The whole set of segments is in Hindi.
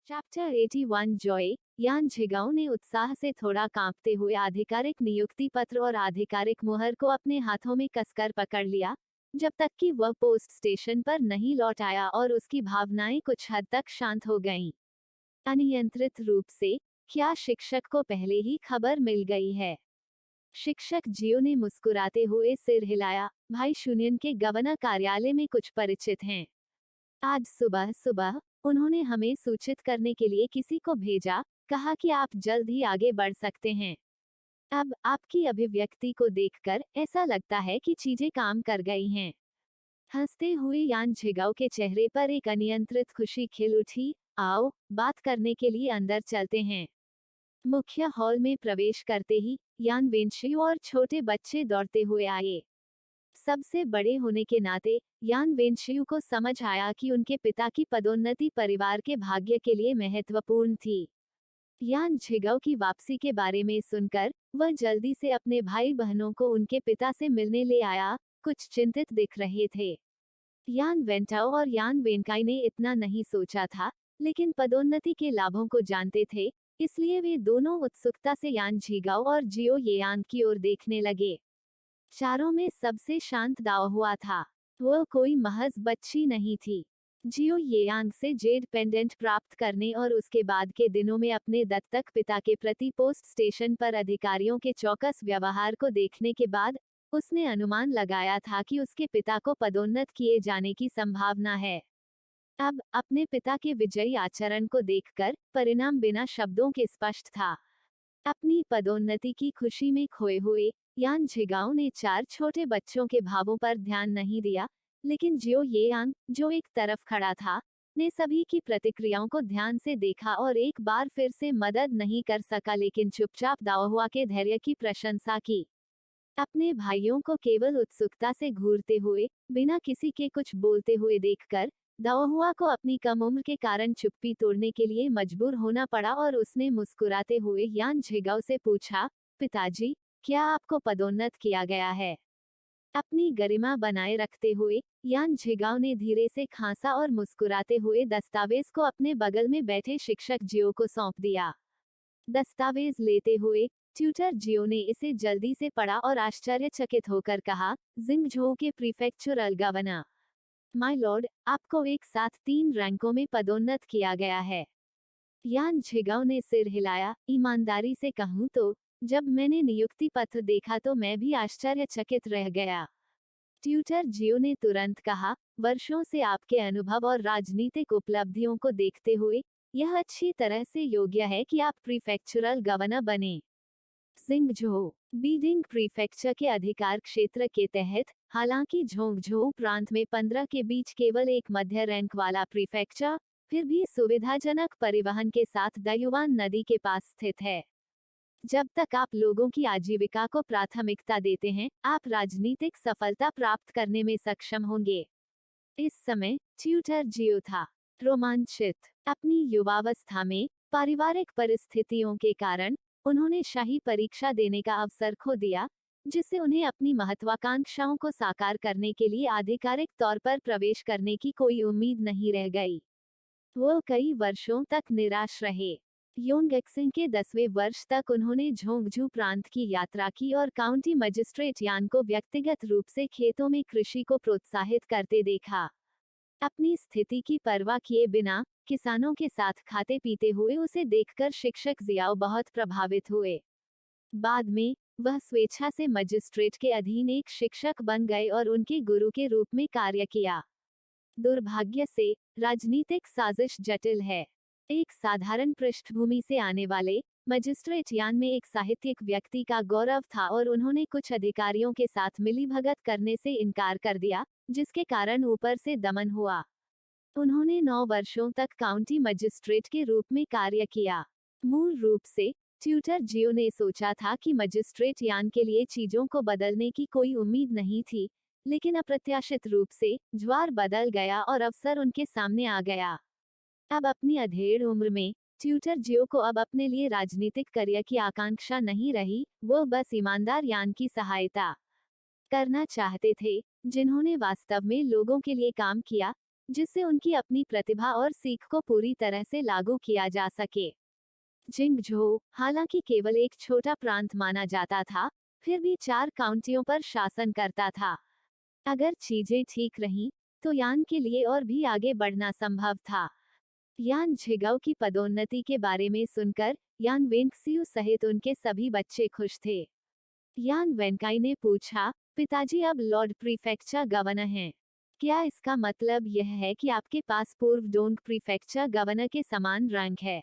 Chapter 81 Joy. यान झिगाओ ने उत्साह से थोड़ा कांपते हुए आधिकारिक नियुक्ति पत्र और आधिकारिक मुहर को अपने हाथों में कसकर पकड़ लिया, जब तक कि वह पोस्ट स्टेशन पर नहीं लौट आया और उसकी भावनाएं कुछ हद तक शांत हो गईं। अनियंत्रित रूप से, क्या शिक्षक को पहले ही खबर मिल गई है? शिक्षक जियो ने मुस्कुराते हुए सिर हिलाया। भाई शून्यन के गवर्नर कार्यालय में कुछ परिचित हैं। आज सुबह सुबह उन्होंने हमें सूचित करने के लिए किसी को भेजा, कहा कि आप जल्द ही आगे बढ़ सकते हैं। अब आपकी अभिव्यक्ति को देखकर ऐसा लगता है कि चीजें काम कर गई हैं। हंसते हुए यान झिगाओ के चेहरे पर एक अनियंत्रित खुशी खिल उठी। आओ, बात करने के लिए अंदर चलते हैं। मुख्य हॉल में प्रवेश करते ही यान वेंशियो और छोटे बच्चे दौड़ते हुए आए। सबसे बड़े होने के नाते यान वेंशियू को समझ आया कि उनके पिता की पदोन्नति परिवार के भाग्य के लिए महत्वपूर्ण थी। यान झिगाओ की वापसी के बारे में सुनकर वह जल्दी से अपने भाई बहनों को उनके पिता से मिलने ले आया, कुछ चिंतित दिख रहे थे। यान वेंटाओ और यान वेनकाई ने इतना नहीं सोचा था, लेकिन पदोन्नति के लाभों को जानते थे, इसलिए वे दोनों उत्सुकता से यान झिगाओ और जियो येयांग की ओर देखने लगे। चारों में सबसे शांत दाओ हुआ था। वह कोई महज बच्ची नहीं थी। जियो येयांग से जेड पेंडेंट प्राप्त करने और उसके बाद के दिनों में अपने दत्तक पिता के प्रति पोस्ट स्टेशन पर अधिकारियों के चौकस व्यवहार को देखने के बाद उसने अनुमान लगाया था कि उसके पिता को पदोन्नत किए जाने की संभावना है। अब अपने पिता के विजयी आचरण को देखकर परिणाम बिना शब्दों के स्पष्ट था। अपनी पदोन्नति की खुशी में खोए हुए यान झिगाओ ने चार छोटे बच्चों के भावों पर ध्यान नहीं दिया, लेकिन जियो येयांग, जो एक तरफ खड़ा था, ने सभी की प्रतिक्रियाओं को ध्यान से देखा और एक बार फिर से मदद नहीं कर सका, लेकिन चुपचाप दाओहुआ के धैर्य की प्रशंसा की। अपने भाइयों को केवल उत्सुकता से घूरते हुए, बिना किसी के कुछ बोलते हुए देखकर दाओहुआ को अपनी कम उम्र के कारण चुप्पी तोड़ने के लिए मजबूर होना पड़ा और उसने मुस्कुराते हुए यान झिगाओ से पूछा, पिताजी, क्या आपको पदोन्नत किया गया है? अपनी गरिमा बनाए रखते हुए यान झिगाओ ने धीरे से खांसा और मुस्कुराते हुए दस्तावेज को अपने बगल में बैठे शिक्षक जियो को सौंप दिया। दस्तावेज लेते हुए ट्यूटर जियो ने इसे जल्दी से पढ़ा और आश्चर्यचकित होकर कहा, जिंगझोउ के प्रीफेक्चुरल गवर्नर। माय लॉर्ड, आपको एक साथ 3 रैंकों में पदोन्नत किया गया है। यान झिगाओ ने सिर हिलाया। ईमानदारी से कहूँ तो जब मैंने नियुक्ति पत्र देखा तो मैं भी आश्चर्यचकित रह गया। ट्यूटर जियो ने तुरंत कहा, वर्षों से आपके अनुभव और राजनीतिक उपलब्धियों को देखते हुए यह अच्छी तरह से योग्य है कि आप प्रीफेक्चुरल गवर्नर बने। जिंगझोउ बीडिंग प्रीफेक्चर के अधिकार क्षेत्र के तहत, हालांकि झोंगझोउ प्रांत में 15 के बीच केवल एक मध्य रैंक वाला प्रीफेक्चर, फिर भी सुविधाजनक परिवहन के साथ दयुआन नदी के पास स्थित है। जब तक आप लोगों की आजीविका को प्राथमिकता देते हैं, आप राजनीतिक सफलता प्राप्त करने में सक्षम होंगे। इस समय ट्यूटर जियो था रोमांचित। अपनी युवावस्था में पारिवारिक परिस्थितियों के कारण उन्होंने शाही परीक्षा देने का अवसर खो दिया, जिससे उन्हें अपनी महत्वाकांक्षाओं को साकार करने के लिए आधिकारिक तौर पर प्रवेश करने की कोई उम्मीद नहीं रह गई। वो कई वर्षों तक निराश रहे। योंगएक्सिंग के 10वें वर्ष तक उन्होंने झोंगझू प्रांत की यात्रा की और काउंटी मजिस्ट्रेट यान को व्यक्तिगत रूप से खेतों में कृषि को प्रोत्साहित करते देखा। अपनी स्थिति की परवाह किए बिना किसानों के साथ खाते पीते हुए उसे देखकर शिक्षक जियाओ बहुत प्रभावित हुए। बाद में वह स्वेच्छा से मजिस्ट्रेट के अधीन एक शिक्षक बन गए और उनके गुरु के रूप में कार्य किया। दुर्भाग्य से राजनीतिक साजिश जटिल है। एक साधारण पृष्ठभूमि से आने वाले मजिस्ट्रेट यान में एक साहित्यिक व्यक्ति का गौरव था और उन्होंने कुछ अधिकारियों के साथ मिलीभगत करने से इनकार कर दिया, जिसके कारण ऊपर से दमन हुआ। उन्होंने 9 वर्षों तक काउंटी मजिस्ट्रेट के रूप में कार्य किया। मूल रूप से ट्यूटर जियो ने सोचा था कि मजिस्ट्रेट यान के लिए चीजों को बदलने की कोई उम्मीद नहीं थी, लेकिन अप्रत्याशित रूप से ज्वार बदल गया और अवसर उनके सामने आ गया। अब अपनी अधेड़ उम्र में ट्यूटर जियो को अब अपने लिए राजनीतिक करियर की आकांक्षा नहीं रही, वो बस ईमानदार यान की सहायता करना चाहते थे, जिन्होंने वास्तव में लोगों के लिए काम किया, जिससे उनकी अपनी प्रतिभा और सीख को पूरी तरह से लागू किया जा सके। जिंगझोउ, हालांकि केवल एक छोटा प्रांत माना जाता था, फिर भी 4 काउंटियों पर शासन करता था। अगर चीजें ठीक रहीं, तो यान के लिए और भी आगे बढ़ना संभव था। यान झिगाओ की पदोन्नति के बारे में सुनकर यान वेंगसियू सहित उनके सभी बच्चे खुश थे। यान वेंकाई ने पूछा, पिताजी अब लॉर्ड प्रीफेक्चर गवर्नर हैं। क्या इसका मतलब यह है कि आपके पास पूर्व डोंग प्रीफेक्चर गवर्नर के समान रैंक है?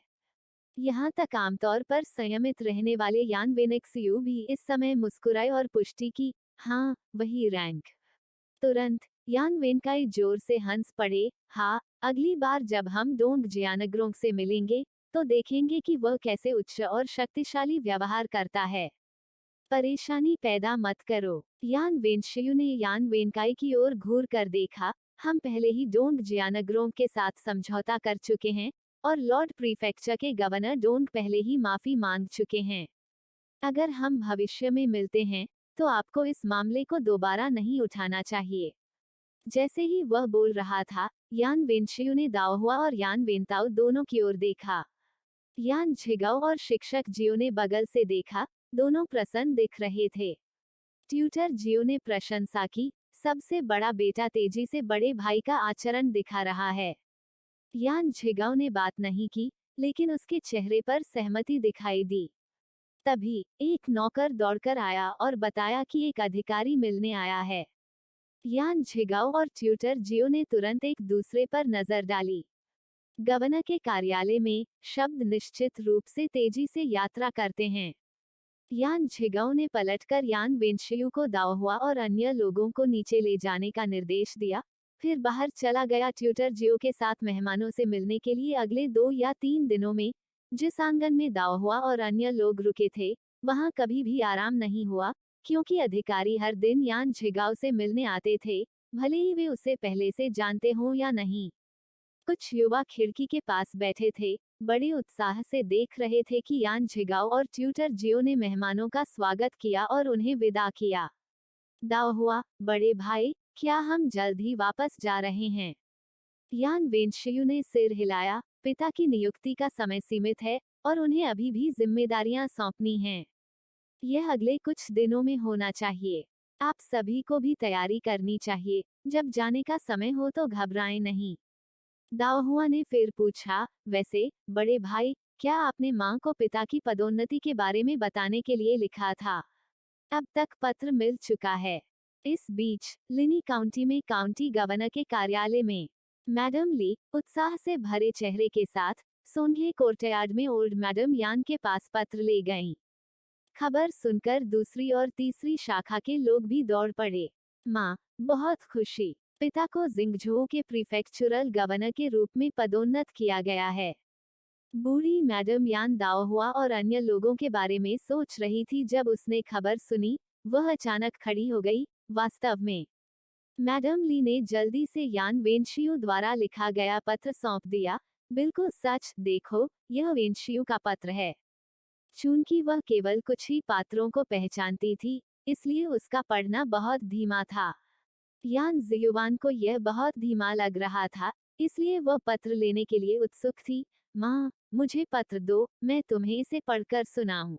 यहाँ तक आमतौर पर संयमित रहने वाले यान वेनेक्सियू भी इस समय मुस्कुराए और पुष्टि की, हाँ, वही रैंक। तुरंत यान वेनकाई जोर से हंस पड़े। हाँ, अगली बार जब हम डोंग जियानग्रोंग से मिलेंगे, तो देखेंगे कि वह कैसे उच्च और शक्तिशाली व्यवहार करता है। परेशानी पैदा मत करो। यान वेनशियू ने यान वेनकाई की ओर घूर कर देखा। हम पहले ही डोंग जियानग्रोंग के साथ समझौता कर चुके हैं, और लॉर्ड प्रीफेक्चर के गवर्नर डोंग पहले ही माफी मांग चुके हैं। अगर हम भविष्य में मिलते हैं, तो आपको इस मामले को दोबारा नहीं उठाना चाहिए। जैसे ही वह बोल रहा था, यान वेनशियू ने दाओहुआ और यान वेनताओ दोनों की ओर देखा। यान झिगाओ और शिक्षक जियो ने बगल से देखा, दोनों प्रसन्न दिख रहे थे। ट्यूटर जियो ने प्रशंसा की, सबसे बड़ा बेटा तेजी से बड़े भाई का आचरण दिखा रहा है। यान झिगाओ ने बात नहीं की, लेकिन उसके चेहरे पर सहमति दिखाई दी। तभी एक नौकर दौड़कर आया और बताया कि एक अधिकारी मिलने आया है। यान झिगाओ और ट्यूटर जियो ने तुरंत एक दूसरे पर नजर डाली। गवर्नर के कार्यालय में शब्द निश्चित रूप से तेजी से यात्रा करते हैं। यान झिगाओ ने पलटकर यान वेनशियू को दाओहुआ और अन्य लोगों को नीचे ले जाने का निर्देश दिया, फिर बाहर चला गया। ट्यूटर जियो के साथ मेहमानों से मिलने के लिए अगले 2 या 3 दिनों में जिस आंगन में दाओहुआ और अन्य लोग रुके थे, वहां कभी भी आराम नहीं हुआ, क्योंकि अधिकारी हर दिन यान झिगाओ से मिलने आते थे, भले ही वे उसे पहले से जानते हों या नहीं। कुछ युवा खिड़की के पास बैठे थे, बड़े उत्साह से देख रहे थे कि यान झिगाओ और ट्यूटर जियो ने मेहमानों का स्वागत किया और उन्हें विदा किया। दाओहुआ, बड़े भाई, क्या हम जल्द ही वापस जा रहे हैं? यान वेनशियू ने सिर हिलाया। पिता की नियुक्ति का समय सीमित है, और उन्हें अभी भी जिम्मेदारियां सौंपनी हैं। यह अगले कुछ दिनों में होना चाहिए। आप सभी को भी तैयारी करनी चाहिए। जब जाने का समय हो तो घबराएं नहीं। दाओहुआ ने फिर पूछा, वैसे बड़े भाई, क्या आपने मां को पिता की पदोन्नति के बारे में बताने के लिए लिखा था? अब तक पत्र मिल चुका है। इस बीच लिनी काउंटी में काउंटी गवर्नर के कार्यालय में मैडम ली उत्साह से भरे चेहरे के साथ सोंघे कोर्टयार्ड में ओल्ड मैडम यान के पास पत्र ले गईं। खबर सुनकर दूसरी और तीसरी शाखा के लोग भी दौड़ पड़े। माँ, बहुत खुशी, पिता को जिंगझोउ के प्रीफेक्चुरल गवर्नर के रूप में पदोन्नत किया गया है। बूढ़ी मैडम यान दाओहुआ और अन्य लोगों के बारे में सोच रही थी जब उसने खबर सुनी। वह अचानक खड़ी हो गई। वास्तव में मैडम ली ने जल्दी से यान वेनशियू द्वारा लिखा गया पत्र सौंप दिया। बिल्कुल सच, देखो, यह वेनशियू का पत्र है। चूंकि वह केवल कुछ ही पात्रों को पहचानती थी, इसलिए उसका पढ़ना बहुत धीमा था। यान जियुवान को यह बहुत धीमा लग रहा था, इसलिए वह पत्र लेने के लिए उत्सुक थी। माँ, मुझे पत्र दो, मैं तुम्हें इसे पढ़कर सुनाऊं।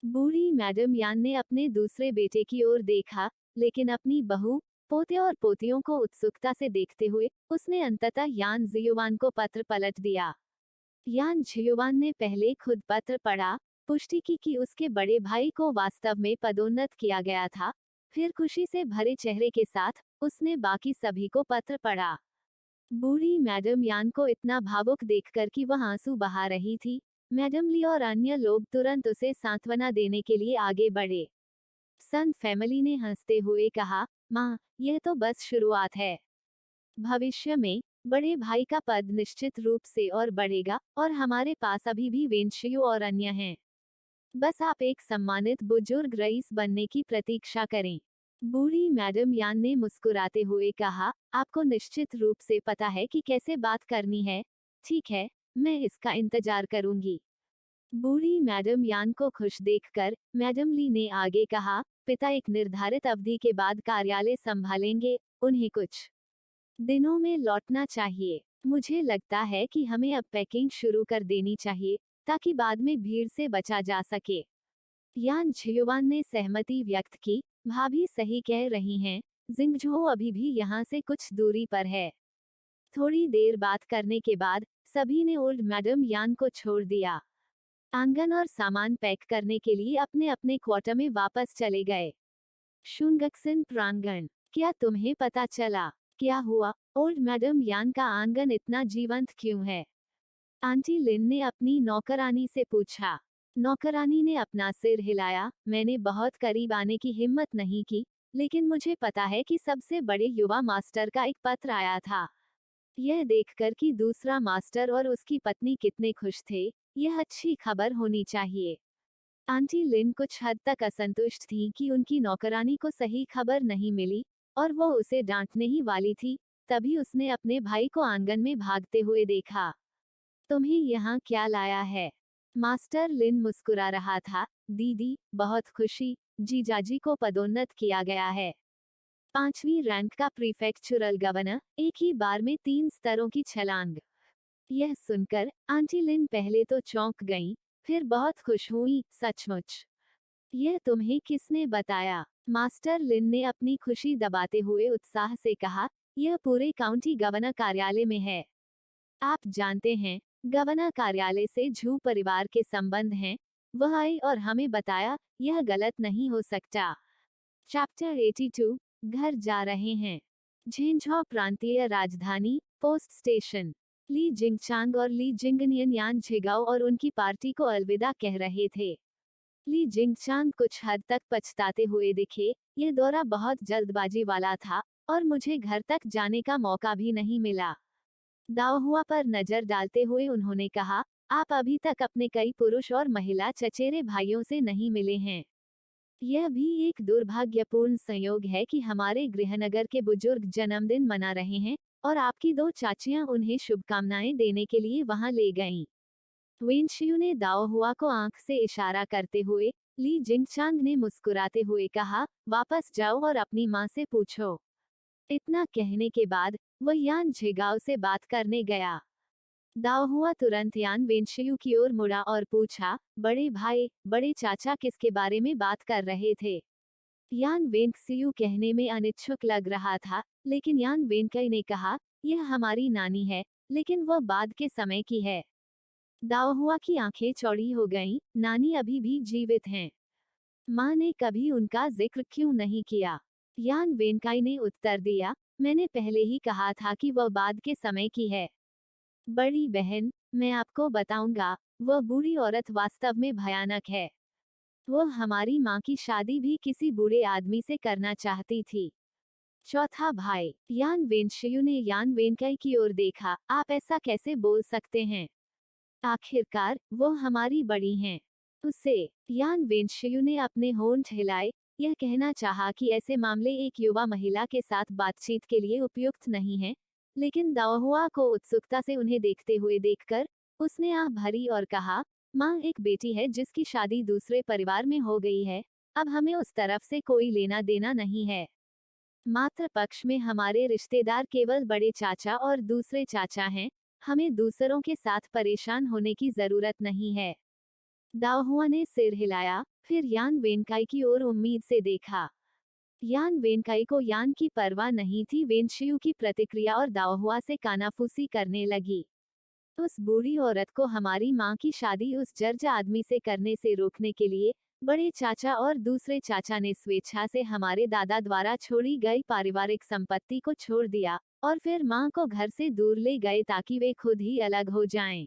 बूढ़ी मैडम यान ने अपने दूसरे बेटे की ओर देखा, लेकिन अपनी बहू, पोते और पोतियों को उत्सुकता से देखते हुए उसने अंततः यान जियुवान को पत्र पलट दिया। यान जियुवान ने पहले खुद पत्र पढ़ा, पुष्टि की कि उसके बड़े भाई को वास्तव में पदोन्नत किया गया था। फिर खुशी से भरे चेहरे के साथ उसने बाकी सभी को पत्र पढ़ा। बूढ़ी मैडम यान को इतना भावुक देखकर कि वह आंसू बहा रही थी, मैडम ली और अन्य लोग तुरंत उसे सांत्वना देने के लिए आगे बढ़े। सन फैमिली ने हंसते हुए कहा, माँ, यह तो बस शुरुआत है। भविष्य में बड़े भाई का पद निश्चित रूप से और बढ़ेगा, और हमारे पास अभी भी वेनशियू और अन्य हैं। बस आप एक सम्मानित बुजुर्ग रईस बनने की प्रतीक्षा करें। बूढ़ी मैडम यान ने मुस्कुराते हुए कहा, आपको निश्चित रूप से पता है कि कैसे बात करनी है। ठीक है, मैं इसका इंतजार करूंगी। बूढ़ी मैडम यान को खुश देखकर मैडम ली ने आगे कहा, पिता एक निर्धारित अवधि के बाद कार्यालय संभालेंगे, उन्हें कुछ दिनों में लौटना चाहिए। मुझे लगता है कि हमें अब पैकिंग शुरू कर देनी चाहिए ताकि बाद में भीड़ से बचा जा सके। यान झियुआन ने सहमति व्यक्त की। भाभी सही कह रही हैं, जिंगझो अभी भी यहाँ से कुछ दूरी पर है। थोड़ी देर बात करने के बाद सभी ने ओल्ड मैडम यान को छोड़ दिया। आंगन और सामान पैक करने के लिए अपने अपने क्वार्टर में वापस चले गए। शुनगक्सन प्रांगण, क्या तुम्हें पता चला? क्या हुआ? ओल्ड मैडम यान का आंगन इतना जीवंत क्यों है? आंटी लिन ने अपनी नौकरानी से पूछा। नौकरानी ने अपना सिर हिलाया। मैंने बहुत करीब आने की हिम्मत नहीं की, लेकिन मुझे पता है कि सबसे बड़े युवा मास्टर का एक पत्र आया था। यह देखकर कि दूसरा मास्टर और उसकी पत्नी कितने खुश थे, यह अच्छी खबर होनी चाहिए। आंटी लिन कुछ हद तक असंतुष्ट थी कि उनकी नौकरानी को सही खबर नहीं मिली और वो उसे डांटने ही वाली थी। तभी उसने अपने भाई को आंगन में भागते हुए देखा। तुम्हें यहाँ क्या लाया है? मास्टर लिन मुस्कुरा रहा था। दीदी, बहुत खुशी, जीजाजी को पदोन्नत किया गया है। 5वीं रैंक का प्रीफेक्चुरल गवर्नर, एक ही बार में 3 स्तरों की छलांग। यह सुनकर आंटी लिन पहले तो चौंक गईं, फिर बहुत खुश हुई। सचमुच? यह तुम्हें किसने बताया? मास्टर लिन ने अपनी खुशी दबाते हुए उत्साह से कहा, यह पूरे काउंटी गवर्नर कार्यालय में है। आप जानते हैं, गवर्नर कार्यालय से झू परिवार के संबंध हैं। वह आई और हमें बताया, यह गलत नहीं हो सकता। चैप्टर 82, घर जा रहे हैं। झेंझौ प्रांतीय राजधानी, पोस्ट स्टेशन। ली जिंगचांग और ली जिंगनियन यान झिगाओ और उनकी पार्टी को अलविदा कह रहे थे। ली जिंगचांग कुछ हद तक पछताते हुए दिखे। यह दौरा बहुत जल्दबाजी वाला था और मुझे घर तक जाने का मौका भी नहीं मिला। दाओहुआ पर नजर डालते हुए उन्होंने कहा, आप अभी तक अपने कई पुरुष और महिला चचेरे भाइयों से नहीं मिले हैं। यह भी एक दुर्भाग्यपूर्ण संयोग है कि हमारे गृहनगर के बुजुर्ग जन्मदिन मना रहे हैं और आपकी 2 चाचियां उन्हें शुभकामनाएं देने के लिए वहां ले गईं। वेनशियू ने दाओहुआ को आंख से इशारा करते हुए। ली जिंगचांग ने मुस्कुराते हुए कहा, वापस जाओ और अपनी माँ से पूछो। इतना कहने के बाद वह यान झिगाओ से बात करने गया। दाओहुआ तुरंत यान वेनशियू की ओर मुड़ा और पूछा, बड़े भाई, बड़े चाचा किसके बारे में बात कर रहे थे? यान वेनक्सियू कहने में अनिच्छुक लग रहा था, लेकिन यान वेनकई ने कहा, यह हमारी नानी है, लेकिन वह बाद के समय की है। दाओहुआ की आंखें चौड़ी हो गईं। नानी अभी भी जीवित हैं। माँ ने कभी उनका जिक्र क्यों नहीं किया? यान वेनकाई ने उत्तर दिया, मैंने पहले ही कहा था कि वह बाद के समय की है। बड़ी बहन, मैं आपको बताऊंगा, वह बूढ़ी औरत वास्तव में भयानक है। वह हमारी माँ की शादी भी किसी बूढ़े आदमी से करना चाहती थी। चौथा भाई। यान वेनशियू ने यान वेनकाई की ओर देखा, आप ऐसा कैसे बोल सकते हैं? आखिरकार वो हमारी बड़ी हैं। उसे। यान वेनशियू ने अपने होंठ हिलाए। यह कहना चाहा कि ऐसे मामले एक युवा महिला के साथ बातचीत के लिए उपयुक्त नहीं हैं, लेकिन दाओहुआ को उत्सुकता से उन्हें देखते हुए देखकर उसने आह भरी और कहा, माँ, एक बेटी है जिसकी शादी दूसरे परिवार में हो गई है। अब हमें उस तरफ से कोई लेना देना नहीं है। मात्र पक्ष में हमारे रिश्तेदार केवल बड़े चाचा और दूसरे चाचा हैं। हमें दूसरों के साथ परेशान होने की जरूरत नहीं है। दाओहुआ ने सिर हिलाया, फिर यान वेनकाई की ओर उम्मीद से देखा। यान वेनकाई को यान की परवाह नहीं थी। वेनशियू की प्रतिक्रिया और दाओहुआ से कानाफूसी करने लगी। उस बूढ़ी औरत को हमारी माँ की शादी उस जर्ज आदमी से करने से रोकने के लिए बड़े चाचा और दूसरे चाचा ने स्वेच्छा से हमारे दादा द्वारा छोड़ी गई पारिवारिक संपत्ति को छोड़ दिया और फिर माँ को घर से दूर ले गए ताकि वे खुद ही अलग हो जाएं।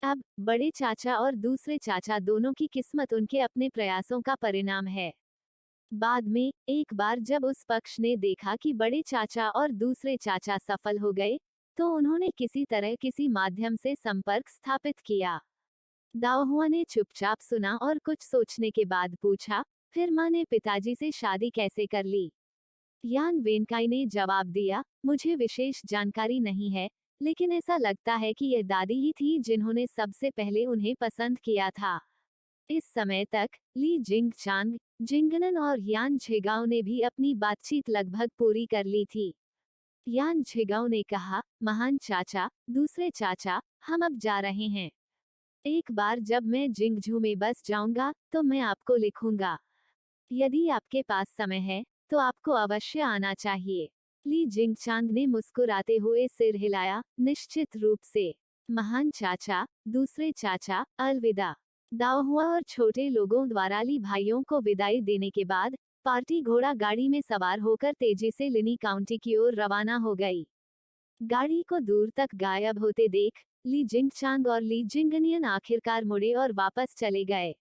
अब बड़े चाचा और दूसरे चाचा दोनों की किस्मत उनके अपने प्रयासों का परिणाम है। बाद में एक बार जब उस पक्ष ने देखा कि बड़े चाचा और दूसरे चाचा सफल हो गए, तो उन्होंने किसी तरह किसी माध्यम से संपर्क स्थापित किया। दाओहुआ ने चुपचाप सुना और कुछ सोचने के बाद पूछा, फिर माँ ने पिताजी से शादी कैसे कर ली? यान वेनकाई ने जवाब दिया, मुझे विशेष जानकारी नहीं है, लेकिन ऐसा लगता है कि यह दादी ही थी जिन्होंने सबसे पहले उन्हें पसंद किया था। इस समय तक ली जिंगचांग, जिंगनन और यान झिगाओ ने भी अपनी बातचीत लगभग पूरी कर ली थी। यान झिगाओ ने कहा, महान चाचा, दूसरे चाचा, हम अब जा रहे हैं। एक बार जब मैं जिंगझू में बस जाऊंगा तो मैं आपको लिखूंगा। यदि आपके पास समय है तो आपको अवश्य आना चाहिए। ली जिंगचांग ने मुस्कुराते हुए सिर हिलाया, निश्चित रूप से। महान चाचा, दूसरे चाचा, अलविदा। दाओहुआ और छोटे लोगों द्वारा ली भाइयों को विदाई देने के बाद पार्टी घोड़ा गाड़ी में सवार होकर तेजी से लिनी काउंटी की ओर रवाना हो गई। गाड़ी को दूर तक गायब होते देख ली जिंगचांग और ली जिंगनियन आखिरकार मुड़े और वापस चले गए।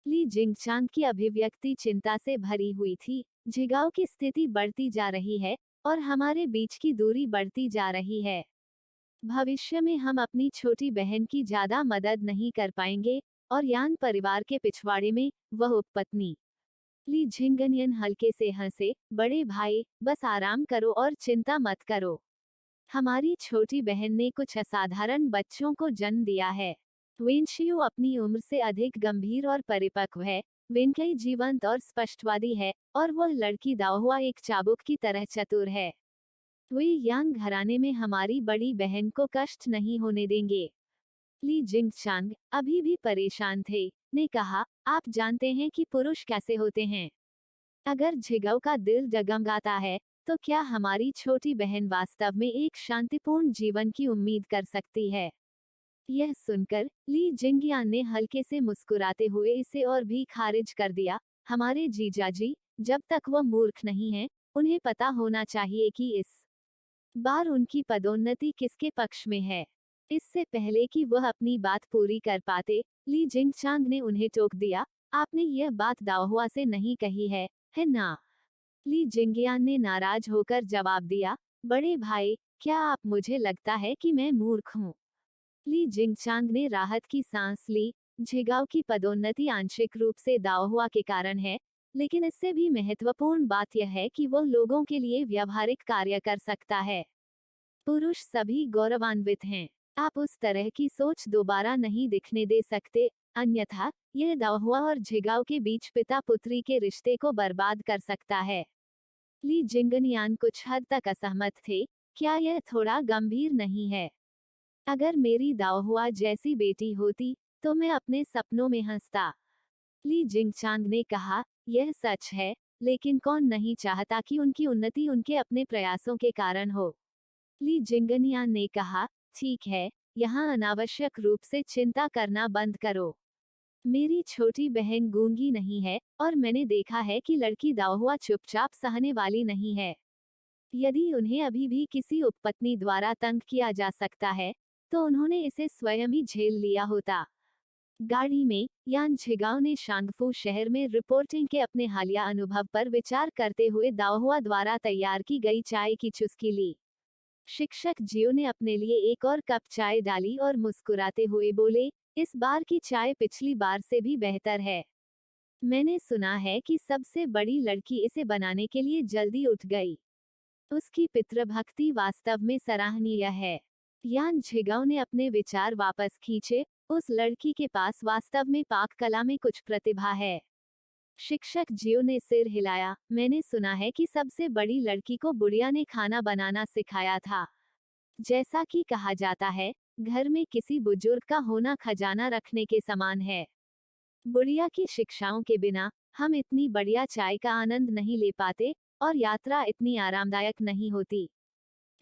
ली जिंगचांग की अभिव्यक्ति चिंता से भरी हुई थी। झिगाओ की स्थिति बढ़ती जा रही है और हमारे बीच की दूरी बढ़ती जा रही है। भविष्य में हम अपनी छोटी बहन की ज्यादा मदद नहीं कर पाएंगे और यान परिवार के पिछवाड़े में वह उपपत्नी। ली झिंगनियन हल्के से हंसे, बड़े भाई, बस आराम करो और चिंता मत करो। हमारी छोटी बहन ने कुछ असाधारण बच्चों को जन्म दिया है। वेनशियू अपनी उम्र से अधिक गंभीर और परिपक्व है। वेनकई जीवंत और स्पष्टवादी है और वह लड़की दाओहुआ एक चाबुक की तरह चतुर है। वे यांग घराने में हमारी बड़ी बहन को कष्ट नहीं होने देंगे। ली जिंगचांग अभी भी परेशान थे, ने कहा, आप जानते हैं कि पुरुष कैसे होते हैं। अगर झिगाओ का दिल डगमगाता है तो क्या हमारी छोटी बहन वास्तव में एक शांतिपूर्ण जीवन की उम्मीद कर सकती है। यह सुनकर ली जिंगयान ने हल्के से मुस्कुराते हुए इसे और भी खारिज कर दिया, हमारे जीजाजी, जब तक वह मूर्ख नहीं है, उन्हें पता होना चाहिए कि इस बार उनकी पदोन्नति किसके पक्ष में है। इससे पहले कि वह अपनी बात पूरी कर पाते, ली जिंगचांग ने उन्हें टोक दिया, आपने यह बात दाओहुआ से नहीं कही है ना? ली जिंगयान ने नाराज होकर जवाब दिया, बड़े भाई, क्या आप मुझे लगता है कि मैं मूर्ख हूँ। ली जिंगचांग ने राहत की सांस ली। झिगाओ की पदोन्नति आंशिक रूप से दाओहुआ के कारण है, लेकिन इससे भी महत्वपूर्ण बात यह है कि वह लोगों के लिए व्यवहारिक कार्य कर सकता है। पुरुष सभी गौरवान्वित हैं। आप उस तरह की सोच दोबारा नहीं दिखने दे सकते, अन्यथा यह दाओहुआ और झिगाओ के बीच पिता पुत्री के रिश्ते को बर्बाद कर सकता है। ली जिंगनियान कुछ हद तक असहमत थे, क्या यह थोड़ा गंभीर नहीं है? अगर मेरी दाओहुआ जैसी बेटी होती तो मैं अपने सपनों में हंसता। ली जिंगचांग ने कहा, यह सच है, लेकिन कौन नहीं चाहता कि उनकी उन्नति उनके अपने प्रयासों के कारण हो। ली जिंगनियान ने कहा, ठीक है, यहाँ अनावश्यक रूप से चिंता करना बंद करो। मेरी छोटी बहन गूंगी नहीं है और मैंने देखा है कि लड़की दाओहुआ चुपचाप सहने वाली नहीं है। यदि उन्हें अभी भी किसी उपपत्नी द्वारा तंग किया जा सकता है तो उन्होंने इसे स्वयं ही झेल लिया होता। गाड़ी में यान झिगाओ ने शांगफू शहर में रिपोर्टिंग के अपने हालिया अनुभव पर विचार करते हुए दाओहुआ द्वारा तैयार की गई चाय की चुस्की ली। शिक्षक जियो ने अपने लिए एक और कप चाय डाली और मुस्कुराते हुए बोले, इस बार की चाय पिछली बार से भी बेहतर है। मैंने सुना है कि सबसे बड़ी लड़की इसे बनाने के लिए जल्दी उठ गई। उसकी पितृभक्ति वास्तव में सराहनीय है। यान झिगाओ ने अपने विचार वापस खींचे, उस लड़की के पास वास्तव में पाक कला में कुछ प्रतिभा है। शिक्षक जियो ने सिर हिलाया, मैंने सुना है कि सबसे बड़ी लड़की को बुढ़िया ने खाना बनाना सिखाया था। जैसा कि कहा जाता है, घर में किसी बुजुर्ग का होना खजाना रखने के समान है। बुढ़िया की शिक्षाओं के बिना हम इतनी बढ़िया चाय का आनंद नहीं ले पाते और यात्रा इतनी आरामदायक नहीं होती।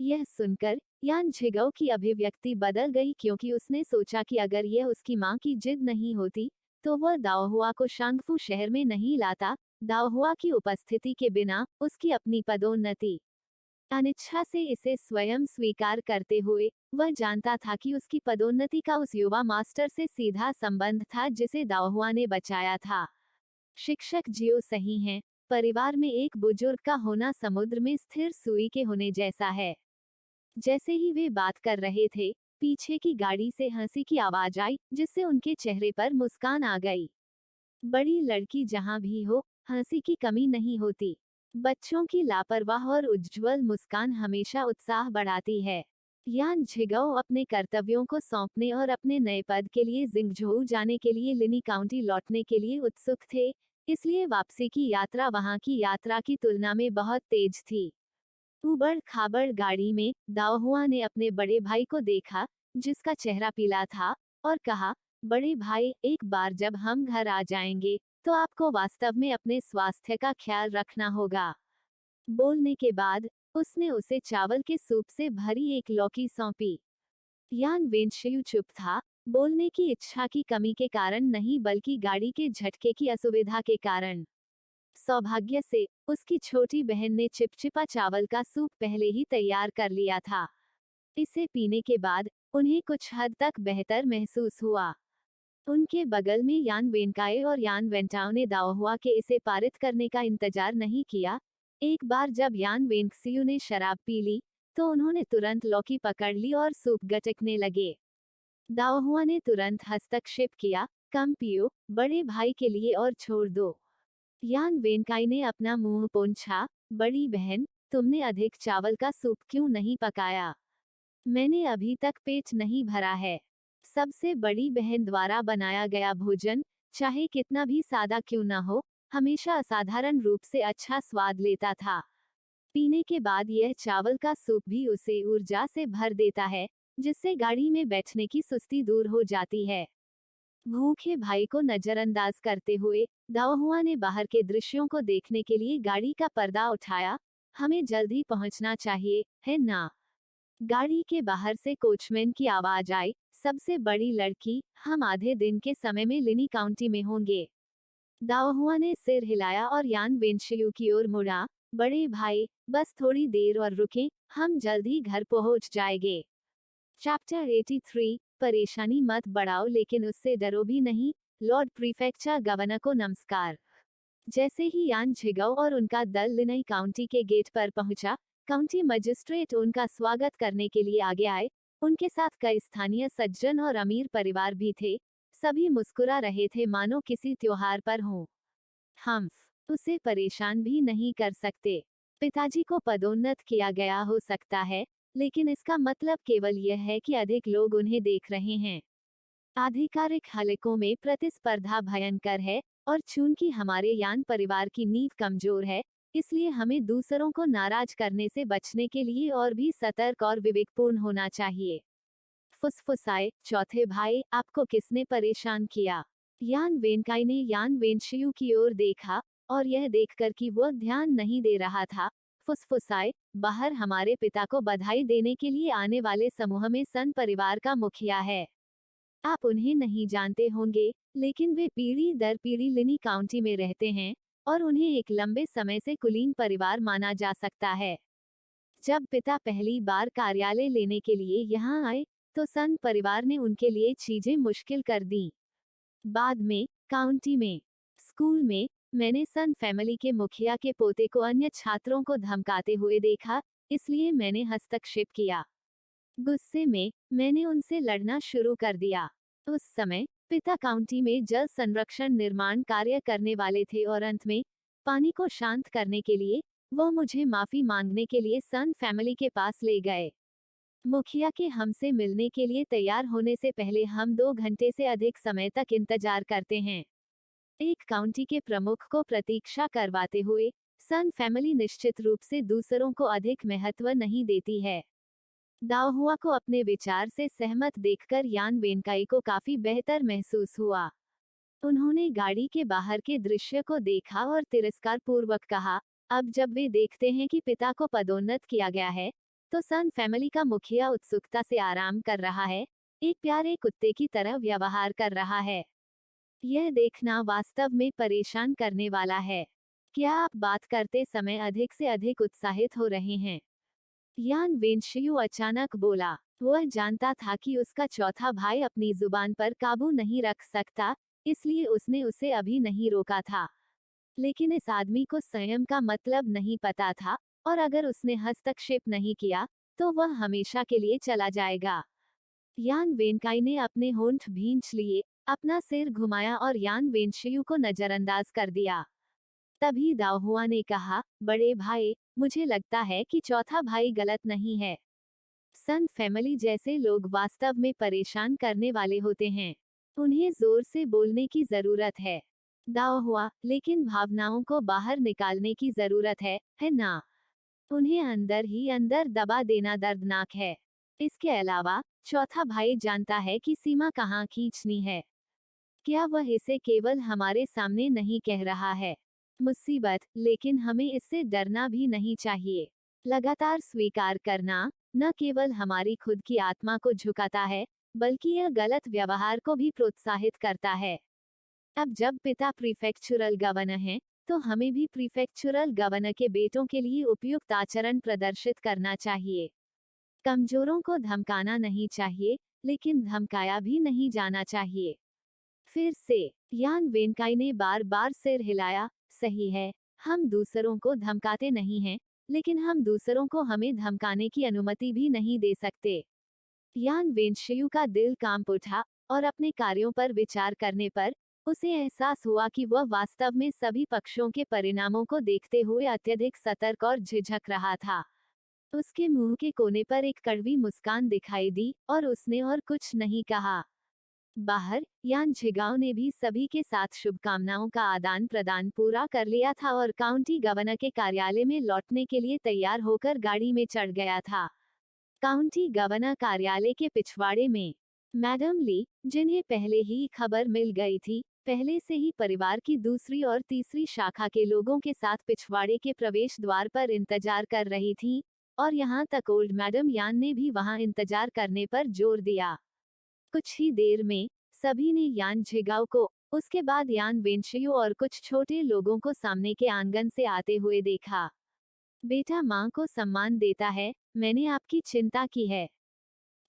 यह सुनकर यान झिगाओ की अभिव्यक्ति बदल गई क्योंकि उसने सोचा कि अगर यह उसकी मां की जिद नहीं होती तो वह दाओहुआ को शांगफू शहर में नहीं लाता। दाओहुआ की उपस्थिति के बिना उसकी अपनी पदोन्नति। अनिच्छा से इसे स्वयं स्वीकार करते हुए वह जानता था कि उसकी पदोन्नति का उस युवा मास्टर से सीधा संबंध था जिसे दाओहुआ ने बचाया था। शिक्षक जियो सही हैं, परिवार में एक बुजुर्ग का होना समुद्र में स्थिर सुई के होने जैसा है। जैसे ही वे बात कर रहे थे, पीछे की गाड़ी से हंसी की आवाज आई, जिससे उनके चेहरे पर मुस्कान आ गई। बड़ी लड़की जहां भी हो, हंसी की कमी नहीं होती। बच्चों की लापरवाह और उज्ज्वल मुस्कान हमेशा उत्साह बढ़ाती है। यान झिगाओ अपने कर्तव्यों को सौंपने और अपने नए पद के लिए जिंगझोउ जाने के लिए लिनी काउंटी लौटने के लिए उत्सुक थे, इसलिए वापसी की यात्रा वहां की यात्रा की तुलना में बहुत तेज थी। ऊबड़ खाबड़ गाड़ी में दाओहुआ ने अपने बड़े भाई को देखा, जिसका चेहरा पीला था, और कहा, बड़े भाई, एक बार जब हम घर आ जाएंगे तो आपको वास्तव में अपने स्वास्थ्य का ख्याल रखना होगा। बोलने के बाद उसने उसे चावल के सूप से भरी एक लौकी सौंपी। यान वेंशयू चुप था, बोलने की इच्छा की कमी के कारण नहीं बल्कि गाड़ी के झटके की असुविधा के कारण। सौभाग्य से उसकी छोटी बहन ने चिपचिपा चावल का सूप पहले ही तैयार कर लिया था। इसे पीने के बाद उन्हें कुछ हद तक बेहतर महसूस हुआ। उनके बगल में यान वेनकाए और यान वेंटाओ ने दाओहुआ के इसे पारित करने का इंतजार नहीं किया। एक बार जब यान वेंक्सियू ने शराब पी ली तो उन्होंने तुरंत लौकी पकड़ ली और सूप गटकने लगे। दाओहुआ ने तुरंत हस्तक्षेप किया, कम पियो, बड़े भाई के लिए और छोड़ दो। यान वेनकाई ने अपना मुंह पोंछा, बड़ी बहन, तुमने अधिक चावल का सूप क्यों नहीं पकाया? मैंने अभी तक पेट नहीं भरा है। सबसे बड़ी बहन द्वारा बनाया गया भोजन, चाहे कितना भी सादा क्यों न हो, हमेशा असाधारण रूप से अच्छा स्वाद लेता था। पीने के बाद यह चावल का सूप भी उसे ऊर्जा से भर देता है, जिससे गाड़ी में बैठने की सुस्ती दूर हो जाती है। भूखे भाई को नजरअंदाज करते हुए दाओहुआ ने बाहर के दृश्यों को देखने के लिए गाड़ी का पर्दा उठाया। हमें जल्दी पहुंचना चाहिए, है ना? गाड़ी के बाहर से कोचमैन की आवाज आई, सबसे बड़ी लड़की, हम आधे दिन के समय में लिनी काउंटी में होंगे। दाओहुआ ने सिर हिलाया और यान वेंशयू की ओर मुड़ा, बड़े भाई, बस थोड़ी देर और रुकें, हम जल्द ही घर पहुंच जाएंगे। चैप्टर 83, परेशानी मत बढ़ाओ लेकिन उससे डरो भी नहीं। लॉर्ड प्रीफेक्चर गवर्नर को नमस्कार। जैसे ही यान झिगाओ और उनका दल लिनई काउंटी के गेट पर पहुंचा, काउंटी मजिस्ट्रेट उनका स्वागत करने के लिए आगे आए। उनके साथ कई स्थानीय सज्जन और अमीर परिवार भी थे। सभी मुस्कुरा रहे थे मानो किसी त्योहार पर हों। हम उसे परेशान भी नहीं कर सकते। पिताजी को पदोन्नत किया गया हो सकता है, लेकिन इसका मतलब केवल यह है कि अधिक लोग उन्हें देख रहे हैं। आधिकारिक हलकों में प्रतिस्पर्धा भयंकर है, और चूंकि हमारे यान परिवार की नींव कमजोर है, इसलिए हमें दूसरों को नाराज करने से बचने के लिए और भी सतर्क और विवेकपूर्ण होना चाहिए। फुसफुसाए, चौथे भाई, आपको किसने परेशान किया? यान वेनकाई ने यान वेनशियू की ओर देखा, और यह देखकर कि वह ध्यान नहीं दे रहा था, फुसफुसाए, बाहर हमारे पिता को बधाई देने के लिए आने वाले समूह में सन परिवार का मुखिया है। आप उन्हें नहीं जानते होंगे, लेकिन वे पीढ़ी दर पीढ़ी लिनी काउंटी में रहते हैं, और उन्हें एक लंबे समय से कुलीन परिवार माना जा सकता है। जब पिता पहली बार कार्यालय लेने के लिए यहाँ आए, तो सन परिवार ने उनके लिए चीजें मुश्किल कर दी। बाद में, काउंटी में, स्कूल में, मैंने सन फैमिली के मुखिया के पोते को अन्य छात्रों को धमकाते हुए देखा, इसलिए मैंने हस्तक्षेप किया। गुस्से में, मैंने उनसे लड़ना शुरू कर दिया। उस समय, पिता काउंटी में जल संरक्षण निर्माण कार्य करने वाले थे और अंत में, पानी को शांत करने के लिए, वो मुझे माफी मांगने के लिए सन फैमिली के पास ले गए। मुखिया के हमसे मिलने के लिए तैयार होने से पहले हम 2 घंटे से अधिक समय तक इंतजार करते हैं। एक काउंटी के प्रमुख को प्रतीक्षा करवाते हुए, सन फैमिली निश्चित रूप से दूसरों को अधिक महत्व नहीं देती है। दाओहुआ को अपने विचार से सहमत देखकर यान वेनकाई को काफी बेहतर महसूस हुआ। उन्होंने गाड़ी के बाहर के दृश्य को देखा और तिरस्कार पूर्वक कहा, अब जब वे देखते हैं कि पिता को पदोन्नत किया गया है, तो सन फैमिली का मुखिया उत्सुकता से आराम कर रहा है, एक प्यारे कुत्ते की तरह व्यवहार कर रहा है। यह देखना वास्तव में परेशान करने वाला है। क्या आप बात करते समय अधिक से अधिक उत्साहित हो रहे हैं? यान वेनशियू अचानक बोला। वह जानता था कि उसका चौथा भाई अपनी जुबान पर काबू नहीं रख सकता, इसलिए उसने उसे अभी नहीं रोका था। लेकिन इस आदमी को संयम का मतलब नहीं पता था, और अगर उसने हस्तक्षेप नहीं किया, तो वह हमेशा के लिए चला जाएगा। यान वेनकाई ने अपने होंठ भींच लिए, अपना सिर घुमाया और यान वेनशियू को नजरअंदाज कर दिया। तभी दाओहुआ ने कहा, बड़े भाई, मुझे लगता है कि चौथा भाई गलत नहीं है। सन फैमिली जैसे लोग वास्तव में परेशान करने वाले होते हैं। उन्हें जोर से बोलने की जरूरत है, दाओहुआ, लेकिन भावनाओं को बाहर निकालने की जरूरत है ना? उन्हें अंदर ही अंदर दबा देना दर्दनाक है। इसके अलावा चौथा भाई जानता है कि सीमा कहाँ खींचनी है। क्या वह इसे केवल हमारे सामने नहीं कह रहा है? मुसीबत, लेकिन हमें इससे डरना भी नहीं चाहिए। लगातार स्वीकार करना न केवल हमारी खुद की आत्मा को झुकाता है, बल्कि यह गलत व्यवहार को भी प्रोत्साहित करता है। अब जब पिता प्रीफेक्चुरल गवर्नर हैं, तो हमें भी प्रीफेक्चुरल गवर्नर के बेटों के लिए उपयुक्त आचरण प्रदर्शित करना चाहिए। कमजोरों को धमकाना नहीं चाहिए, लेकिन धमकाया भी नहीं जाना चाहिए। फिर से यान वेनकाई ने बार बार सिर हिलाया। सही है, हम दूसरों को धमकाते नहीं हैं, लेकिन हम दूसरों को हमें धमकाने की अनुमति भी नहीं दे सकते। यान वेनशियू का दिल कांप उठा, और अपने कार्यों पर विचार करने पर उसे एहसास हुआ कि वह वास्तव में सभी पक्षों के परिणामों को देखते हुए अत्यधिक सतर्क और झिझक रहा था। उसके मुंह के कोने पर एक कड़वी मुस्कान दिखाई दी, और उसने और कुछ नहीं कहा। बाहर यान झिगाओ ने भी सभी के साथ शुभकामनाओं का आदान प्रदान पूरा कर लिया था और काउंटी गवर्नर के कार्यालय में लौटने के लिए तैयार होकर गाड़ी में चढ़ गया था। काउंटी गवर्नर कार्यालय के पिछवाड़े में मैडम ली, जिन्हें पहले ही खबर मिल गई थी, पहले से ही परिवार की दूसरी और तीसरी शाखा के लोगों के साथ पिछवाड़े के प्रवेश द्वार पर इंतजार कर रही थी, और यहाँ तक ओल्ड मैडम यान ने भी वहाँ इंतजार करने पर जोर दिया। कुछ ही देर में सभी ने यान झिगाओ को, उसके बाद यान वेनशियू और कुछ छोटे लोगों को सामने के आंगन से आते हुए देखा। बेटा माँ को सम्मान देता है, मैंने आपकी चिंता की है।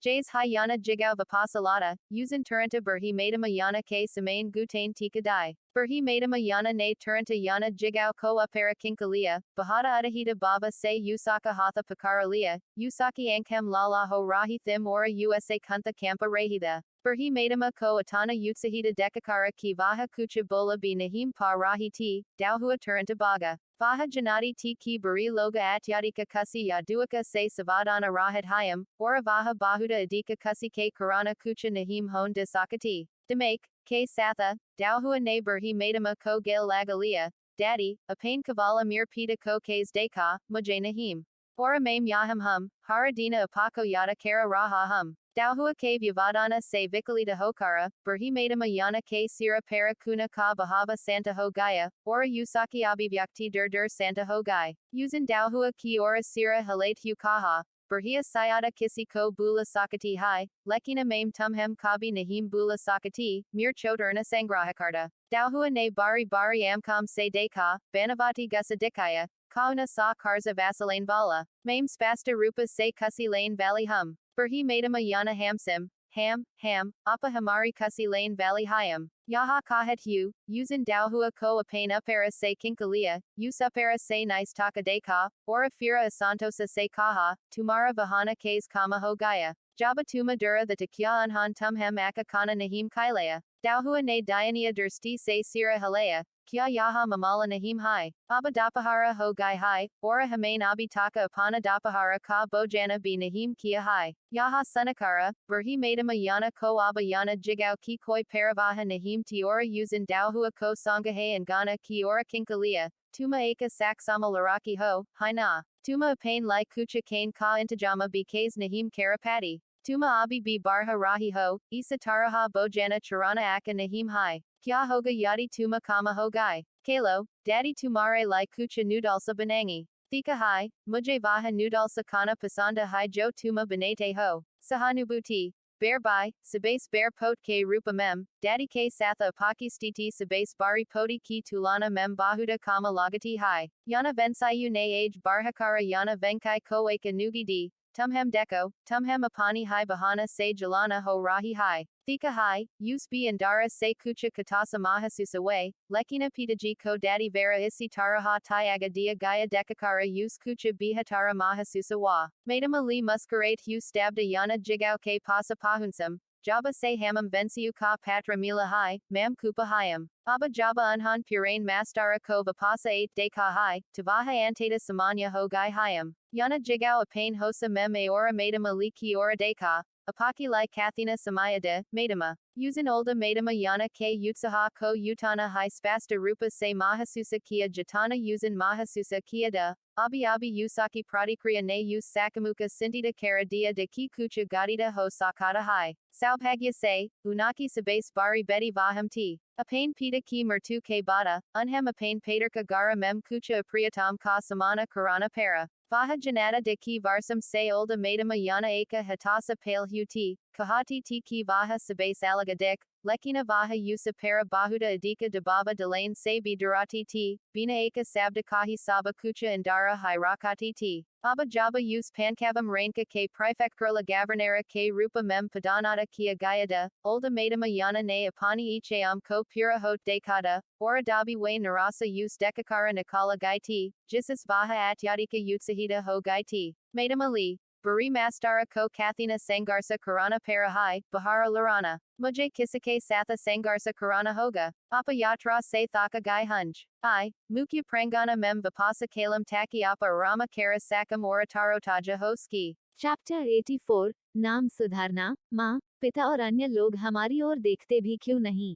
Jays hi yana jigao vapasalata, Usin turanta burhi madama yana ke samain gutain tika dai. Burhi madama yana ne turanta yana jigao ko apara kinkalia, Bahata adahita baba se Usaka hatha pakaralia, Usaki ankam lala ho rahi thim ora usa kunta kampa rahida. Burhi madama ko atana utsahita dekakara ki vaha kucha bola bi nahim pa rahi ti, dauhua turanta baga. Vaha janati ti ki bari loga atyadika kusi yaduaka se savadana rahat hayam, ora vaha bahuda adika kusi ke karana kucha nahim hon de sakati. Demake, ke satha, dauhua ne burhi madama ko gail lagalia, daddy, apain kavala mir pita ko kes deka, mujay nahim. Ora maim yaham hum, haradina apako yada kara raha hum. Dauhua ke vyavadana se vikalita hokara, burhi madama yana ke sira para kuna ka bahava santa ho gaya, ora usaki abivyakti dur santa ho gai. Usin dauhua ki ora sira halate hukaha, burhia sayada kisi ko bula sakati hai, lekina maim tumhem kabi nahim bula sakati, mir choturna sangrahakarta. Dauhua ne bari amkam se deka, banavati gusa dikaya, kauna sa karza vasilane vala, maim spasta rupa se kusi lane valley hum. Burhi madama yana hamsim, ham, apa hamari kusi lane valley hayam. Yaha kahet hu, usin dauhua ko apain upara se kinkalia, usupara se nice taka deka, ora fira asantosa se kaha, tumara vahana kes kama ho gaya. Jaba tuma dura the takya anhan tumhem akakana nahim kailaya. Dauhua ne diania dursti se sira halaya, kya yaha mamala nahim hai, aba dapahara ho gai hai, ora hamain abi taka apana dapahara ka bojana bi nahim kia hai, yaha sunakara, burhi madama yana ko aba yana jigao ki koi paravaha nahim tiora usin dauhua ko sangahe and gana ki ora kinkalia, tuma aka saksama laraki ho, hai na, tuma apain lai kucha kain ka intajama bi kays nahim karapati. Tuma abi bi barha rahi ho, isa taraha bojana charana aka nahim hai. Kya hoga yadi tuma kama hogai. Kalo, daddy tumare lai kucha nudalsa banangi. Thika hai, mujhe vaha nudalsa kana pasanda hai jo tuma banate ho. Sahanubuti. Bear by, sabase bear pot ke rupa mem, daddy ke satha apaki stiti sabase bari poti ki tulana mem bahuda kama lagati hai. Yana vensayu ne age barhakara yana venkai ko eka nugidi. Tumhem deko, tumhem apani hai bahana se jalana ho rahi hai. Thika hai, usbi andara se kucha katasa mahasusa way, lekina pitaji ko daddy vera isi taraha tyaga dia gaya dekakara use kucha bihatara mahasusa wa. Madama li muskarate hu stabda yana jigao ke pasa pahunsam, jaba se hamam vensiu ka patra mila hai, mam kupa hayam. Aba jaba unhan purain mastara ko vapasa 8 de ka hai, tavaha antata samanya ho gai hayam. Yana jigao apain hosa mem aora madama li ki ora de ka, apaki lai kathina samayada, madama. Usin olda madama yana ke utsaha ko utana hi spasta rupa se mahasusa kia jatana usin mahasusa kia da, abi usaki pratikriya ne us sakamuka sintita kara dia de ki kucha gadita ho sakata hai, saupagya se, unaki sabase bari beti vaham ti. Apain pita ki mertu ke bata, unhem apain paterka gara mem kucha apriyatam ka samana karana para. Vaha janata de ki varsam se olda madama yana eka hatasa pale huti, kahati ti ki vaha sabase alagadik, lekina vaha yusa para bahuda adika dababa delane se durati ti, bina eka sabda kahi saba kucha indara hirakati ti. Aba jaba use pankabam rainka ke prefecturla governera ke rupa mem padanata kia gayada, olda madama yana ne apani icheam ko pura hot dekada, oradabi way narasa use dekakara nikala gaiti, jisus vaha atyadika utsahita ho gaiti. Madama li. Bari mastara ko kathina sangarsa karana parahai, bahara larana. Mujhe kisake satha sangarsa karana hoga, apa yatra se thaka gai hunj. Mukya prangana mem vipasa kalam taki apa rama kara sakam orataro taja hoski. Chapter 84 नाम सुधारना। माँ, पिता और अन्य लोग हमारी ओर देखते भी क्यों नहीं?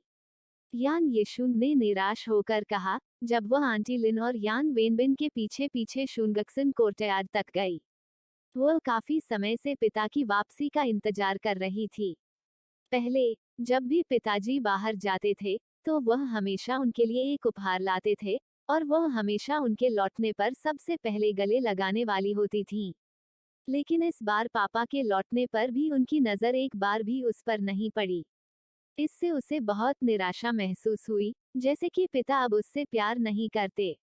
यान येशुंग ने निराश होकर कहा, जब वह आंटी लिन और यान वेनबिन के पीछे पीछे शुंगक्सन कोर्टयार्ड तक गई। वो काफी समय से पिता की वापसी का इंतजार कर रही थी। पहले जब भी पिताजी बाहर जाते थे तो वह हमेशा उनके लिए एक उपहार लाते थे और वह हमेशा उनके लौटने पर सबसे पहले गले लगाने वाली होती थी। लेकिन इस बार पापा के लौटने पर भी उनकी नजर एक बार भी उस पर नहीं पड़ी। इससे उसे बहुत निराशा महसूस हुई, जैसे कि पिता अब उससे प्यार नहीं करते।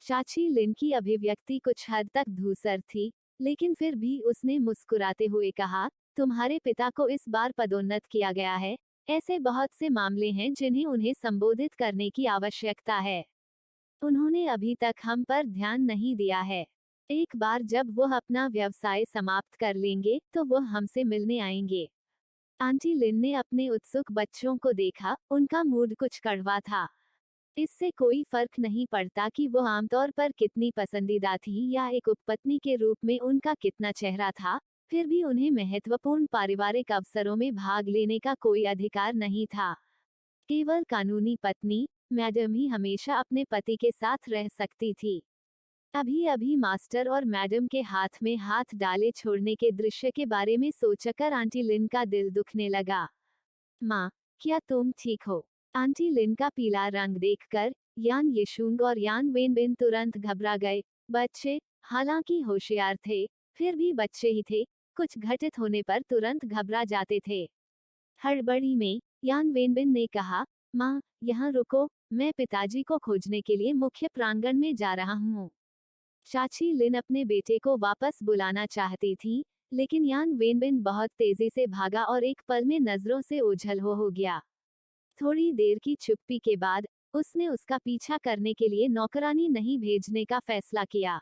चाची लिन की अभिव्यक्ति कुछ हद तक धूसर थी, लेकिन फिर भी उसने मुस्कुराते हुए कहा, तुम्हारे पिता को इस बार पदोन्नत किया गया है। ऐसे बहुत से मामले हैं जिन्हें उन्हें संबोधित करने की आवश्यकता है। उन्होंने अभी तक हम पर ध्यान नहीं दिया है। एक बार जब वह अपना व्यवसाय समाप्त कर लेंगे तो वह हमसे मिलने आएंगे। आंटी लिन ने अपने उत्सुक बच्चों को देखा, उनका मूड कुछ कड़वा था। इससे कोई फर्क नहीं पड़ता कि वह आमतौर पर कितनी पसंदीदा थी या एक उपपत्नी के रूप में उनका कितना चेहरा था, फिर भी उन्हें महत्वपूर्ण पारिवारिक अवसरों में भाग लेने का कोई अधिकार नहीं था। केवल कानूनी पत्नी, मैडम ही हमेशा अपने पति के साथ रह सकती थी। अभी अभी मास्टर और मैडम के हाथ में हाथ डाले छोड़ने के दृश्य के बारे में सोचकर आंटी लिन का दिल दुखने लगा। माँ, क्या तुम ठीक हो? आंटी लिन का पीला रंग देखकर यान येशुंग और यान वेनबिन तुरंत घबरा गए। बच्चे, हालांकि होशियार थे, फिर भी बच्चे ही थे, कुछ घटित होने पर तुरंत घबरा जाते थे। हड़बड़ी में यान वेनबिन ने कहा, माँ, यहाँ रुको, मैं पिताजी को खोजने के लिए मुख्य प्रांगण में जा रहा हूँ। चाची लिन अपने बेटे को वापस बुलाना चाहती थी, लेकिन यान वेनबिन बहुत तेजी से भागा और एक पल में नजरों से ओझल हो गया। थोड़ी देर की चुप्पी के बाद उसने उसका पीछा करने के लिए नौकरानी नहीं भेजने का फैसला किया।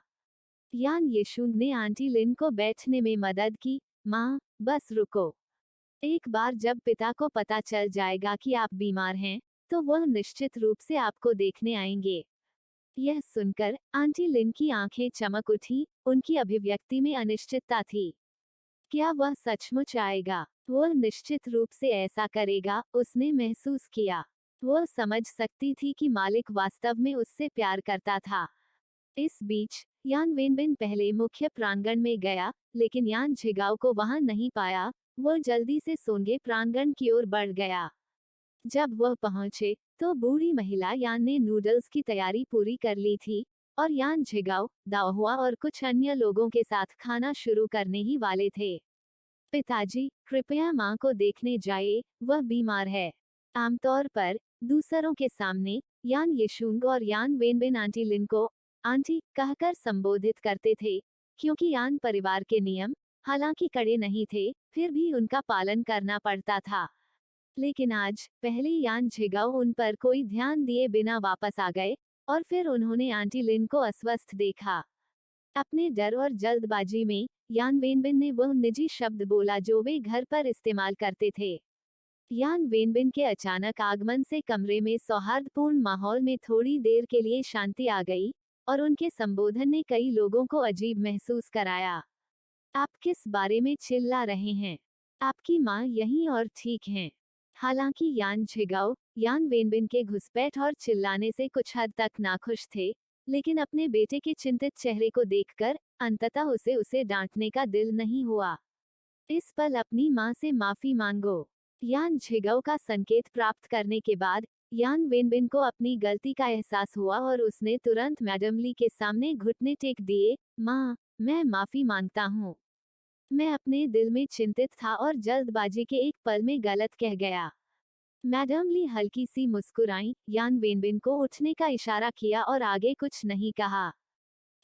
यान येशुंग ने आंटी लिन को बैठने में मदद की। माँ, बस रुको। एक बार जब पिता को पता चल जाएगा कि आप बीमार हैं, तो वह निश्चित रूप से आपको देखने आएंगे। यह सुनकर आंटी लिन की आंखें चमक उठी, उनकी अभिव्यक्ति में अनिश्चितता थी। क्या वह सचमुच आएगा? वह निश्चित रूप से ऐसा करेगा, उसने महसूस किया। वह समझ सकती थी कि मालिक वास्तव में उससे प्यार करता था। इस बीच यान वेनबिन पहले मुख्य प्रांगण में गया, लेकिन यान झिगाओ को वहां नहीं पाया। वह जल्दी से सोंगे प्रांगण की ओर बढ़ गया। जब वह पहुंचे तो बूढ़ी महिला यान ने नूडल्स की तैयारी पूरी कर ली थी और यान झिगाओ, दाओहुआ और कुछ अन्य लोगों के साथ खाना शुरू करने ही वाले थे। पिताजी, कृपया माँ को देखने जाइए, वह बीमार है। आमतौर पर दूसरों के सामने यान येशुंग और यान वेनबिन आंटी लिन को आंटी कहकर संबोधित करते थे, क्योंकि यान परिवार के नियम, हालांकि कड़े नहीं थे, फिर भी उनका पालन करना पड़ता था। लेकिन आज पहले यान झिगाओ उन पर कोई ध्यान दिए बिना वापस आ गए और फिर उन्होंने आंटी लिन को अस्वस्थ देखा। अपने डर और जल्दबाजी में यान वेनबिन ने वह निजी शब्द बोला जो वे घर पर इस्तेमाल करते थे। यान वेनबिन के अचानक आगमन से कमरे में सौहार्दपूर्ण माहौल में थोड़ी देर के लिए शांति आ गई और उनके संबोधन ने कई लोगों को अजीब महसूस कराया। आप किस बारे में चिल्ला रहे हैं? आपकी माँ यहीं और ठीक हैं। हालांकि यान झिगाओ यान वेनबिन के घुसपैठ और चिल्लाने से कुछ हद तक नाखुश थे, लेकिन अपने बेटे के चिंतित चेहरे को देखकर अंततः उसे डांटने का दिल नहीं हुआ। इस पल अपनी माँ से माफी मांगो। यान झिगाओ का संकेत प्राप्त करने के बाद यान वेनबिन को अपनी गलती का एहसास हुआ और उसने तुरंत मैडम ली के सामने घुटने टेक दिए। माँ, मैं माफी मांगता हूँ। मैं अपने दिल में चिंतित था और जल्दबाजी के एक पल में गलत कह गया। मैडम ली हल्की सी मुस्कुराई, यान वेनबिन को उठने का इशारा किया और आगे कुछ नहीं कहा।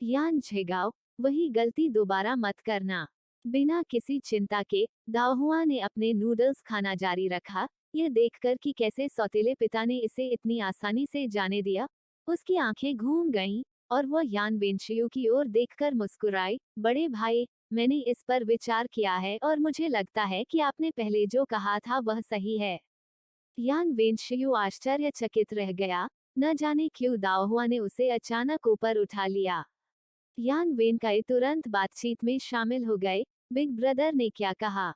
यान झिगाओ, वही गलती दोबारा मत करना। बिना किसी चिंता के दाओहुआ ने अपने नूडल्स खाना जारी रखा। यह देखकर कि कैसे सौतेले पिता ने इसे इतनी आसानी से जाने दिया, उसकी आंखें घूम गईं और वह यान वेनशियू की ओर देखकर मुस्कुराई। बड़े भाई, मैंने इस पर विचार किया है और मुझे लगता है कि आपने पहले जो कहा था वह सही है। यान वेनशियू आश्चर्यचकित रह गया, न जाने क्यों दाओहुआ ने उसे अचानक ऊपर उठा लिया। यान वेनकाई तुरंत बातचीत में शामिल हो गए। बिग ब्रदर ने क्या कहा?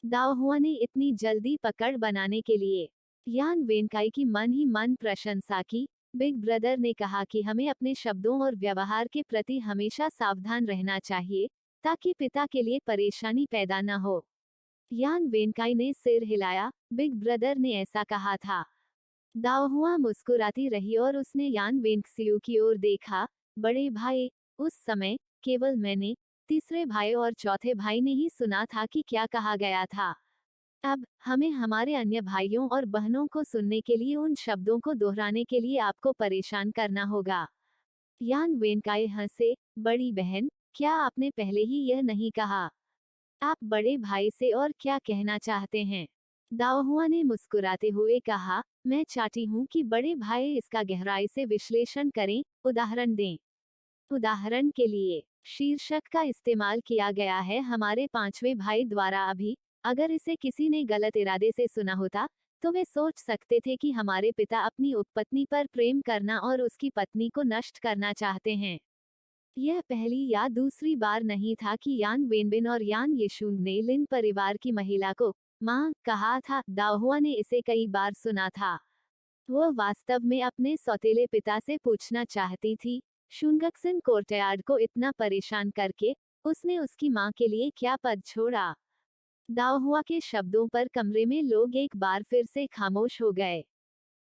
दाओहुआ ने इतनी जल्दी पकड़ बनाने के लिए यान वेनकाई की मन ही मन प्रशंसा की। बिग ब्रदर ने कहा कि हमें अपने शब्दों और व्यवहार के प्रति हमेशा सावधान रहना चाहिए, ताकि पिता के लिए परेशानी पैदा न हो। यान वेनकाई ने सिर हिलाया। बिग ब्रदर ने ऐसा कहा था। दाओहुआ मुस्कुराती रही और उसने यान वेनक्सियू की ओर देखा। बड़े भाई, उस समय केवल मैंने, तीसरे भाई और चौथे भाई ने ही सुना था कि क्या कहा गया था। अब हमें हमारे अन्य भाइयों और बहनों को सुनने के लिए उन शब्दों को दोहराने के लिए आपको परेशान करना होगा। यान वेनकाई हंसे। बड़ी बहन, क्या आपने पहले ही यह नहीं कहा? आप बड़े भाई से और क्या कहना चाहते हैं? दाओहुआ ने मुस्कुराते हुए कहा, मैं चाहती हूँ कि बड़े भाई इसका गहराई से विश्लेषण करें, उदाहरण दें। उदाहरण के लिए, शीर्षक का इस्तेमाल किया गया है हमारे पांचवें भाई द्वारा। अभी अगर इसे किसी ने गलत इरादे से सुना होता, तो वे सोच सकते थे कि हमारे पिता अपनी उपपत्नी पर प्रेम करना और उसकी पत्नी को नष्ट करना चाहते हैं। यह पहली या दूसरी बार नहीं था कि यान वेनबिन और यान यीशुंग ने लिन परिवार की महिला को माँ कहा था। दाओहुआ ने इसे कई बार सुना था। वह वास्तव में अपने सौतेले पिता से पूछना चाहती थी, शुंगक्सन कोर्टयार्ड को इतना परेशान करके उसने उसकी माँ के लिए क्या पद छोड़ा? दाओहुआ के शब्दों पर कमरे में लोग एक बार फिर से खामोश हो गए।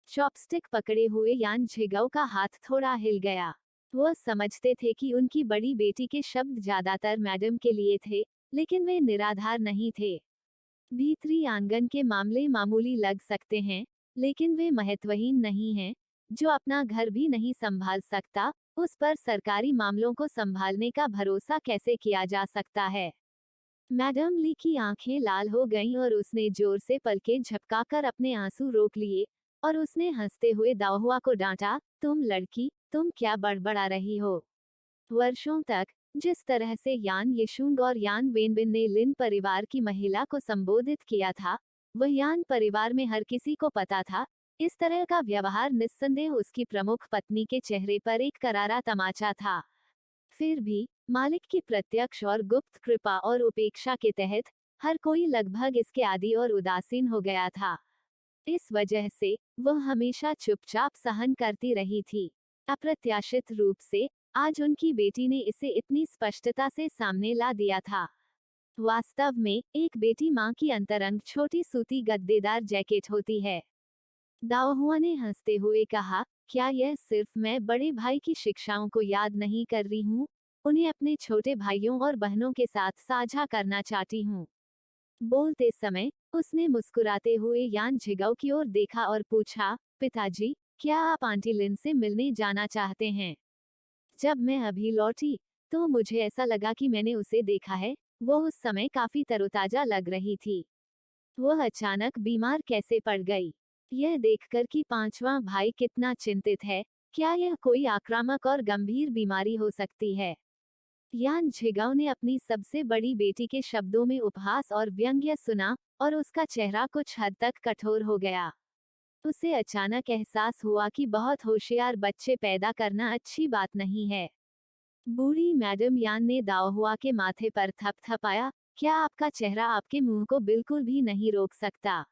चॉपस्टिक पकड़े हुए यान झिगाओ का हाथ थोड़ा हिल गया। वह समझते थे कि उनकी बड़ी बेटी के शब्द ज्यादातर मैडम के लिए थे, लेकिन वे निराधार नहीं थे। भीतरी आंगन के मामले मामूली लग सकते हैं, लेकिन वे महत्वहीन नहीं हैं। जो अपना घर भी नहीं संभाल सकता, उस पर सरकारी मामलों को संभालने का भरोसा कैसे किया जा सकता है? मैडम ली की आंखें लाल हो गईं और उसने जोर से पलकें झपकाकर अपने आंसू रोक लिए, और उसने हंसते हुए दाओहुआ को डांटा, तुम लड़की, तुम क्या बड़बड़ा रही हो? वर्षों तक जिस तरह से यान यीशुंग और यान वेनबिन ने लिन परिवार की महिला को संबोधित किया था, वह यान परिवार में हर किसी को पता था। इस तरह का व्यवहार निस्संदेह उसकी प्रमुख पत्नी के चेहरे पर एक करारा तमाचा था। फिर भी मालिक की प्रत्यक्ष और गुप्त कृपा और उपेक्षा के तहत हर कोई लगभग इसके आदी और उदासीन हो गया था। इस वजह से वह हमेशा चुपचाप सहन करती रही थी। अप्रत्याशित रूप से आज उनकी बेटी ने इसे इतनी स्पष्टता से सामने ला दिया था। वास्तव में एक बेटी माँ की अंतरंग छोटी सूती गद्देदार जैकेट होती है। दाओहुआ ने हंसते हुए कहा, क्या यह सिर्फ मैं बड़े भाई की शिक्षाओं को याद नहीं कर रही हूँ, उन्हें अपने छोटे भाइयों और बहनों के साथ साझा करना चाहती हूँ। बोलते समय उसने मुस्कुराते हुए यान झिगाओ की ओर देखा और पूछा, पिताजी, क्या आप आंटी लिन से मिलने जाना चाहते हैं? जब मैं अभी लौटी, तो मुझे ऐसा लगा कि मैंने उसे देखा है। वो उस समय काफी तरोताजा लग रही थी। वह अचानक बीमार कैसे पड़ गई? यह देखकर कि पांचवा भाई कितना चिंतित है, क्या यह कोई आक्रामक और गंभीर बीमारी हो सकती है? यान झिगाओ ने अपनी सबसे बड़ी बेटी के शब्दों में उपहास और व्यंग्य सुना, और उसका चेहरा कुछ हद तक कठोर हो गया। उसे अचानक एहसास हुआ कि बहुत होशियार बच्चे पैदा करना अच्छी बात नहीं है। बूढ़ी मैडम यान ने दाओहुआ के माथे पर थपथपाया, क्या आपका चेहरा आपके मुंह को बिल्कुल भी नहीं रोक सकता?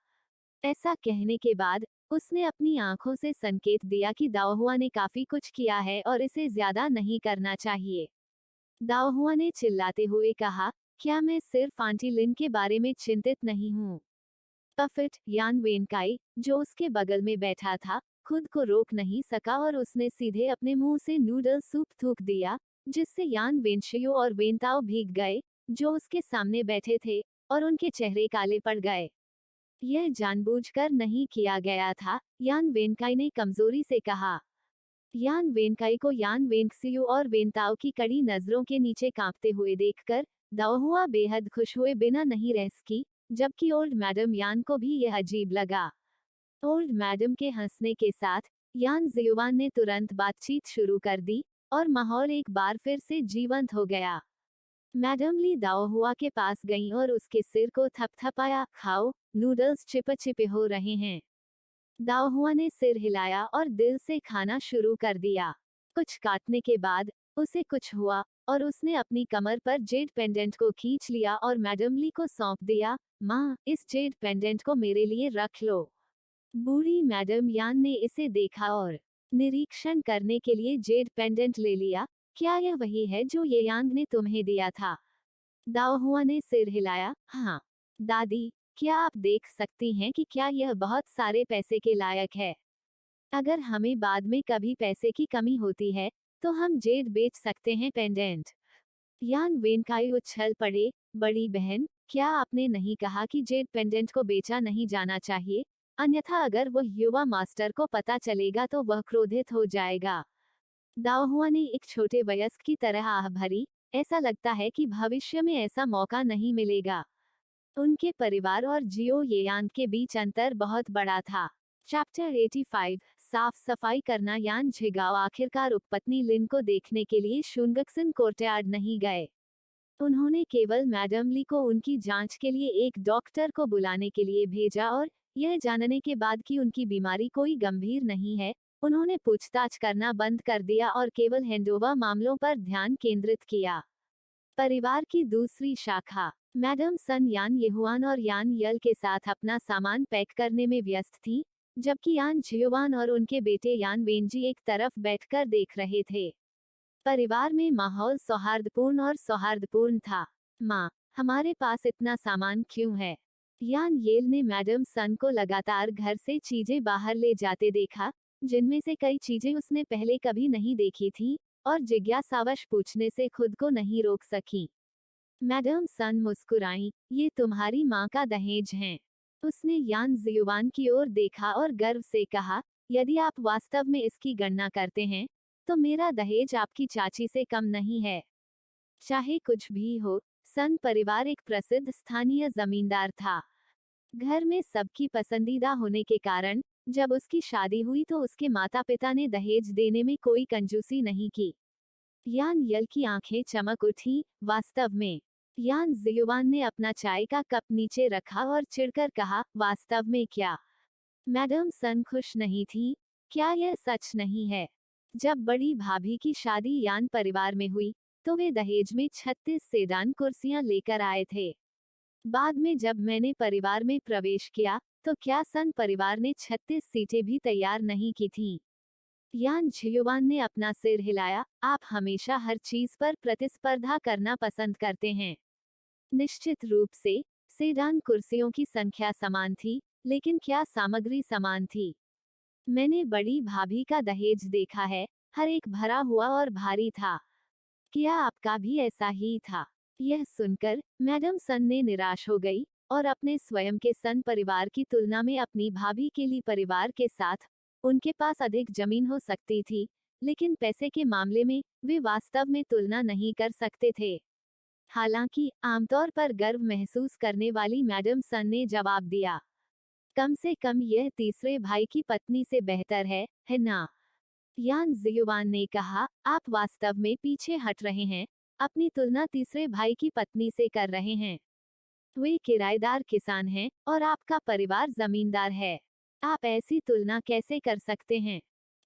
ऐसा कहने के बाद उसने अपनी आंखों से संकेत दिया कि दाओहुआ ने काफी कुछ किया है और इसे ज्यादा नहीं करना चाहिए। दाओहुआ ने चिल्लाते हुए कहा, क्या मैं सिर्फ आंटी लिन के बारे में चिंतित नहीं हूँ। पफिट यान वेनकाई, जो उसके बगल में बैठा था, खुद को रोक नहीं सका और उसने सीधे अपने मुंह से नूडल सूप थूक दिया, जिससे यान वेनशियो और वेनताओ भीग गए, जो उसके सामने बैठे थे, और उनके चेहरे काले पड़ गए। यह जानबूझकर नहीं किया गया था, यान वेनकाई ने कमजोरी से कहा। यान वेनकाई को यान वेनक्सियो और वेनताओ की कड़ी नजरों के नीचे कांपते हुए देखकर दाओहुआ बेहद खुश हुए बिना नहीं रह सकी, जबकि ओल्ड मैडम यान को भी यह अजीब लगा। ओल्ड मैडम के हंसने के साथ यान जियोवान ने तुरंत बातचीत शुरू कर दी और माहौल एक बार फिर से जीवंत हो गया। मैडम ली दाओहुआ के पास गईं और उसके सिर को थपथपाया, खाओ, नूडल्स चिपचिपे हो रहे हैं। दाओहुआ ने सिर हिलाया और दिल से खाना शुरू कर दिया। कुछ काटने के बाद उसे कुछ हुआ और उसने अपनी कमर पर जेड पेंडेंट को खींच लिया और मैडम ली को सौंप दिया। माँ, इस जेड पेंडेंट को मेरे लिए रख लो। बूढ़ी मैडम यान ने इसे देखा और निरीक्षण करने के लिए जेड पेंडेंट ले लिया। क्या यह वही है जो ये यांग ने तुम्हें दिया था? दाओहुआ ने सिर हिलाया। हाँ दादी, क्या आप देख सकती हैं कि क्या यह बहुत सारे पैसे के लायक है? अगर हमें बाद में कभी पैसे की कमी होती है तो हम जेड बेच सकते हैं पेंडेंट। यान वेनकाई उछल पड़े। बड़ी बहन, क्या आपने नहीं कहा कि जेड पेंडेंट को बेचा नहीं जाना चाहिए? अन्यथा अगर वह युवा मास्टर को पता चलेगा तो वह क्रोधित हो जाएगा। दाओहुआ ने एक छोटे वयस्क की तरह आह भरी। ऐसा लगता है कि भविष्य में ऐसा मौका नहीं मिलेगा। उनके परिवार और जियो येयांग के बीच अंतर बहुत बड़ा था। चैप्टर 85, साफ सफाई करना। यान झिगाओ आखिरकार उपपत्नी लिन को देखने के लिए शुनगक्सन कोर्टयार्ड नहीं गए। उन्होंने केवल मैडम ली को उनकी जांच के लिए एक डॉक्टर को बुलाने के लिए भेजा और यह जानने के बाद कि उनकी बीमारी कोई गंभीर नहीं है, उन्होंने पूछताछ करना बंद कर दिया और केवल हैंडओवर मामलों पर ध्यान केंद्रित किया। परिवार की दूसरी शाखा, मैडम सन यान येहुआन और यान यल के साथ अपना सामान पैक करने में व्यस्त थी, जबकि यान जियोवान और उनके बेटे यान वेंजी एक तरफ बैठकर देख रहे थे। परिवार में माहौल सौहार्दपूर्ण था। माँ, हमारे पास इतना सामान क्यों है? यान येल ने मैडम सन को लगातार घर से चीजें बाहर ले जाते देखा, जिनमें से कई चीजें उसने पहले कभी नहीं देखी थी, और जिज्ञासावश पूछने से खुद को नहीं रोक सकी। मैडम सन मुस्कुराई। ये तुम्हारी माँ का दहेज हैं। उसने यान जियोवान की ओर देखा और गर्व से कहा, यदि आप वास्तव में इसकी गणना करते हैं तो मेरा दहेज आपकी चाची से कम नहीं है। चाहे कुछ भी हो, सन परिवार एक प्रसिद्ध स्थानीय जमींदार था। घर में सबकी पसंदीदा होने के कारण जब उसकी शादी हुई तो उसके माता पिता ने दहेज देने में कोई कंजूसी नहीं की। यान यल की आंखें चमक उठी। वास्तव में? यान जियोवान ने अपना चाय का कप नीचे रखा और चिढ़कर कहा, वास्तव में क्या? मैडम सन खुश नहीं थी। क्या यह सच नहीं है? जब बड़ी भाभी की शादी यान परिवार में हुई तो वे दहेज में 36 सेडान कुर्सियां लेकर आए थे। बाद में जब मैंने परिवार में प्रवेश किया तो क्या सन परिवार ने 36 सीटें भी तैयार नहीं की थीं? यान झियोवान ने अपना सिर हिलाया। आप हमेशा हर चीज पर प्रतिस्पर्धा करना पसंद करते हैं। निश्चित रूप से सेडान कुर्सियों की संख्या समान थी, लेकिन क्या सामग्री समान थी? मैंने बड़ी भाभी का दहेज देखा है, हर एक भरा हुआ और भारी था। क्या आपका भी ऐसा ही था? यह सुनकर मैडम सन ने निराश हो गई और अपने स्वयं के सन परिवार की तुलना में अपनी भाभी के लिए परिवार के साथ उनके पास अधिक जमीन हो सकती थी, लेकिन पैसे के मामले में वे वास्तव में तुलना नहीं कर सकते थे। हालांकि आमतौर पर गर्व महसूस करने वाली मैडम सन ने जवाब दिया, कम से कम यह तीसरे भाई की पत्नी से बेहतर है ना? यान जियोवान ने कहा, आप वास्तव में पीछे हट रहे हैं, अपनी तुलना तीसरे भाई की पत्नी से कर रहे हैं। वे किराएदार किसान हैं और आपका परिवार जमींदार है। आप ऐसी तुलना कैसे कर सकते हैं?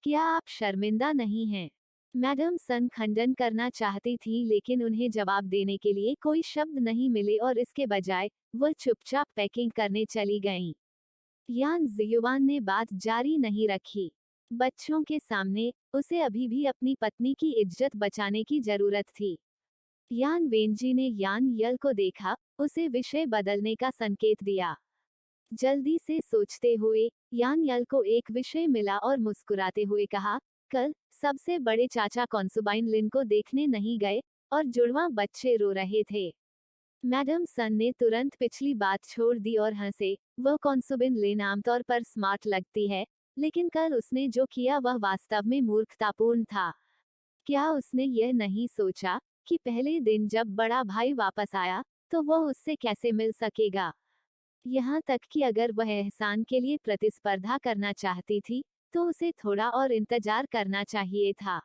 क्या आप शर्मिंदा नहीं हैं? मैडम सन खंडन करना चाहती थी, लेकिन उन्हें जवाब देने के लिए कोई शब्द नहीं मिले और इसके बजाय वह चुपचाप पैकिंग करने चली गईं। यान जियुआन ने बात जारी नहीं रखी। बच्चों के सामने उसे अभी भी अपनी पत्नी की इज्जत बचाने की जरूरत थी। यान वेंजी ने यान यल को देखा, उसे विषय बदलने का संकेत दिया। जल्दी से सोचते हुए यान यल को एक विषय मिला और मुस्कुराते हुए कहा, कल सबसे बड़े चाचा कॉन्सुबाइन लिन को देखने नहीं गए और जुड़वां बच्चे रो रहे थे। मैडम सन ने तुरंत पिछली बात छोड़ दी और हंसे। वह कॉन्सुबिन लिन आमतौर पर स्मार्ट लगती है, लेकिन कल उसने जो किया वह वास्तव में मूर्खतापूर्ण था। क्या उसने यह नहीं सोचा कि पहले दिन जब बड़ा भाई वापस आया तो वह उससे कैसे मिल सकेगा? यहाँ तक कि अगर वह एहसान के लिए प्रतिस्पर्धा करना चाहती थी तो उसे थोड़ा और इंतजार करना चाहिए था।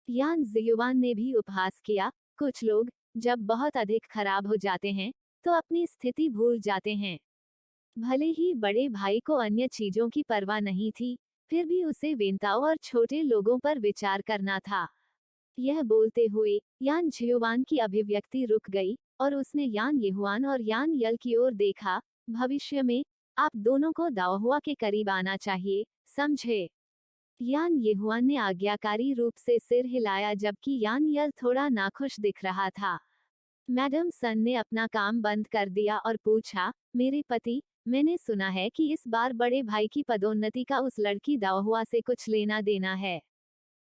यान जियुआन ने भी उपहास किया, कुछ लोग जब बहुत अधिक खराब हो जाते हैं तो अपनी स्थिति भूल जाते हैं। भले ही बड़े भाई को अन्य चीजों की परवाह नहीं थी, फिर भी उसे वेंताओ और छोटे लोगों पर विचार करना था। यह बोलते हुए यान जियुआन की अभिव्यक्ति रुक गई और उसने यान येहुआन और यान यल की ओर देखा। भविष्य में आप दोनों को दाओहुआ के करीब आना चाहिए, समझे? यान येहुआन ने आज्ञाकारी रूप से सिर हिलाया जबकि यान यल थोड़ा नाखुश दिख रहा था। मैडम सन ने अपना काम बंद कर दिया और पूछा, मेरे पति, मैंने सुना है कि इस बार बड़े भाई की पदोन्नति का उस लड़की दाओहुआ से कुछ लेना देना है।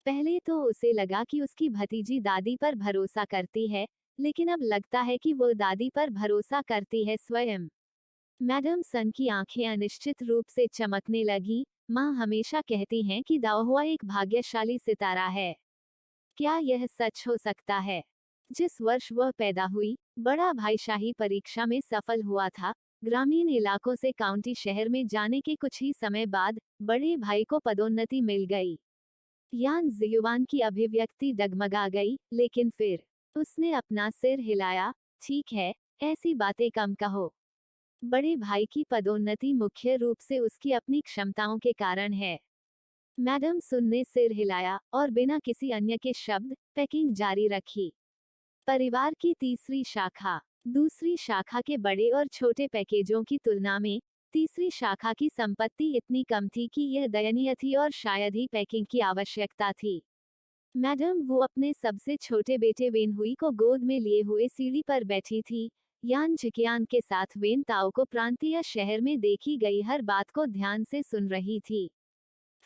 पहले तो उसे लगा कि उसकी भतीजी दादी पर भरोसा करती है, लेकिन अब लगता है कि वो दादी पर भरोसा करती है स्वयं। मैडम सन की आंखें अनिश्चित रूप से चमकने लगी। माँ हमेशा कहती हैं कि दाओहुआ एक भाग्यशाली सितारा है। क्या यह सच हो सकता है? जिस वर्ष वह पैदा हुई, बड़ा भाई शाही परीक्षा में सफल हुआ था। ग्रामीण इलाकों से काउंटी शहर में जाने के कुछ ही समय बाद बड़े भाई को पदोन्नति मिल गई। यान जियुआन की अभिव्यक्ति डगमगा गई, लेकिन फिर उसने अपना सिर हिलाया। ठीक है, ऐसी बातें कम कहो। बड़े भाई की पदोन्नति मुख्य रूप से उसकी अपनी क्षमताओं के कारण है। मैडम सुन ने सिर हिलाया और बिना किसी अन्य के शब्द पैकिंग जारी रखी। परिवार की तीसरी शाखा। दूसरी शाखा के बड़े और छोटे पैकेजों की तुलना में तीसरी शाखा की संपत्ति इतनी कम थी कि यह दयनीय थी और शायद ही पैकिंग की आवश्यकता थी। मैडम वो अपने सबसे छोटे बेटे वेन हुई को गोद में लिए हुए सीढ़ी पर बैठी थी। यान जिकियान के साथ वेन ताओ को प्रांतीय शहर में देखी गई हर बात को ध्यान से सुन रही थी।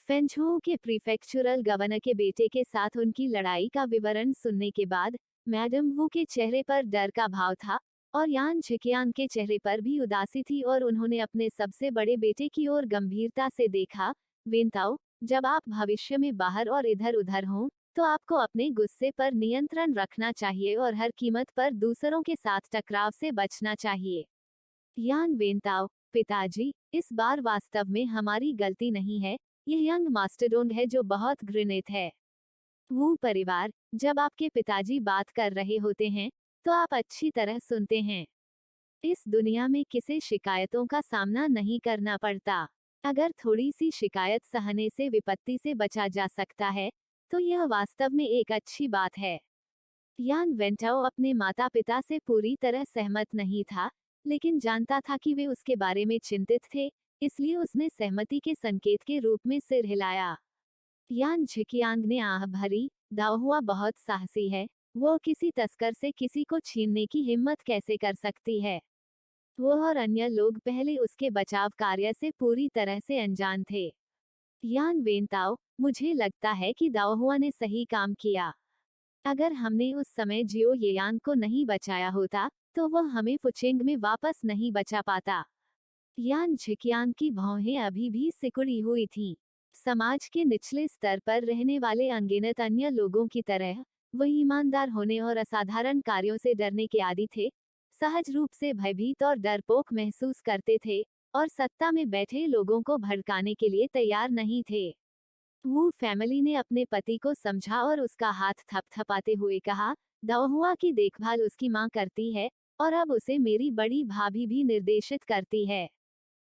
फेंझुओ के प्रीफेक्चुरल गवर्नर के बेटे के साथ उनकी लड़ाई का विवरण सुनने के बाद मैडम वू के चेहरे पर डर का भाव था और यान झिकियान के चेहरे पर भी उदासी थी और उन्होंने अपने सबसे बड़े बेटे की ओर गंभीरता से देखा। वेंताओ, जब आप भविष्य में बाहर और इधर उधर हों तो आपको अपने गुस्से पर नियंत्रण रखना चाहिए और हर कीमत पर दूसरों के साथ टकराव से बचना चाहिए। यान वेंताओ, पिताजी, इस बार वास्तव में हमारी गलती नहीं है। यह यंग मास्टरडोंग है जो बहुत घृणित है। वो परिवार, जब आपके पिताजी बात कर रहे होते हैं तो आप अच्छी तरह सुनते हैं। इस दुनिया में किसी शिकायतों का सामना नहीं करना पड़ता। अगर थोड़ी सी शिकायत सहने से विपत्ति से बचा जा सकता है तो यह वास्तव में एक अच्छी बात है। यान वेंटाओ अपने माता पिता से पूरी तरह सहमत नहीं था, लेकिन जानता था कि वे उसके बारे में चिंतित थे, इसलिए उसने सहमति के संकेत के रूप में सिर हिलाया। यान झिकियांग ने आह भरी, दाओहुआ बहुत साहसी है। वो किसी तस्कर से किसी को छीनने की हिम्मत कैसे कर सकती है? वो और अन्य लोग पहले उसके बचाव कार्य से पूरी तरह से अनजान थे। यान वेंताओ, मुझे लगता है कि दाओहुआ ने सही काम किया। अगर हमने उस समय जियो येयान को नहीं बचाया होता तो वह हमें फुचिंग में वापस नहीं बचा पाता। यान झिकियांग की भौहें अभी भी सिकुड़ी हुई थीं। समाज के निचले स्तर पर रहने वाले अनगिनत अन्य लोगों की तरह वह ईमानदार होने और असाधारण कार्यों से डरने के आदी थे। सहज रूप से भयभीत और डरपोक महसूस करते थे और सत्ता में बैठे लोगों को भड़काने के लिए तैयार नहीं थे। वू फैमिली ने अपने पति को समझा और उसका हाथ थपथपाते हुए कहा, दाओहुआ की देखभाल उसकी माँ करती है और अब उसे मेरी बड़ी भाभी भी निर्देशित करती है।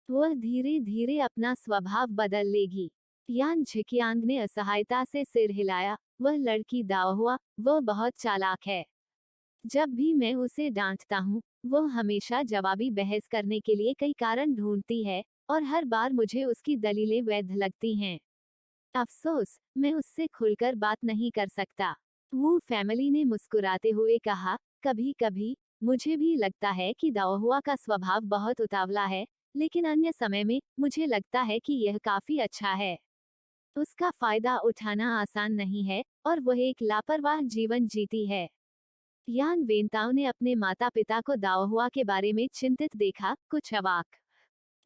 वह धीरे धीरे अपना स्वभाव बदल लेगी। यान झिकियांग ने असहायता से सिर हिलाया। वह लड़की दाओहुआ, वह बहुत चालाक है। जब भी मैं उसे डांटता हूँ, वह हमेशा जवाबी बहस करने के लिए कई कारण ढूंढती है और हर बार मुझे उसकी दलीलें वैध लगती हैं। अफसोस, मैं उससे खुलकर बात नहीं कर सकता। वो फैमिली ने मुस्कुराते हुए कहा, कभी कभी मुझे भी लगता है कि दाओहुआ का स्वभाव बहुत उतावला है, लेकिन अन्य समय में मुझे लगता है कि यह काफी अच्छा है। उसका फायदा उठाना आसान नहीं है और वह एक लापरवाह जीवन जीती है। यान वेंताओ ने अपने माता पिता को दाओहुआ के बारे में चिंतित देखा, कुछ अवाक।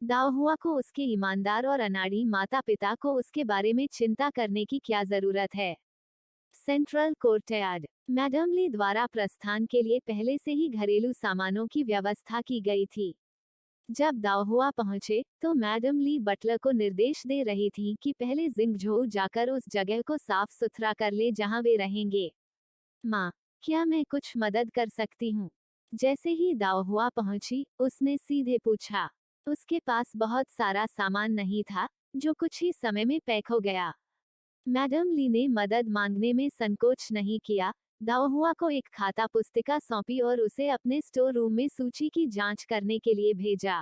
दाओहुआ को उसके ईमानदार और अनाड़ी माता पिता को उसके बारे में चिंता करने की क्या जरूरत है। Central courtyard. मैडम ली द्वारा प्रस्थान के लिए पहले से ही घरेलू सामानों की व्यवस्था की गई थी। जब दाओहुआ पहुंचे तो मैडम ली बटलर को निर्देश दे रही थी कि पहले जिंगझोउ जाकर उस जगह को साफ सुथरा कर ले जहां वे रहेंगे। माँ, क्या मैं कुछ मदद कर सकती हूँ? जैसे ही दाओहुआ पहुंची, उसने सीधे पूछा। उसके पास बहुत सारा सामान नहीं था, जो कुछ ही समय में पैक हो गया। मैडम ली ने मदद मांगने में संकोच नहीं किया, दाओहुआ को एक खाता पुस्तिका सौंपी और उसे अपने स्टोर रूम में सूची की जांच करने के लिए भेजा।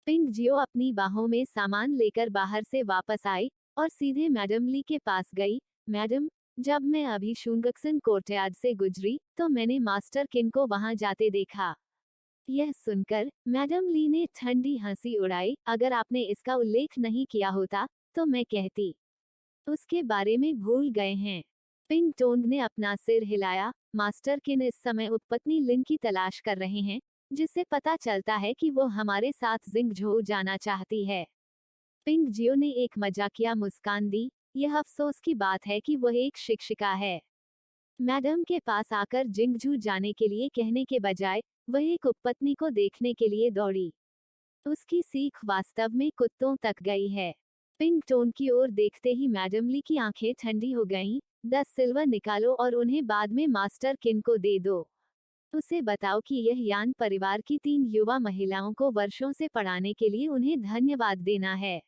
पिंग जियो अपनी बाहों में सामान लेकर बाहर से वापस आई और सीधे मैडम ली के पास गई। मैडम, जब मैं अभी शुंगक्सन कोर्टयार्ड से गुजरी तो मैंने मास्टर किन को वहां जाते देखा। यह सुनकर मैडम ली ने ठंडी हंसी उड़ाई, अगर आपने इसका उल्लेख नहीं किया होता तो मैं कहती उसके बारे में भूल गए हैं। पिंग टोंग ने अपना सिर हिलाया। मास्टर किन इस समय उपपत्नी लिन की तलाश कर रहे हैं, जिससे पता चलता है कि वो हमारे साथ जिंगझोउ जाना चाहती है। पिंग जियो ने एक मजाकिया मुस्कान दी। यह अफसोस की बात है कि वह एक शिक्षिका है। मैडम के पास आकर जिंगझू जाने के लिए कहने के बजाय वह एक उपपत्नी को देखने के लिए दौड़ी। उसकी सीख वास्तव में कुत्तों तक गई है। पिंक टोन की ओर देखते ही मैडम ली की आंखें ठंडी हो गईं। 10 सिल्वर निकालो और उन्हें बाद में मास्टर किन को दे दो। उसे बताओ कि यह यान परिवार की 3 युवा महिलाओं को वर्षों से पढ़ाने के लिए उन्हें धन्यवाद देना है।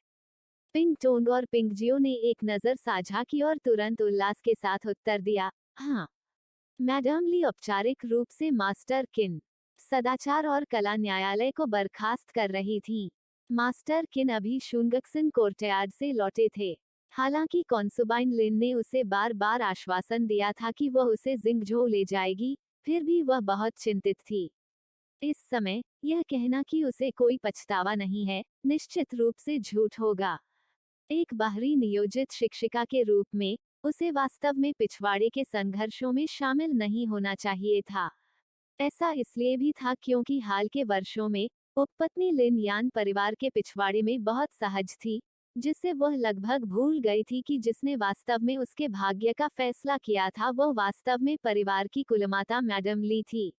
पिंक टोंग और पिंक जियो ने एक नजर साझा की और तुरंत उल्लास के साथ उत्तर दिया, हाँ। मैडम ली औपचारिक रूप से मास्टर किन, सदाचार और कला न्यायालय को बर्खास्त कर रही थीं। मास्टर किन अभी शुंगक्सन कोर्टयार्ड से लौटे थे। हालांकि कॉन्सुबाइन लिन ने उसे बार बार आश्वासन दिया था कि वह उसे जिंगझोउ ले जाएगी, फिर भी वह बहुत चिंतित थी। इस समय यह कहना कि उसे कोई पछतावा नहीं है, निश्चित रूप से झूठ होगा। एक बाहरी नियोजित शिक्षिका के रूप में उसे वास्तव में पिछवाड़े के संघर्षों में शामिल नहीं होना चाहिए था। ऐसा इसलिए भी था क्योंकि हाल के वर्षों में उपपत्नी लिन यान परिवार के पिछवाड़े में बहुत सहज थी, जिससे वह लगभग भूल गई थी कि जिसने वास्तव में उसके भाग्य का फैसला किया था वह वास्तव में परिवार की कुलमाता मैडम ली थी।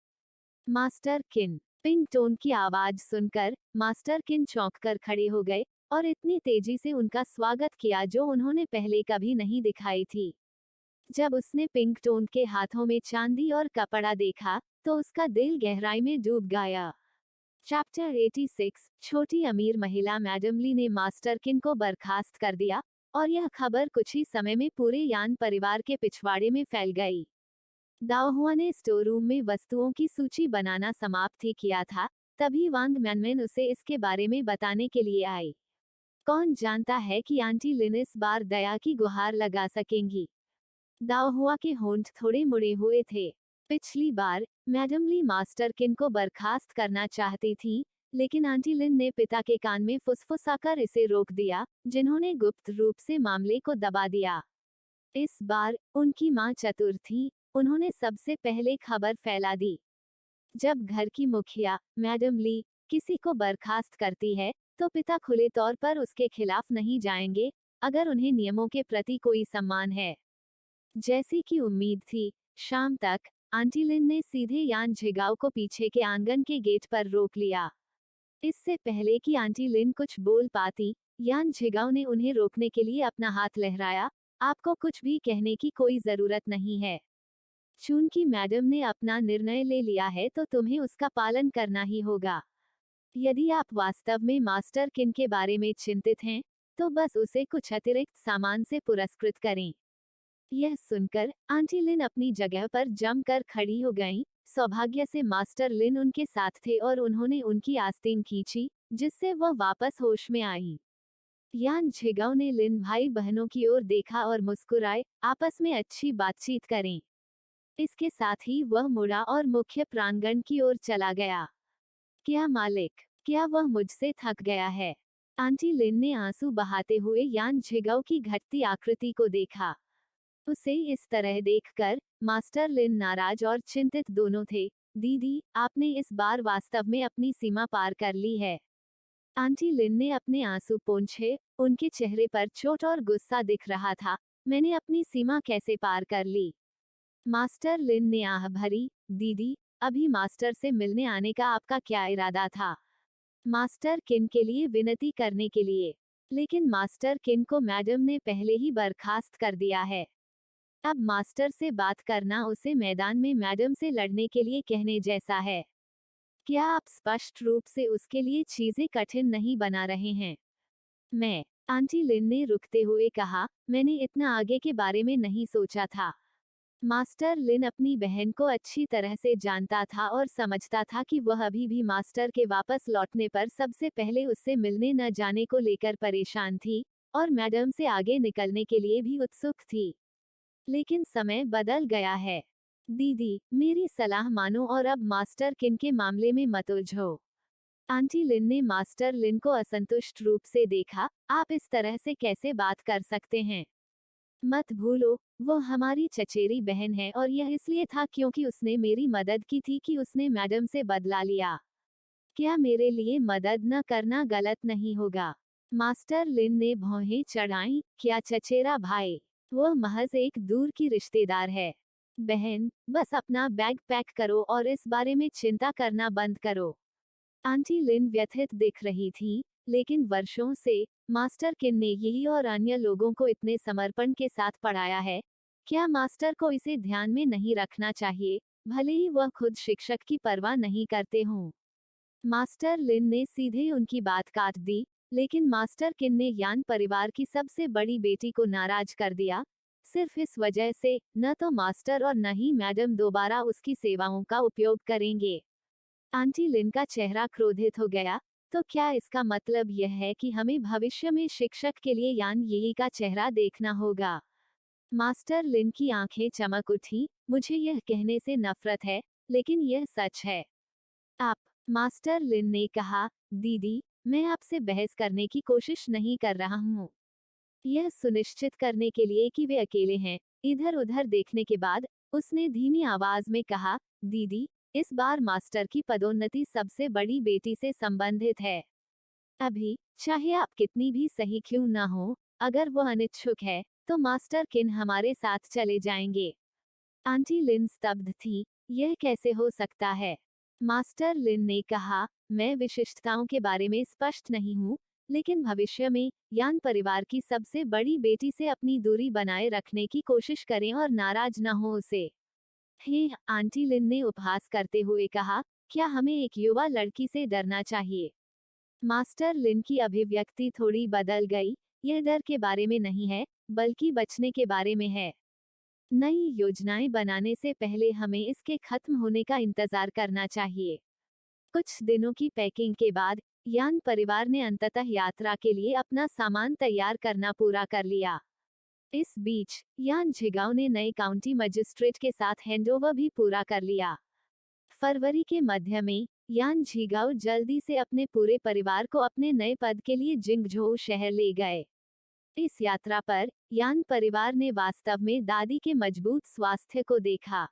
मास्टर किन। पिंग टोन की आवाज सुनकर मास्टर किन चौंक कर खड़े हो गए और इतनी तेजी से उनका स्वागत किया जो उन्होंने पहले कभी नहीं दिखाई थी। जब उसने पिंक टोन के हाथों में चांदी और कपड़ा देखा तो उसका दिल गहराई में डूब गया। चैप्टर 86। छोटी अमीर महिला मैडम ली ने मास्टर किन को बर्खास्त कर दिया और यह खबर कुछ ही समय में पूरे यान परिवार के पिछवाड़े में फैल गई। दाओहुआ ने स्टोर रूम में वस्तुओं की सूची बनाना समाप्त ही किया था, तभी वांग मैनमेन उसे इसके बारे में बताने के लिए आई। कौन जानता है कि आंटी लिन इस बार दया की गुहार लगा सकेंगी। दाओहुआ के होंठ थोड़े मुड़े हुए थे। पिछली बार मैडम ली मास्टर किन को बर्खास्त करना चाहती थी, लेकिन आंटी लिन ने पिता के कान में फुसफुसाकर इसे रोक दिया, जिन्होंने गुप्त रूप से मामले को दबा दिया। इस बार उनकी मां चतुर थी, उन्होंने सबसे पहले खबर फैला दी। जब घर की मुखिया मैडम ली किसी को बर्खास्त करती है तो पिता खुले तौर पर उसके खिलाफ नहीं जाएंगे, अगर उन्हें नियमों के प्रति कोई सम्मान है। जैसी कि उम्मीद थी, शाम तक आंटी लिन ने सीधे यान झिगाओ को पीछे के आंगन के गेट पर रोक लिया। इससे पहले कि आंटी लिन कुछ बोल पाती, यान झिगाओ ने उन्हें रोकने के लिए अपना हाथ लहराया। आपको कुछ भी कहने की कोई जरूरत नहीं है। चूंकि मैडम ने अपना निर्णय ले लिया है तो तुम्हें उसका पालन करना ही होगा। यदि आप वास्तव में मास्टर किन के बारे में चिंतित हैं, तो बस उसे कुछ अतिरिक्त सामान से पुरस्कृत करें। यह सुनकर आंटी लिन अपनी जगह पर जमकर खड़ी हो गईं। सौभाग्य से मास्टर लिन उनके साथ थे और उन्होंने उनकी आस्तीन खींची, जिससे वह वापस होश में आई। यान झिगाओ ने लिन भाई बहनों की ओर देखा और मुस्कुराए, आपस में अच्छी बातचीत करें। इसके साथ ही वह मुड़ा और मुख्य प्रांगण की ओर चला गया। क्या मालिक, क्या वह मुझसे थक गया है? आंटी लिन ने आंसू बहाते हुए यान झिगाओ की घटती आकृति को देखा। उसे इस तरह देखकर मास्टर लिन नाराज और चिंतित दोनों थे। दीदी, आपने इस बार वास्तव में अपनी सीमा पार कर ली है। आंटी लिन ने अपने आंसू पोंछे, उनके चेहरे पर चोट और गुस्सा दिख रहा था। मैंने अपनी सीमा कैसे पार कर ली? मास्टर लिन ने आह भरी, दीदी, अभी मास्टर से मिलने आने का आपका क्या इरादा था? मास्टर किन के लिए विनती करने के लिए? लेकिन मास्टर किन को मैडम ने पहले ही बर्खास्त कर दिया है। अब मास्टर से बात करना उसे मैदान में मैडम से लड़ने के लिए कहने जैसा है। क्या आप स्पष्ट रूप से उसके लिए चीजें कठिन नहीं बना रहे हैं? मैं, आंटी लिन ने रुकते हुए कहा, मैंने इतना आगे के बारे में नहीं सोचा था। मास्टर लिन अपनी बहन को अच्छी तरह से जानता था और समझता था कि वह अभी भी मास्टर के वापस लौटने पर सबसे पहले उससे मिलने न जाने को लेकर परेशान थी, और मैडम से आगे निकलने के लिए भी उत्सुक थी। लेकिन समय बदल गया है। दीदी, मेरी सलाह मानो और अब मास्टर किन के मामले में मत उलझो। आंटी लिन ने मास्टर लिन को असंतुष्ट रूप से देखा, आप इस तरह से कैसे बात कर सकते हैं? मत भूलो, वो हमारी चचेरी बहन है और यह इसलिए था क्योंकि उसने मेरी मदद की थी कि उसने मैडम से बदला लिया। क्या मेरे लिए मदद न करना गलत नहीं होगा? मास्टर लिन ने भौहें चढ़ाईं, क्या चचेरा भाई? वो महज एक दूर की रिश्तेदार है। बहन, बस अपना बैग पैक करो और इस बारे में चिंता करना बंद करो। आंटी लिन व्यथित दिख रही थी, लेकिन वर्षों से मास्टर किन ने यही और अन्य लोगों को इतने समर्पण के साथ पढ़ाया है। क्या मास्टर को इसे ध्यान में नहीं रखना चाहिए, भले ही वह खुद शिक्षक की परवाह नहीं करते हों? मास्टर लिन ने सीधे उनकी बात काट दी, लेकिन मास्टर किन ने यान परिवार की सबसे बड़ी बेटी को नाराज कर दिया, सिर्फ इस वजह से न तो मास्टर और न ही मैडम दोबारा उसकी सेवाओं का उपयोग करेंगे। आंटी लिन का चेहरा क्रोधित हो गया, तो क्या इसका मतलब यह है कि हमें भविष्य में शिक्षक के लिए यान यही का चेहरा देखना होगा? मास्टर लिन की आंखें चमक उठी, मुझे यह कहने से नफरत है, लेकिन यह सच है। आप, मास्टर लिन ने कहा, दीदी, मैं आपसे बहस करने की कोशिश नहीं कर रहा हूँ। यह सुनिश्चित करने के लिए कि वे अकेले हैं। इधर उधर देखने के बाद उसने धीमी आवाज में कहा, दीदी, इस बार मास्टर की पदोन्नति सबसे बड़ी बेटी से संबंधित है। अभी, चाहे आप कितनी भी सही क्यों ना हो, अगर वो अनिच्छुक है, तो मास्टर किन हमारे साथ चले जाएंगे। आंटी लिन स्तब्ध थी, यह कैसे हो सकता है? मास्टर लिन ने कहा, मैं विशिष्टताओं के बारे में स्पष्ट नहीं हूँ, लेकिन भविष्य में यान परिवार की सबसे बड़ी बेटी से अपनी दूरी बनाए रखने की कोशिश करें और नाराज न हो उसे। हे, आंटी लिन ने उपहास करते हुए कहा, क्या हमें एक युवा लड़की से डरना चाहिए? मास्टर लिन की अभिव्यक्ति थोड़ी बदल गई, यह डर के बारे में नहीं है, बल्कि बचने के बारे में है। नई योजनाएं बनाने से पहले हमें इसके खत्म होने का इंतजार करना चाहिए। कुछ दिनों की पैकिंग के बाद यान परिवार ने अंततः यात्रा के लिए अपना सामान तैयार करना पूरा कर लिया। इस बीच यान झिगाओ ने नए काउंटी मजिस्ट्रेट के साथ हैंडओवर भी पूरा कर लिया। फरवरी के मध्य में यान झिगाओ जल्दी से अपने पूरे परिवार को अपने नए पद के लिए जिंगझोउ शहर ले गए। इस यात्रा पर यान परिवार ने वास्तव में दादी के मजबूत स्वास्थ्य को देखा।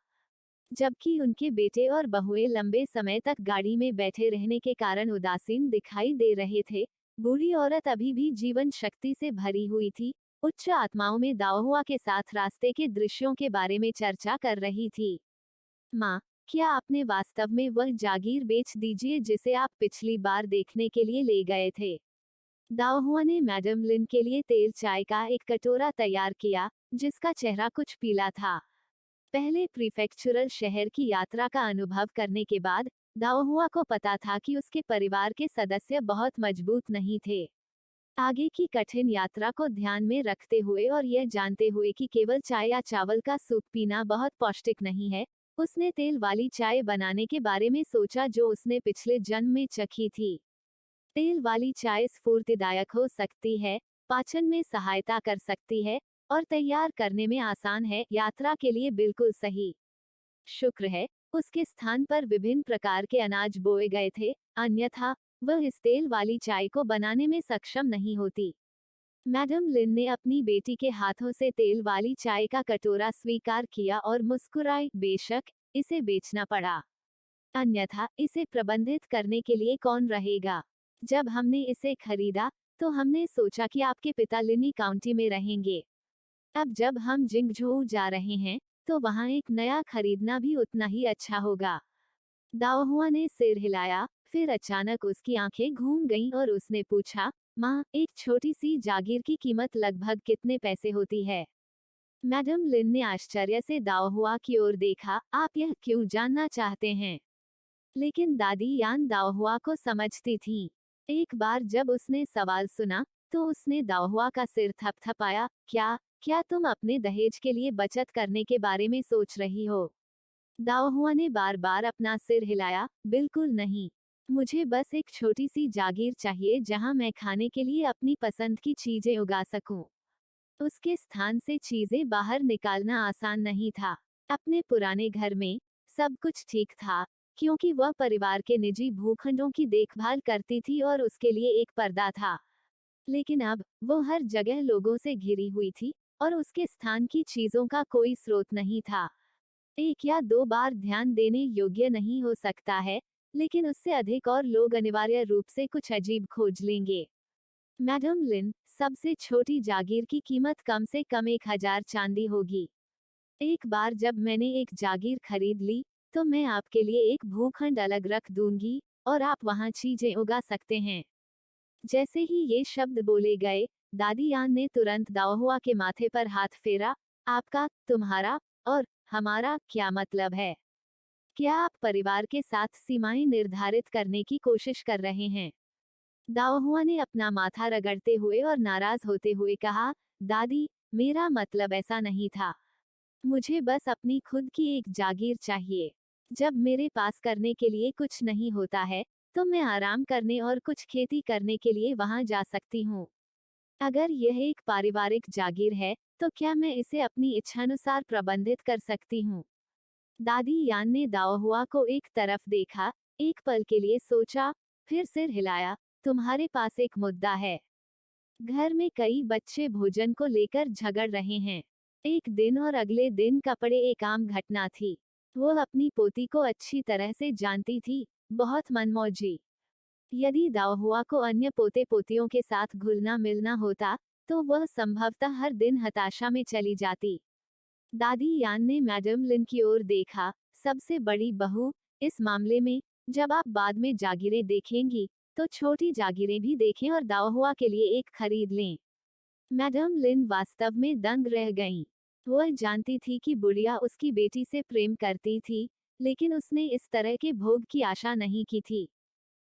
जबकि उनके बेटे और बहुएं लंबे समय तक गाड़ी में बैठे रहने के कारण उदासीन दिखाई दे रहे थे, बूढ़ी औरत अभी भी जीवन शक्ति से भरी हुई थी, उच्च आत्माओं में दाओहुआ के साथ रास्ते के दृश्यों के बारे में चर्चा कर रही थी। माँ, क्या आपने वास्तव में वह जागीर बेच दीजिए जिसे आप पिछली बार देखने के लिए ले गए थे? दाओहुआ ने मैडम लिन के लिए तेल चाय का एक कटोरा तैयार किया, जिसका चेहरा कुछ पीला था। पहले प्रीफेक्चुरल शहर की यात्रा का अनुभव करने के बाद दाओहुआ को पता था कि उसके परिवार के सदस्य बहुत मजबूत नहीं थे। आगे की कठिन यात्रा को ध्यान में रखते हुए और यह जानते हुए कि केवल चाय या चावल का सूप पीना बहुत पौष्टिक नहीं है, उसने तेल वाली चाय बनाने के बारे में सोचा जो उसने पिछले जन्म में चखी थी। तेल वाली चाय स्फूर्तिदायक हो सकती है, पाचन में सहायता कर सकती है और तैयार करने में आसान है, यात्रा के लिए बिल्कुल सही। शुक्र है, उसके स्थान पर विभिन्न प्रकार के अनाज बोए गए थे, अन्यथा वह इस तेल वाली चाय को बनाने में सक्षम नहीं होती। मैडम लिन ने अपनी बेटी के हाथों से तेल वाली चाय का कटोरा स्वीकार किया और मुस्कुराई, बेशक इसे बेचना पड़ा, अन्यथा इसे प्रबंधित करने के लिए कौन रहेगा। जब हमने इसे खरीदा तो हमने सोचा कि आपके पिता लिनी काउंटी में रहेंगे। अब जब हम जिंगझोऊ जा रहे हैं तो वहाँ एक नया खरीदना भी उतना ही अच्छा होगा। दाओहुआ ने सिर हिलाया, फिर अचानक उसकी आंखें घूम गईं और उसने पूछा, माँ, एक छोटी सी जागीर की कीमत लगभग कितने पैसे होती है? मैडम लिन ने आश्चर्य से दाओहुआ की ओर देखा, आप यह क्यों जानना चाहते हैं? लेकिन दादी यान दाओहुआ को समझती थी। एक बार जब उसने सवाल सुना तो उसने दाओहुआ का सिर थपथपाया, क्या क्या तुम अपने दहेज के लिए बचत करने के बारे में सोच रही हो? दाओहुआ ने बार बार अपना सिर हिलाया, बिल्कुल नहीं। मुझे बस एक छोटी सी जागीर चाहिए जहां मैं खाने के लिए अपनी पसंद की चीजें उगा सकूं। उसके स्थान से चीजें बाहर निकालना आसान नहीं था। अपने पुराने घर में सब कुछ ठीक था, क्योंकि वह परिवार के निजी भूखंडों की देखभाल करती थी और उसके लिए एक पर्दा था। लेकिन अब वो हर जगह लोगों से घिरी हुई थी और उसके स्थान की चीजों का कोई स्रोत नहीं था। एक या दो बार ध्यान देने योग्य नहीं हो सकता है, लेकिन उससे अधिक और लोग अनिवार्य रूप से कुछ अजीब खोज लेंगे। मैडम लिन, सबसे छोटी जागीर की कीमत कम से कम 1000 चांदी होगी। एक बार जब मैंने एक जागीर खरीद ली तो मैं आपके लिए एक भूखंड अलग रख दूंगी और आप वहां चीजें उगा सकते हैं। जैसे ही ये शब्द बोले गए, दादी यान ने तुरंत दाओहुआ के माथे पर हाथ फेरा, आपका, तुम्हारा और हमारा क्या मतलब है? क्या आप परिवार के साथ सीमाएं निर्धारित करने की कोशिश कर रहे हैं? दाओहुआ ने अपना माथा रगड़ते हुए और नाराज होते हुए कहा, दादी, मेरा मतलब ऐसा नहीं था। मुझे बस अपनी खुद की एक जागीर चाहिए। जब मेरे पास करने के लिए कुछ नहीं होता है तो मैं आराम करने और कुछ खेती करने के लिए वहां जा सकती हूँ। अगर यह एक पारिवारिक जागीर है तो क्या मैं इसे अपनी इच्छानुसार प्रबंधित कर सकती हूँ? दादी यान ने दाओहुआ को एक तरफ देखा, एक पल के लिए सोचा, फिर सिर हिलाया, तुम्हारे पास एक मुद्दा है। घर में कई बच्चे भोजन को लेकर झगड़ रहे हैं। एक दिन और अगले दिन कपड़े एक आम घटना थी। वो अपनी पोती को अच्छी तरह से जानती थी, बहुत मनमौजी। यदि दाओहुआ को अन्य पोते पोतियों के साथ घुलना मिलना होता तो वह संभवतः हर दिन हताशा में चली जाती। दादी यान ने मैडम लिन की ओर देखा, सबसे बड़ी बहू, इस मामले में जब आप बाद में जागीरें देखेंगी तो छोटी जागीरें भी देखें और दाओहुआ के लिए एक खरीद लें। मैडम लिन वास्तव में दंग रह गईं। वह जानती थी कि बुढ़िया उसकी बेटी से प्रेम करती थी, लेकिन उसने इस तरह के भोग की आशा नहीं की थी।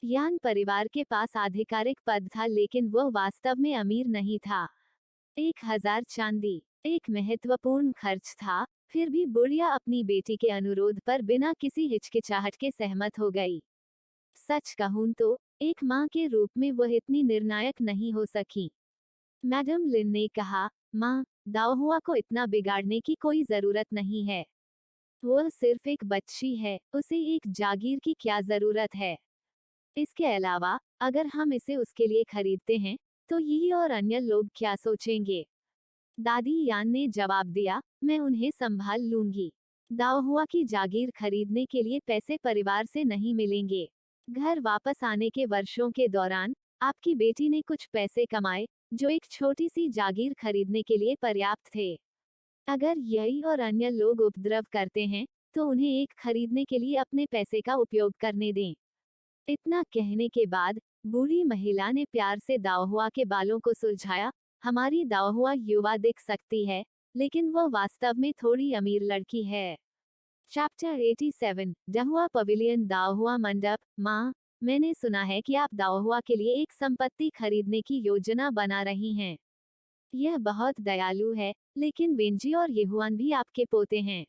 यान परिवार के पास आधिकारिक पद था लेकिन वह वास्तव में अमीर नहीं था। 1000 चांदी एक महत्वपूर्ण खर्च था, फिर भी बुढ़िया अपनी बेटी के अनुरोध पर बिना किसी हिचकिचाहट के सहमत हो गई। सच कहूं तो एक मां के रूप में वह इतनी निर्णायक नहीं हो सकी। मैडम लिन ने कहा, मां, दाओहुआ को इतना बिगाड़ने की कोई जरूरत नहीं है। वह सिर्फ एक बच्ची है, उसे एक जागीर की क्या जरूरत है? इसके अलावा अगर हम इसे उसके लिए खरीदते हैं तो ये और अन्य लोग क्या सोचेंगे? दादी यान ने जवाब दिया, मैं उन्हें संभाल लूंगी। दाओहुआ की जागीर खरीदने के लिए पैसे परिवार से नहीं मिलेंगे। घर वापस आने के वर्षों के दौरान आपकी बेटी ने कुछ पैसे कमाए जो एक छोटी सी जागीर खरीदने के लिए पर्याप्त थे। अगर यही और अन्य लोग उपद्रव करते हैं तो उन्हें एक खरीदने के लिए अपने पैसे का उपयोग करने दें। इतना कहने के बाद बूढ़ी महिला ने प्यार से दाओहुआ के बालों को सुलझाया, हमारी दाओहुआ युवा दिख सकती है, लेकिन वह वास्तव में थोड़ी अमीर लड़की है। चैप्टर 87 डहुआ पवेलियन दाओहुआ मंडप। माँ, मैंने सुना है कि आप दाओहुआ के लिए एक संपत्ति खरीदने की योजना बना रही हैं। यह बहुत दयालु है, लेकिन वेंजी और येहुआन भी आपके पोते हैं।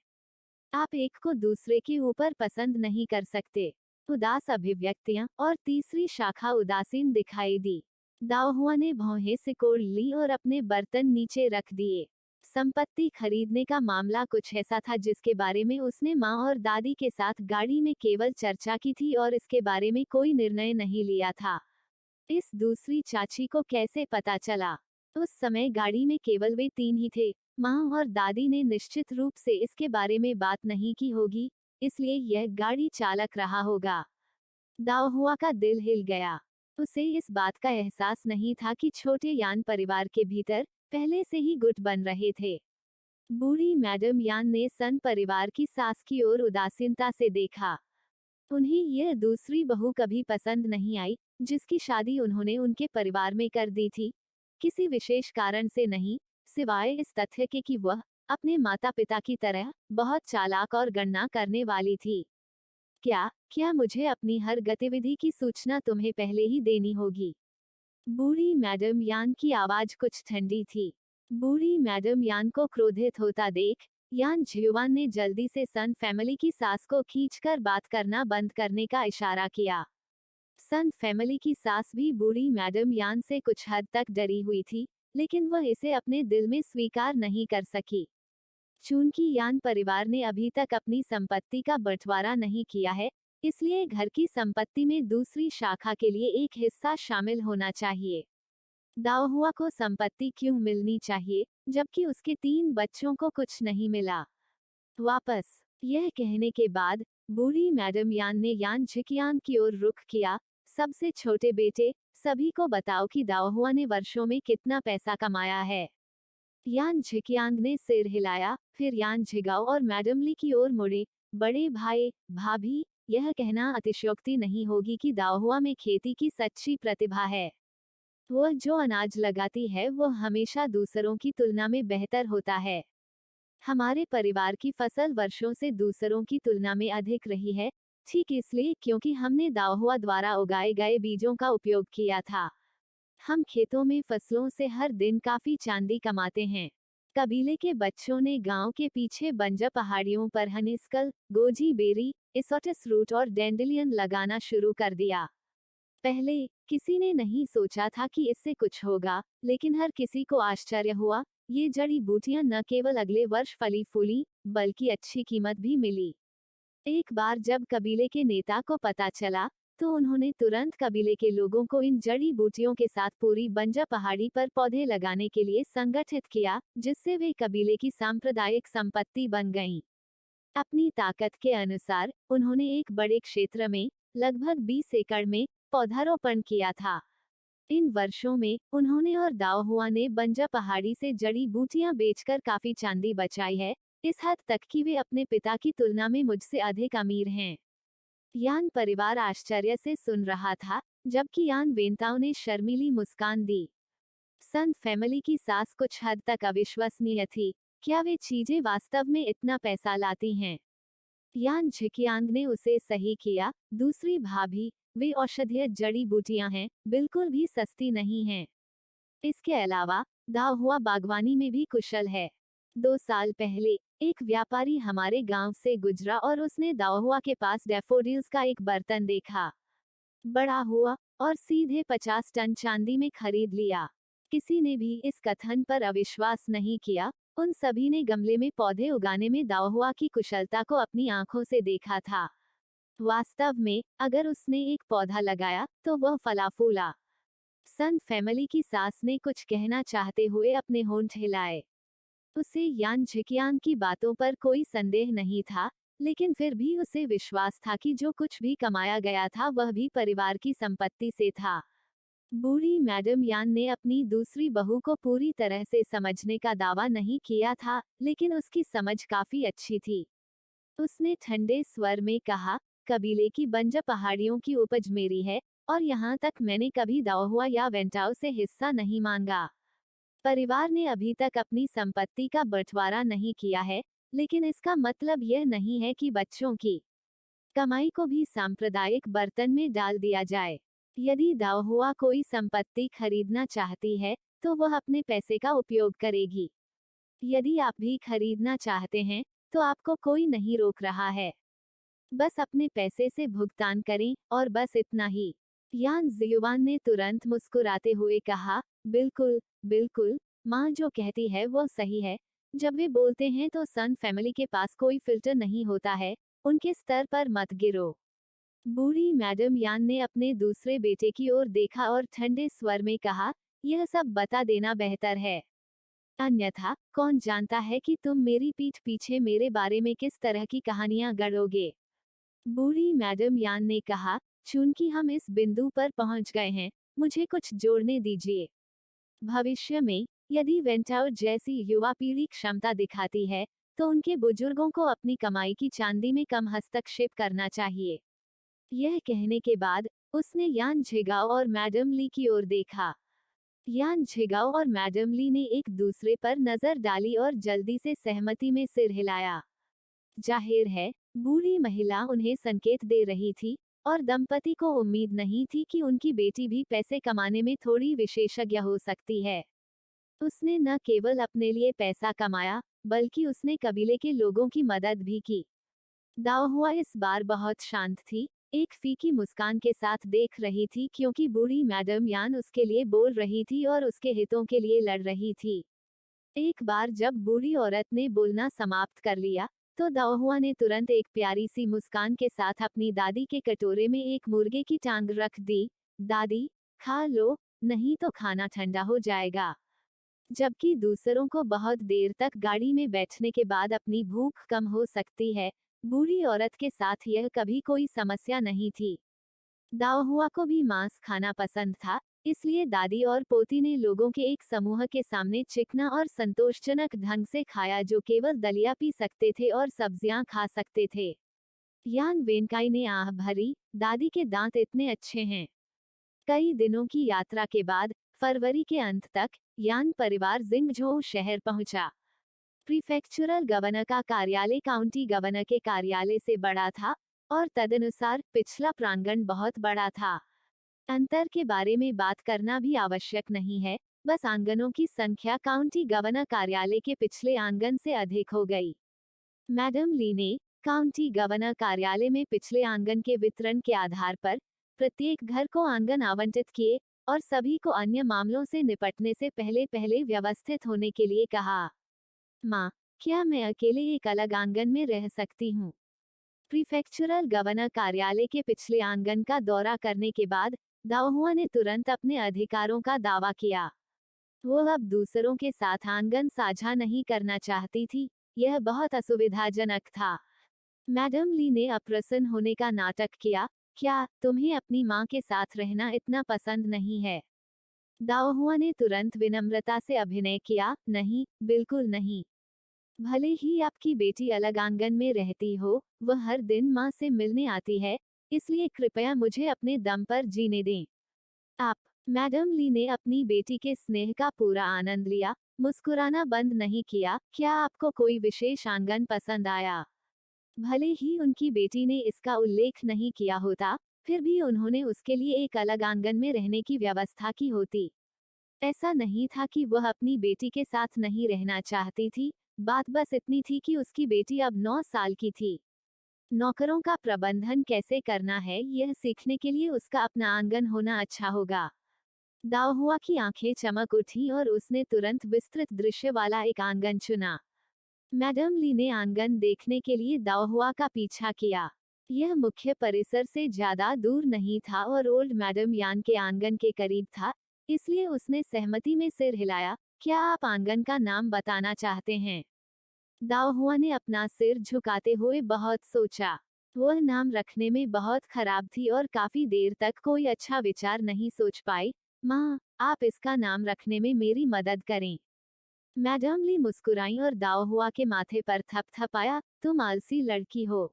आप एक को दूसरे के ऊपर पसंद नहीं कर सकते। उदास अभिव्यक्तियां और तीसरी शाखा उदासीन दिखाई दी। दाओहुआ ने भौहें सिकोड़ ली और अपने बर्तन नीचे रख दिए। संपत्ति खरीदने का मामला कुछ ऐसा था जिसके बारे में उसने माँ और दादी के साथ गाड़ी में केवल चर्चा की थी और इसके बारे में कोई निर्णय नहीं लिया था। इस दूसरी चाची को कैसे पता चला? उस समय गाड़ी में केवल वे तीन ही थे। माँ और दादी ने निश्चित रूप से इसके बारे में बात नहीं की होगी, इसलिए यह गाड़ी चालक रहा होगा। दाओहुआ का दिल हिल गया। उसे इस बात का एहसास नहीं था कि छोटे यान परिवार के भीतर पहले से ही गुट बन रहे थे। बूढ़ी मैडम यान ने सन परिवार की सास की ओर उदासीनता से देखा। उन्हें यह दूसरी बहू कभी पसंद नहीं आई, जिसकी शादी उन्होंने उनके परिवार में कर दी थी। किसी विशेष कारण से नहीं, सिवाय इस तथ्य के कि वह अपने माता पिता की तरह बहुत चालाक और गणना करने वाली थी। क्या मुझे अपनी हर गतिविधि की सूचना तुम्हें पहले ही देनी होगी? बूढ़ी मैडम यान की आवाज कुछ ठंडी थी। बूढ़ी मैडम यान को क्रोधित होता देख यान झियुआन ने जल्दी से सन फैमिली की सास को खींचकर बात करना बंद करने का इशारा किया। सन फैमिली की सास भी बूढ़ी मैडम यान से कुछ हद तक डरी हुई थी, लेकिन वह इसे अपने दिल में स्वीकार नहीं कर सकी। चूंकि यान परिवार ने अभी तक अपनी संपत्ति का बंटवारा नहीं किया है, इसलिए घर की संपत्ति में दूसरी शाखा के लिए एक हिस्सा शामिल होना चाहिए। दाओहुआ को संपत्ति क्यों मिलनी चाहिए, जबकि उसके 3 बच्चों को कुछ नहीं मिला? वापस। यह कहने के बाद बूढ़ी मैडम यान ने यान झिकियांग की ओर रुख किया। सबसे छोटे बेटे, सभी को बताओ कि दाओहुआ ने वर्षों में कितना पैसा कमाया है। यान झिकियांग ने सिर हिलाया, फिर यान झिगाओ और मैडम ली की ओर मुड़े। बड़े भाई, भाभी, यह कहना अतिशयोक्ति नहीं होगी कि दाओहुआ में खेती की सच्ची प्रतिभा है। वह जो अनाज लगाती है वह हमेशा दूसरों की तुलना में बेहतर होता है। हमारे परिवार की फसल वर्षों से दूसरों की तुलना में अधिक रही है, ठीक इसलिए क्योंकि हमने दाओहुआ द्वारा उगाए गए बीजों का उपयोग किया था। हम खेतों में फसलों से हर दिन काफी चांदी कमाते हैं। कबीले के बच्चों ने गांव के पीछे बंजर पहाड़ियों पर हनीस्कल, गोजी बेरी, इसोटस रूट और डेंडेलियन लगाना शुरू कर दिया। पहले किसी ने नहीं सोचा था कि इससे कुछ होगा, लेकिन हर किसी को आश्चर्य हुआ। ये जड़ी बूटियां न केवल अगले वर्ष फली फूली, बल्कि अच्छी कीमत भी मिली। एक बार जब कबीले के नेता को पता चला, तो उन्होंने तुरंत कबीले के लोगों को इन जड़ी बूटियों के साथ पूरी बंजर पहाड़ी पर पौधे लगाने के लिए संगठित किया, जिससे वे कबीले की सांप्रदायिक संपत्ति बन गईं। अपनी ताकत के अनुसार उन्होंने एक बड़े क्षेत्र में, लगभग 20 एकड़ में, पौधारोपण किया था। इन वर्षों में उन्होंने और दाओहुआ ने बंजर पहाड़ी से जड़ी बूटियां बेचकर काफी चांदी बचाई है, इस हद तक कि वे अपने पिता की तुलना में मुझसे अधिक अमीर हैं। यान परिवार आश्चर्य से सुन रहा था, जबकि यान वेंताओ ने शर्मीली मुस्कान दी। सन फैमिली की सास कुछ हद तक अविश्वसनीय थी। क्या वे चीजें वास्तव में इतना पैसा लाती हैं? यान झिकियांग ने उसे सही किया। दूसरी भाभी, वे औषधीय जड़ी बूटियां हैं, बिल्कुल भी सस्ती नहीं हैं। इसके अलावा दाओहुआ बागवानी में भी कुशल है। 2 साल पहले एक व्यापारी हमारे गांव से गुजरा और उसने दाओहुआ के पास डैफोडिल्स का एक बर्तन देखा। बड़ा हुआ और सीधे 50 टन चांदी में खरीद लिया। किसी ने भी इस कथन पर अविश्वास नहीं किया। उन सभी ने गमले में पौधे उगाने में दाओहुआ की कुशलता को अपनी आंखों से देखा था। वास्तव में, अगर उसने एक पौधा लगाया, तो वह फला फूला। सन फैमिली की सास ने कुछ कहना चाहते हुए अपने होंठ हिलाए। उसे यान झिकियांग की बातों पर कोई संदेह नहीं था, लेकिन फिर भी उसे विश्वास था कि जो कुछ भी कमाया गया था वह भी परिवार की संपत्ति से था। बूढ़ी मैडम यान ने अपनी दूसरी बहू को पूरी तरह से समझने का दावा नहीं किया था, लेकिन उसकी समझ काफी अच्छी थी। उसने ठंडे स्वर में कहा, कबीले की बंजर पहाड़ियों की उपज मेरी है, और यहाँ तक मैंने कभी दाओहुआ या वेंटाओ से हिस्सा नहीं मांगा। परिवार ने अभी तक अपनी संपत्ति का बंटवारा नहीं किया है, लेकिन इसका मतलब यह नहीं है कि बच्चों की कमाई को भी सांप्रदायिक बर्तन में डाल दिया जाए। यदि दाओहुआ कोई संपत्ति खरीदना चाहती है तो वह अपने पैसे का उपयोग करेगी। यदि आप भी खरीदना चाहते हैं तो आपको कोई नहीं रोक रहा है। बस अपने पैसे से भुगतान करें और बस इतना ही। यान जियुआन ने तुरंत मुस्कुराते हुए कहा, बिल्कुल बिल्कुल, माँ जो कहती है वो सही है। जब वे बोलते हैं तो सन फैमिली के पास कोई फिल्टर नहीं होता है, उनके स्तर पर मत गिरो। बूढ़ी मैडम यान ने अपने दूसरे बेटे की ओर देखा और ठंडे स्वर में कहा, यह सब बता देना बेहतर है। अन्यथा कौन जानता है कि तुम मेरी पीठ पीछे मेरे बारे में किस तरह की कहानियां गढ़ोगे। बूढ़ी मैडम यान ने कहा, चूंकि हम इस बिंदु पर पहुंच गए हैं, मुझे कुछ जोड़ने दीजिए। भविष्य में यदि वेंटाउर जैसी युवा पीढ़ी क्षमता दिखाती है तो उनके बुजुर्गों को अपनी कमाई की चांदी में कम हस्तक्षेप करना चाहिए। यह कहने के बाद उसने यान झिगाओ और मैडम ली की ओर देखा। यान झिगाओ और मैडम ली ने एक दूसरे पर नजर डाली और जल्दी से सहमति में सिर हिलाया। जाहिर है बूढ़ी महिला उन्हें संकेत दे रही थी और दंपति को उम्मीद नहीं थी कि उनकी बेटी भी पैसे कमाने में थोड़ी विशेषज्ञ हो सकती है। उसने न केवल अपने लिए पैसा कमाया बल्कि उसने कबीले के लोगों की मदद भी की। दाओहुआ इस बार बहुत शांत थी, एक फीकी मुस्कान के साथ देख रही थी क्योंकि बूढ़ी मैडम यान उसके लिए बोल रही थी और उसके हितों के लिए लड़ रही थी। एक बार जब बूढ़ी औरत ने बोलना समाप्त कर लिया तो दाओहुआ ने तुरंत एक प्यारी सी मुस्कान के साथ अपनी दादी के कटोरे में एक मुर्गे की टांग रख दी। दादी, खा लो, नहीं तो खाना ठंडा हो जाएगा। जबकि दूसरों को बहुत देर तक गाड़ी में बैठने के बाद अपनी भूख कम हो सकती है, बूढ़ी औरत के साथ यह कभी कोई समस्या नहीं थी। दाओहुआ को भी मांस खाना पसंद था, इसलिए दादी और पोती ने लोगों के एक समूह के सामने चिकना और संतोषजनक ढंग से खाया जो केवल दलिया पी सकते थे और सब्जियां खा सकते थे। यान वेनकाई ने आह भरी, दादी के दांत इतने अच्छे हैं। कई दिनों की यात्रा के बाद फरवरी के अंत तक यान परिवार जिंगझोउ शहर पहुंचा। प्रीफेक्चुरल गवर्नर का कार्यालय काउंटी गवर्नर के कार्यालय से बड़ा था और तदनुसार पिछला प्रांगण बहुत बड़ा था। अंतर के बारे में बात करना भी आवश्यक नहीं है, बस आंगनों की संख्या काउंटी गवर्नर कार्यालय के पिछले आंगन से अधिक हो गई। मैडम ली ने काउंटी गवर्नर कार्यालय में पिछले आंगन के वितरण के आधार पर प्रत्येक घर को आंगन आवंटित किए और सभी को अन्य मामलों से निपटने से पहले पहले व्यवस्थित होने के लिए कहा। माँ, क्या मैं अकेले एक अलग आंगन में रह सकती हूँ? प्रीफेक्चुरल गवर्नर कार्यालय के पिछले आंगन का दौरा करने के बाद दाओहुआ ने तुरंत अपने अधिकारों का दावा किया। वो अब दूसरों के साथ आंगन साझा नहीं करना चाहती थी, यह बहुत असुविधाजनक था। मैडम ली ने अप्रसन्न होने का नाटक किया, क्या तुम्हें अपनी माँ के साथ रहना इतना पसंद नहीं है? दाओहुआ ने तुरंत विनम्रता से अभिनय किया, नहीं, बिल्कुल नहीं। भले ही आपकी बेटी अलग आंगन में रहती हो, वह हर दिन माँ से मिलने आती है, इसलिए कृपया मुझे अपने दम पर जीने दें। आप, मैडम ली ने अपनी बेटी के स्नेह का पूरा आनंद लिया, मुस्कुराना बंद नहीं किया, क्या आपको कोई विशेष आंगन पसंद आया? भले ही उनकी बेटी ने इसका उल्लेख नहीं किया होता, फिर भी उन्होंने उसके लिए एक अलग आंगन में रहने की व्यवस्था की होती। ऐसा नहीं था कि वह अपनी बेटी के साथ नहीं रहना चाहती थी, बात बस इतनी थी कि उसकी बेटी अब 9 साल की थी। नौकरों का प्रबंधन कैसे करना है यह सीखने के लिए उसका अपना आंगन होना अच्छा होगा। दाओहुआ की आंखें चमक उठी और उसने तुरंत विस्तृत दृश्य वाला एक आंगन चुना। मैडम ली ने आंगन देखने के लिए दाओहुआ का पीछा किया। यह मुख्य परिसर से ज्यादा दूर नहीं था और ओल्ड मैडम यान के आंगन के करीब था, इसलिए उसने सहमति में सिर हिलाया। क्या आप आंगन का नाम बताना चाहते हैं? दाओहुआ ने अपना सिर झुकाते हुए बहुत सोचा। वह नाम रखने में बहुत खराब थी और काफी देर तक कोई अच्छा विचार नहीं सोच पाई। माँ, आप इसका नाम रखने में मेरी मदद करें। मैडम ली मुस्कुराई और दाओहुआ के माथे पर थपथपाया, तुम आलसी लड़की हो।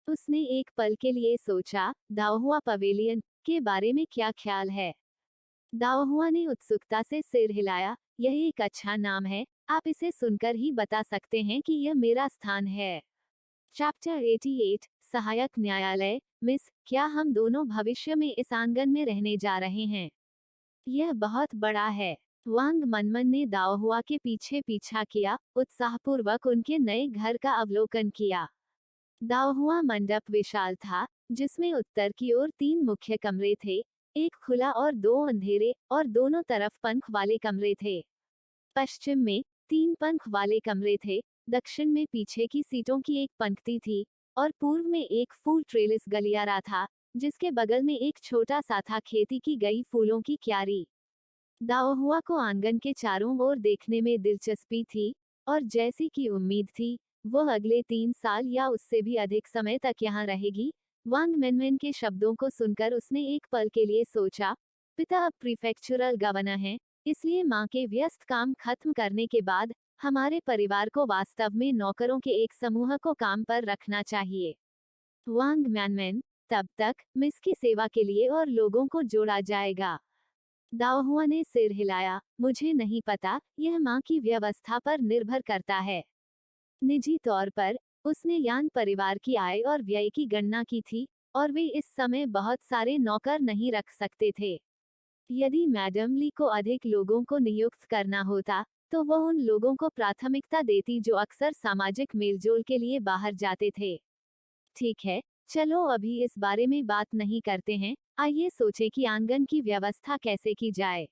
उसने एक पल के लिए सोचा, दाओहुआ पवेलियन के बारे में क्या ख्याल है? दाओहुआ ने उत्सुकता से सिर हिलाया, यह एक अच्छा नाम है, आप इसे सुनकर ही बता सकते हैं कि यह मेरा स्थान है। चैप्टर 88 सहायक न्यायालय। मिस, क्या हम दोनों भविष्य में इस आंगन में रहने जा रहे हैं? यह बहुत बड़ा है। वांग मनमन ने दाओहुआ के पीछे पीछा किया, उत्साहपूर्वक उनके नए घर का अवलोकन किया। दाओहुआ मंडप विशाल था, जिसमें उत्तर की ओर 3 मुख्य कमरे थे, एक खुला और 2 अंधेरे, और दोनों तरफ पंख वाले कमरे थे। पश्चिम में 3 पंख वाले कमरे थे, दक्षिण में पीछे की सीटों की एक पंक्ति थी, और पूर्व में एक फूल ट्रेलिस गलियारा था, जिसके बगल में एक छोटा सा था खेती की गई फूलों की क्यारी। दाओहुआ को आंगन के चारों ओर देखने में दिलचस्पी थी, और जैसी कि उम्मीद थी, वो अगले 3 साल या उससे भी अधिक समय तक यहाँ रहेगी। वांग मेनमेन के शब्दों को सुनकर उसने एक पल के लिए सोचा, पिता अब प्रीफेक्चुरल गवर्नर हैं, इसलिए माँ के व्यस्त काम खत्म करने के बाद हमारे परिवार को वास्तव में नौकरों के एक समूह को काम पर रखना चाहिए। वांग मेनमेन, तब तक मिस की सेवा के लिए और लोगों को जोड़ा जाएगा। दाओहुआ ने सिर हिलाया, मुझे नहीं पता, यह माँ की व्यवस्था पर निर्भर करता है। निजी तौर पर उसने यान परिवार की आय और व्यय की गणना की थी, और वे इस समय बहुत सारे नौकर नहीं रख सकते थे। यदि मैडम ली को अधिक लोगों को नियुक्त करना होता, तो वह उन लोगों को प्राथमिकता देती जो अक्सर सामाजिक मेलजोल के लिए बाहर जाते थे। ठीक है, चलो अभी इस बारे में बात नहीं करते हैं, आइए सोचें कि आंगन की व्यवस्था कैसे की जाए।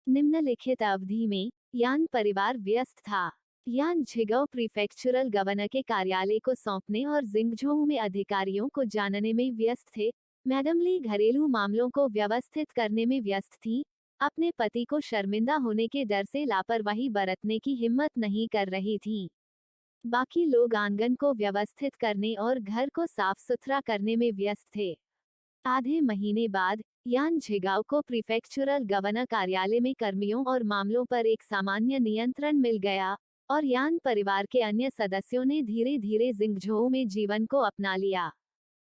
निम्नलिखित अवधि में यान परिवार व्यस्त था। यान झिगाओ प्रीफेक्चुरल गवर्नर के कार्यालय को सौंपने और जिंगझोउ में अधिकारियों को जानने में व्यस्त थे। मैडम ली घरेलू मामलों को व्यवस्थित करने में व्यस्त थी, अपने पति को शर्मिंदा होने के डर से लापरवाही बरतने की हिम्मत नहीं कर रही थीं। बाकी लोग आंगन को व्यवस्थित करने और घर को साफ सुथरा करने में व्यस्त थे। आधे महीने बाद यान झिगाओ को प्रीफेक्चुरल गवर्नर कार्यालय में कर्मियों और मामलों पर एक सामान्य नियंत्रण मिल गया, और यान परिवार के अन्य सदस्यों ने धीरे धीरे जिंगझोउ में जीवन को अपना लिया।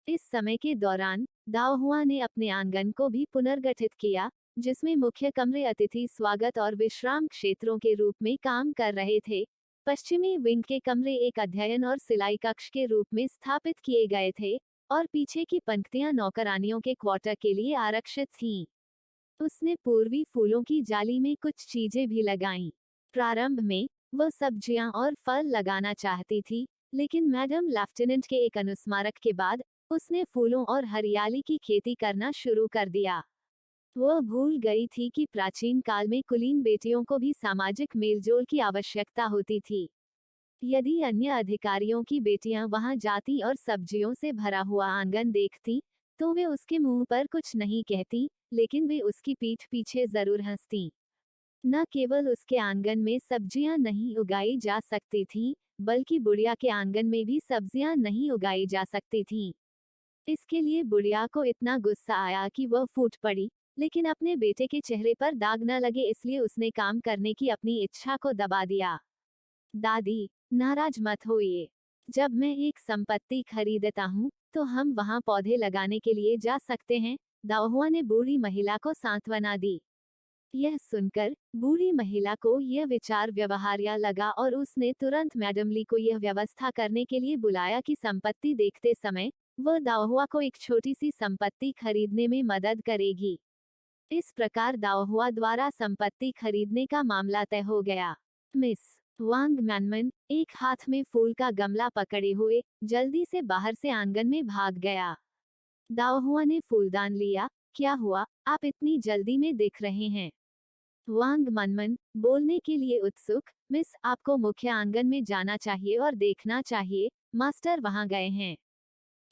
इस समय के दौरान दाओहुआ ने अपने आंगन को भी पुनर्गठित किया, जिसमें मुख्य कमरे अतिथि स्वागत और विश्राम क्षेत्रों के रूप में काम कर रहे थे। पश्चिमी विंग के कमरे एक अध्ययन और सिलाई कक्ष के रूप में स्थापित किए गए थे, और पीछे की पंक्तियां नौकरानियों के क्वार्टर के लिए आरक्षित थीं। उसने पूर्वी फूलों की जाली में कुछ चीजें भी लगाईं। प्रारंभ में वह सब्जियां और फल लगाना चाहती थी, लेकिन मैडम लेफ्टिनेंट के एक अनुस्मारक के बाद उसने फूलों और हरियाली की खेती करना शुरू कर दिया। वह भूल गई थी कि प्राचीन काल में कुलीन बेटियों को भी सामाजिक मेलजोल की आवश्यकता होती थी। यदि अन्य अधिकारियों की बेटियां वहां जाती और सब्जियों से भरा हुआ आंगन देखती, तो वे उसके मुंह पर कुछ नहीं कहती, लेकिन वे उसकी पीठ पीछे जरूर हंसती। न केवल उसके आंगन में सब्जियां नहीं उगाई जा सकती थीं, बल्कि बुढ़िया के आंगन में भी सब्जियां नहीं उगाई जा सकती थीं। इसके लिए बुढ़िया को इतना गुस्सा आया कि वह फूट पड़ी, लेकिन अपने बेटे के चेहरे पर दाग न लगे इसलिए उसने काम करने की अपनी इच्छा को दबा दिया। दादी, नाराज मत होइए। जब मैं एक संपत्ति खरीदता हूँ, तो हम वहाँ पौधे लगाने के लिए जा सकते हैं, दाओहुआ ने बूढ़ी महिला को सांत्वना दी। यह सुनकर बूढ़ी महिला को यह विचार व्यवहार्य लगा, और उसने तुरंत मैडम ली को यह व्यवस्था करने के लिए बुलाया कि संपत्ति देखते समय वह दाओहुआ को एक छोटी सी संपत्ति खरीदने में मदद करेगी। इस प्रकार दाओहुआ द्वारा संपत्ति खरीदने का मामला तय हो गया। मिस वांग मैनमन एक हाथ में फूल का गमला पकड़े हुए जल्दी से बाहर से आंगन में भाग गया। दाओहुआ ने फूलदान लिया। क्या हुआ, आप इतनी जल्दी में दिख रहे हैं? वांग मनमन बोलने के लिए उत्सुक, मिस, आपको मुख्य आंगन में जाना चाहिए और देखना चाहिए, मास्टर वहां गए हैं।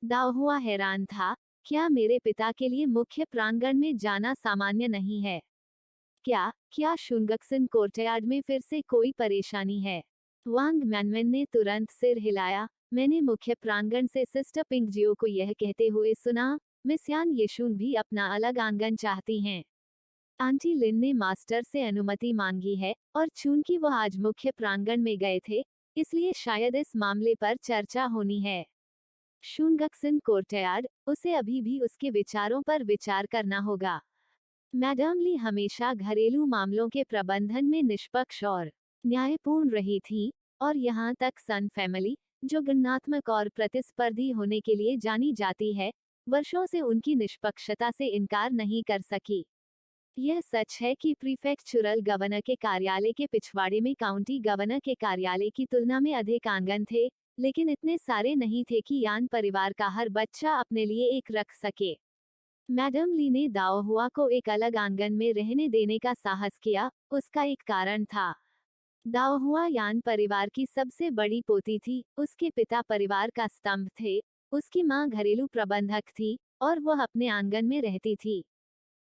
दाओहुआ हैरान था, क्या मेरे पिता के लिए मुख्य प्रांगण में जाना सामान्य नहीं है? क्या शुनगक्सन कोर्टयार्ड में फिर से कोई परेशानी है? वांग मैनमन ने तुरंत सिर हिलाया। मैंने मुख्य प्रांगण से सिस्टर पिंगजियो को यह कहते हुए सुना, मिस यान येशुन भी अपना अलग आंगन चाहती हैं। आंटी लिन ने मास्टर से अनुमति मांगी है, और चूंकि वह आज मुख्य प्रांगण में गए थे, इसलिए शायद इस मामले पर चर्चा होनी है। शुनगक्सन कोर्टयार्ड, उसे अभी भी उसके विचारों पर विचार करना होगा। मैडम ली हमेशा घरेलू मामलों के प्रबंधन में निष्पक्ष और न्यायपूर्ण रही थी, और यहाँ तक सन फैमिली, जो गुणात्मक और प्रतिस्पर्धी होने के लिए जानी जाती है, वर्षों से उनकी निष्पक्षता से इनकार नहीं कर सकी। यह सच है कि प्रीफेक्चुरल गवर्नर के कार्यालय के पिछवाड़े में काउंटी गवर्नर के कार्यालय की तुलना में अधिक आंगन थे, लेकिन इतने सारे नहीं थे कि यान परिवार का हर बच्चा अपने लिए एक रख सके। मैडम ली ने दाओहुआ को एक अलग आंगन में रहने देने का साहस किया। उसका एक कारण था। दाओहुआ यान परिवार की सबसे बड़ी पोती थी, उसके पिता परिवार का स्तंभ थे, उसकी मां घरेलू प्रबंधक थी, और वह अपने आंगन में रहती थी।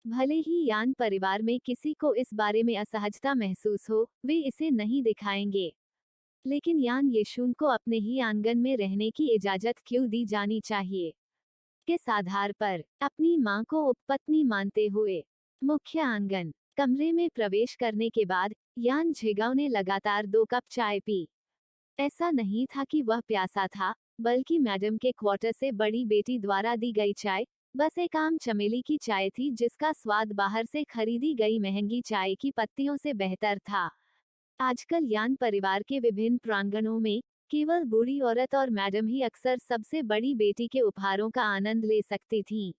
भले ही यान परिवार में किसी को इस बारे में असहजता महसूस हो, वे इसे नहीं दिखाएंगे। लेकिन यान येशून को अपने ही आंगन में रहने की इजाजत क्यों दी जानी चाहिए? किस आधार पर? अपनी मां को उपपत्नी मानते हुए। मुख्य आंगन। कमरे में प्रवेश करने के बाद यान झिगाओ ने लगातार 2 कप चाय पी। ऐसा नहीं था कि वह प्यासा था, बल्कि मैडम के क्वार्टर से बड़ी बेटी द्वारा दी गई चाय बस एक आम चमेली की चाय थी, जिसका स्वाद बाहर से खरीदी गई महंगी चाय की पत्तियों से बेहतर था। आजकल यान परिवार के विभिन्न प्रांगणों में केवल बूढ़ी औरत और मैडम ही अक्सर सबसे बड़ी बेटी के उपहारों का आनंद ले सकती थीं।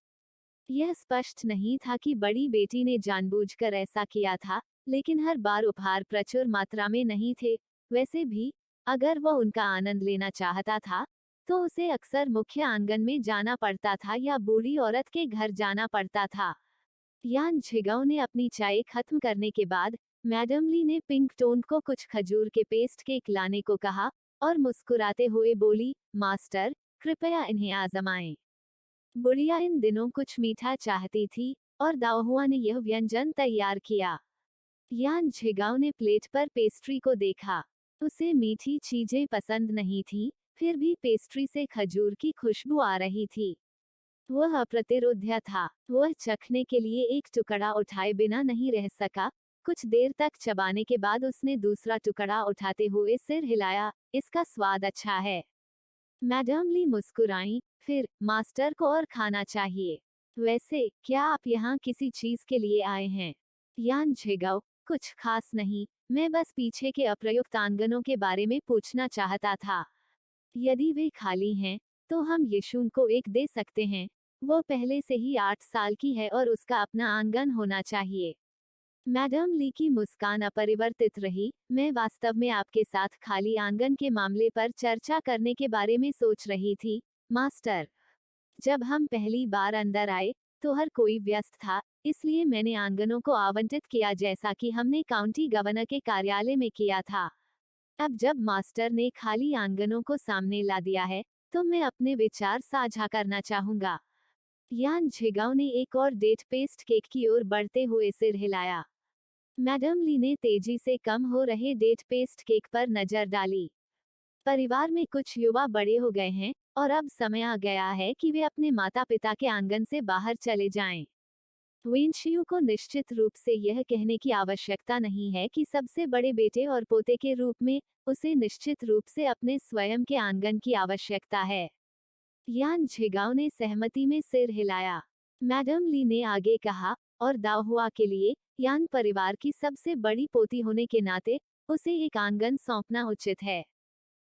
यह स्पष्ट नहीं था कि बड़ी बेटी ने जानबूझकर ऐसा किया था, लेकिन हर बार उपहार प्रचुर मात्रा में नहीं थे। वैसे भी, अगर वह उनका आनंद लेना चाहता था, तो उसे अक्सर मुख्य आंगन में जाना पड़ता था या बूढ़ी औरत के घर जाना पड़ता था। यान झिगाओ ने अपनी चाय खत्म करने के बाद मैडम ली ने पिंक टोन को कुछ खजूर के पेस्ट केक लाने को कहा और मुस्कुराते हुए बोली, मास्टर, कृपया इन्हें आजमाएं। बुढ़िया इन दिनों कुछ मीठा चाहती थी, और दाओहुआ ने यह व्यंजन तैयार किया। यान झिगाओ ने प्लेट पर पेस्ट्री को देखा। उसे मीठी चीजें पसंद नहीं थी, फिर भी पेस्ट्री से खजूर की खुशबू आ रही थी। वह अप्रतिरोध्य था। वह चखने के लिए एक टुकड़ा उठाए बिना नहीं रह सका। कुछ देर तक चबाने के बाद उसने दूसरा टुकड़ा उठाते हुए सिर हिलाया। इसका स्वाद अच्छा है। मैडम ली मुस्कुराई, फिर, मास्टर को और खाना चाहिए। वैसे, क्या आप यहाँ किसी चीज के लिए आए हैं? यान झिगाओ, कुछ खास नहीं, मैं बस पीछे के अप्रयुक्त आंगनों के बारे में पूछना चाहता था। यदि वे खाली हैं, तो हम यीशुन को एक दे सकते हैं। वो पहले से ही 8 साल की है और उसका अपना आंगन होना चाहिए। मैडम ली की मुस्कान अपरिवर्तित रही। मैं वास्तव में आपके साथ खाली आंगन के मामले पर चर्चा करने के बारे में सोच रही थी, मास्टर। जब हम पहली बार अंदर आए, तो हर कोई व्यस्त था, इसलिए मैंने आंगनों को आवंटित किया जैसा कि हमने काउंटी गवर्नर के कार्यालय में किया था। अब जब मास्टर ने खाली आंगनों को सामने ला दिया है, तो मैं अपने विचार साझा करना चाहूंगा। यान झिगाओ ने एक और डेट पेस्ट केक की ओर बढ़ते हुए सिर हिलाया। मैडम ली ने तेजी से कम हो रहे डेट पेस्ट केक पर नजर डाली। परिवार में कुछ युवा बड़े हो गए हैं, और अब समय आ गया है कि वे अपने माता पिता के आंगन से बाहर चले जाएं। वेनशियू को निश्चित रूप से यह कहने की आवश्यकता नहीं है कि सबसे बड़े बेटे और पोते के रूप में उसे निश्चित रूप से अपने स्वयं के आंगन की आवश्यकता है। यान झिगाओ ने सहमति में सिर हिलाया। मैडम ली ने आगे कहा, और दाओहुआ के लिए, यान परिवार की सबसे बड़ी पोती होने के नाते, उसे एक आंगन सौंपना उचित है।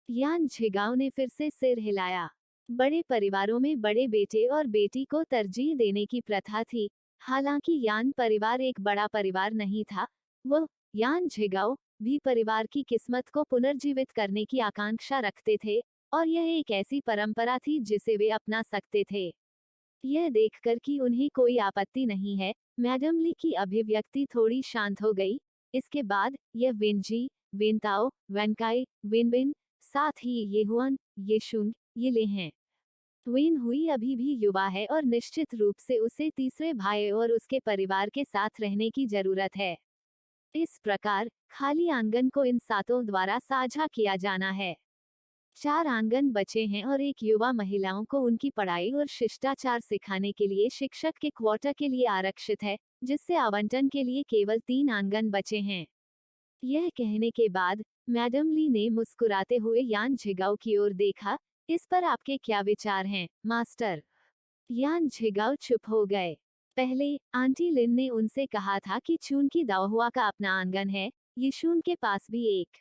यान झिगाओ ने फिर से सिर हिलाया। बड़े परिवारों में बड़े बेटे और बेटी को तरजीह देने की प्रथा थी। हालांकि यान परिवार एक बड़ा परिवार नहीं था, वो, यान झिगाओ, भी परिवार की किस्मत को पुनर्जीवित करने की आकांक्षा रखते थे, और यह एक ऐसी परंपरा थी जिसे वे अपना सकते थे। यह देखकर कि उन्हें कोई आपत्ति नहीं है, मैडम ली की अभिव्यक्ति थोड़ी शांत हो गई। इसके बाद, यह विनजी, विनताओ, वेनकाई, विनबिन, साथ ही येहुअन, येशुंग, ये ले हैं। वेन हुई अभी भी युवा है और निश्चित रूप से उसे तीसरे भाई और उसके परिवार के साथ रहने की जरूरत है। इस प्रकार, खाली आंगन को इन सातों द्वारा साझा किया जाना है। 4 आंगन बचे हैं और एक युवा महिलाओं को उनकी पढ़ाई और शिष्टाचार सिखाने के लिए शिक्षक के क्वार्टर के लिए आरक्षित है, जिससे आवंटन के लिए केवल 3 आंगन बचे हैं। यह कहने के बाद, मैडम ली ने मुस्कुराते हुए यान झिगाओ की ओर देखा। इस पर आपके क्या विचार हैं, मास्टर? यान झिगाओ चुप हो गए। पहले, आंटी लिन ने उनसे कहा था कि चून की दाओहुआ का अपना आंगन है, यीशुन के पास भी एक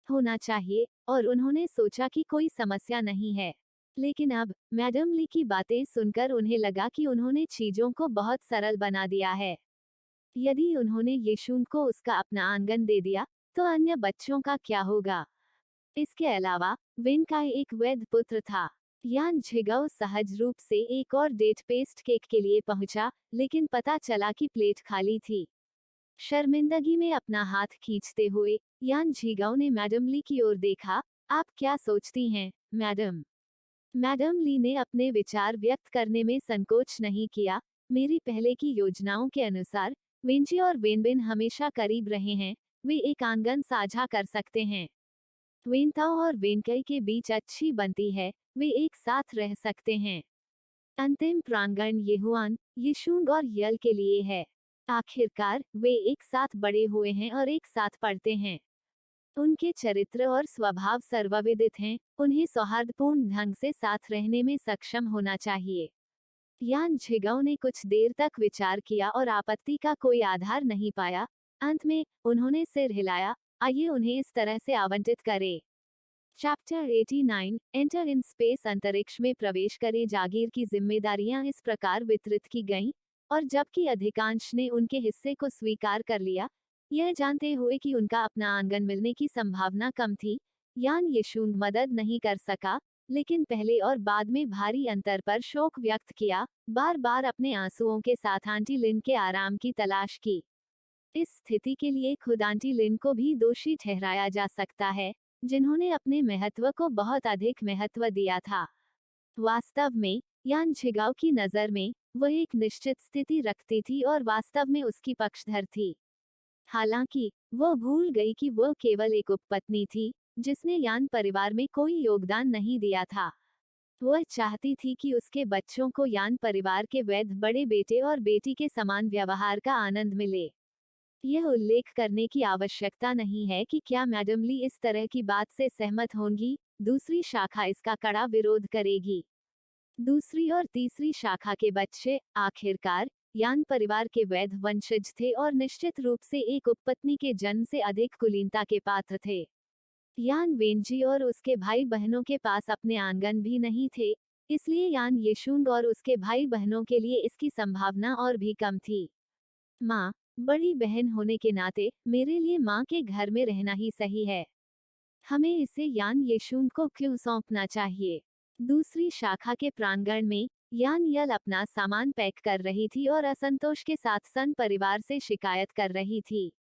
होना चाहिए, और उन्होंने सोचा कि कोई समस्या नहीं है। लेकिन अब मैडम ली की बातें सुनकर उन्हें लगा कि उन्होंने चीजों को बहुत सरल बना दिया है। यदि उन्होंने यीशु को उसका अपना आंगन दे दिया, तो अन्य बच्चों का क्या होगा? इसके अलावा विन का एक वैध पुत्र था। यान झिगाओ सहज रूप से एक और डेट पेस्ट केक के लिए पहुंचा, लेकिन पता चला कि प्लेट खाली थी। शर्मिंदगी में अपना हाथ खींचते हुए यान झिगाओ ने मैडम ली की ओर देखा। आप क्या सोचती हैं, मैडम? मैडम ली ने अपने विचार व्यक्त करने में संकोच नहीं किया। मेरी पहले की योजनाओं के अनुसार विंची और वेनबिन हमेशा करीब रहे हैं। वे एक आंगन साझा कर सकते हैं। वेनताओ और वेनकई के बीच अच्छी बनती है। वे एक साथ रह सकते हैं। अंतिम प्रांगण येहुआन, यिशुंग और यल के लिए है। आखिरकार वे एक साथ बड़े हुए हैं और एक साथ पढ़ते हैं। उनके चरित्र और स्वभाव सर्वविदित हैं। उन्हें सौहार्दपूर्ण ढंग से साथ रहने में सक्षम होना चाहिए। यान झिगाओ ने कुछ देर तक विचार किया और आपत्ति का कोई आधार नहीं पाया। अंत में उन्होंने सिर हिलाया। आइए उन्हें इस तरह से आवंटित करें। Chapter 89 enter in space. अंतरिक्ष में प्रवेश करें। जागीर की जिम्मेदारियां इस प्रकार वितरित की गईं, और जबकि अधिकांश ने उनके हिस्से को स्वीकार कर लिया, यह जानते हुए कि उनका अपना आंगन मिलने की संभावना कम थी, यान यिशुंग मदद नहीं कर सका। लेकिन पहले और बाद में भारी अंतर पर शोक व्यक्त किया, बार बार अपने आंसुओं के साथ आंटी लिन के आराम की तलाश की। इस स्थिति के लिए खुद आंटी लिन को भी दोषी ठहराया जा सकता है, जिन्होंने अपने महत्व को बहुत अधिक महत्व दिया था। वास्तव में यान झिगाओ की नज़र में वह एक निश्चित स्थिति रखती थी और वास्तव में उसकी पक्षधर थी। हालांकि वो भूल गई कि वह केवल एक उपपत्नी थी, जिसने यान परिवार में कोई योगदान नहीं दिया था। वह चाहती थी कि उसके बच्चों को यान परिवार के वैध बड़े बेटे और बेटी के समान व्यवहार का आनंद मिले। यह उल्लेख करने की आवश्यकता नहीं है कि क्या मैडम ली इस तरह की बात से सहमत होंगी। दूसरी शाखा इसका कड़ा विरोध करेगी। दूसरी और तीसरी शाखा के बच्चे आखिरकार यान परिवार के वैध वंशज थे और निश्चित रूप से एक उपपत्नी के जन्म से अधिक कुलीनता के पात्र थे। यान वेंजी और उसके भाई बहनों के पास अपने आंगन भी नहीं थे, इसलिए यान यिशुंग और उसके भाई बहनों के लिए इसकी संभावना और भी कम थी। माँ, बड़ी बहन होने के नाते मेरे लिए माँ के घर में रहना ही सही है। हमें इसे यान यिशुंग को क्यों सौंपना चाहिए? दूसरी शाखा के प्रांगण में यान यल अपना सामान पैक कर रही थी और असंतोष के साथ सन परिवार से शिकायत कर रही थी।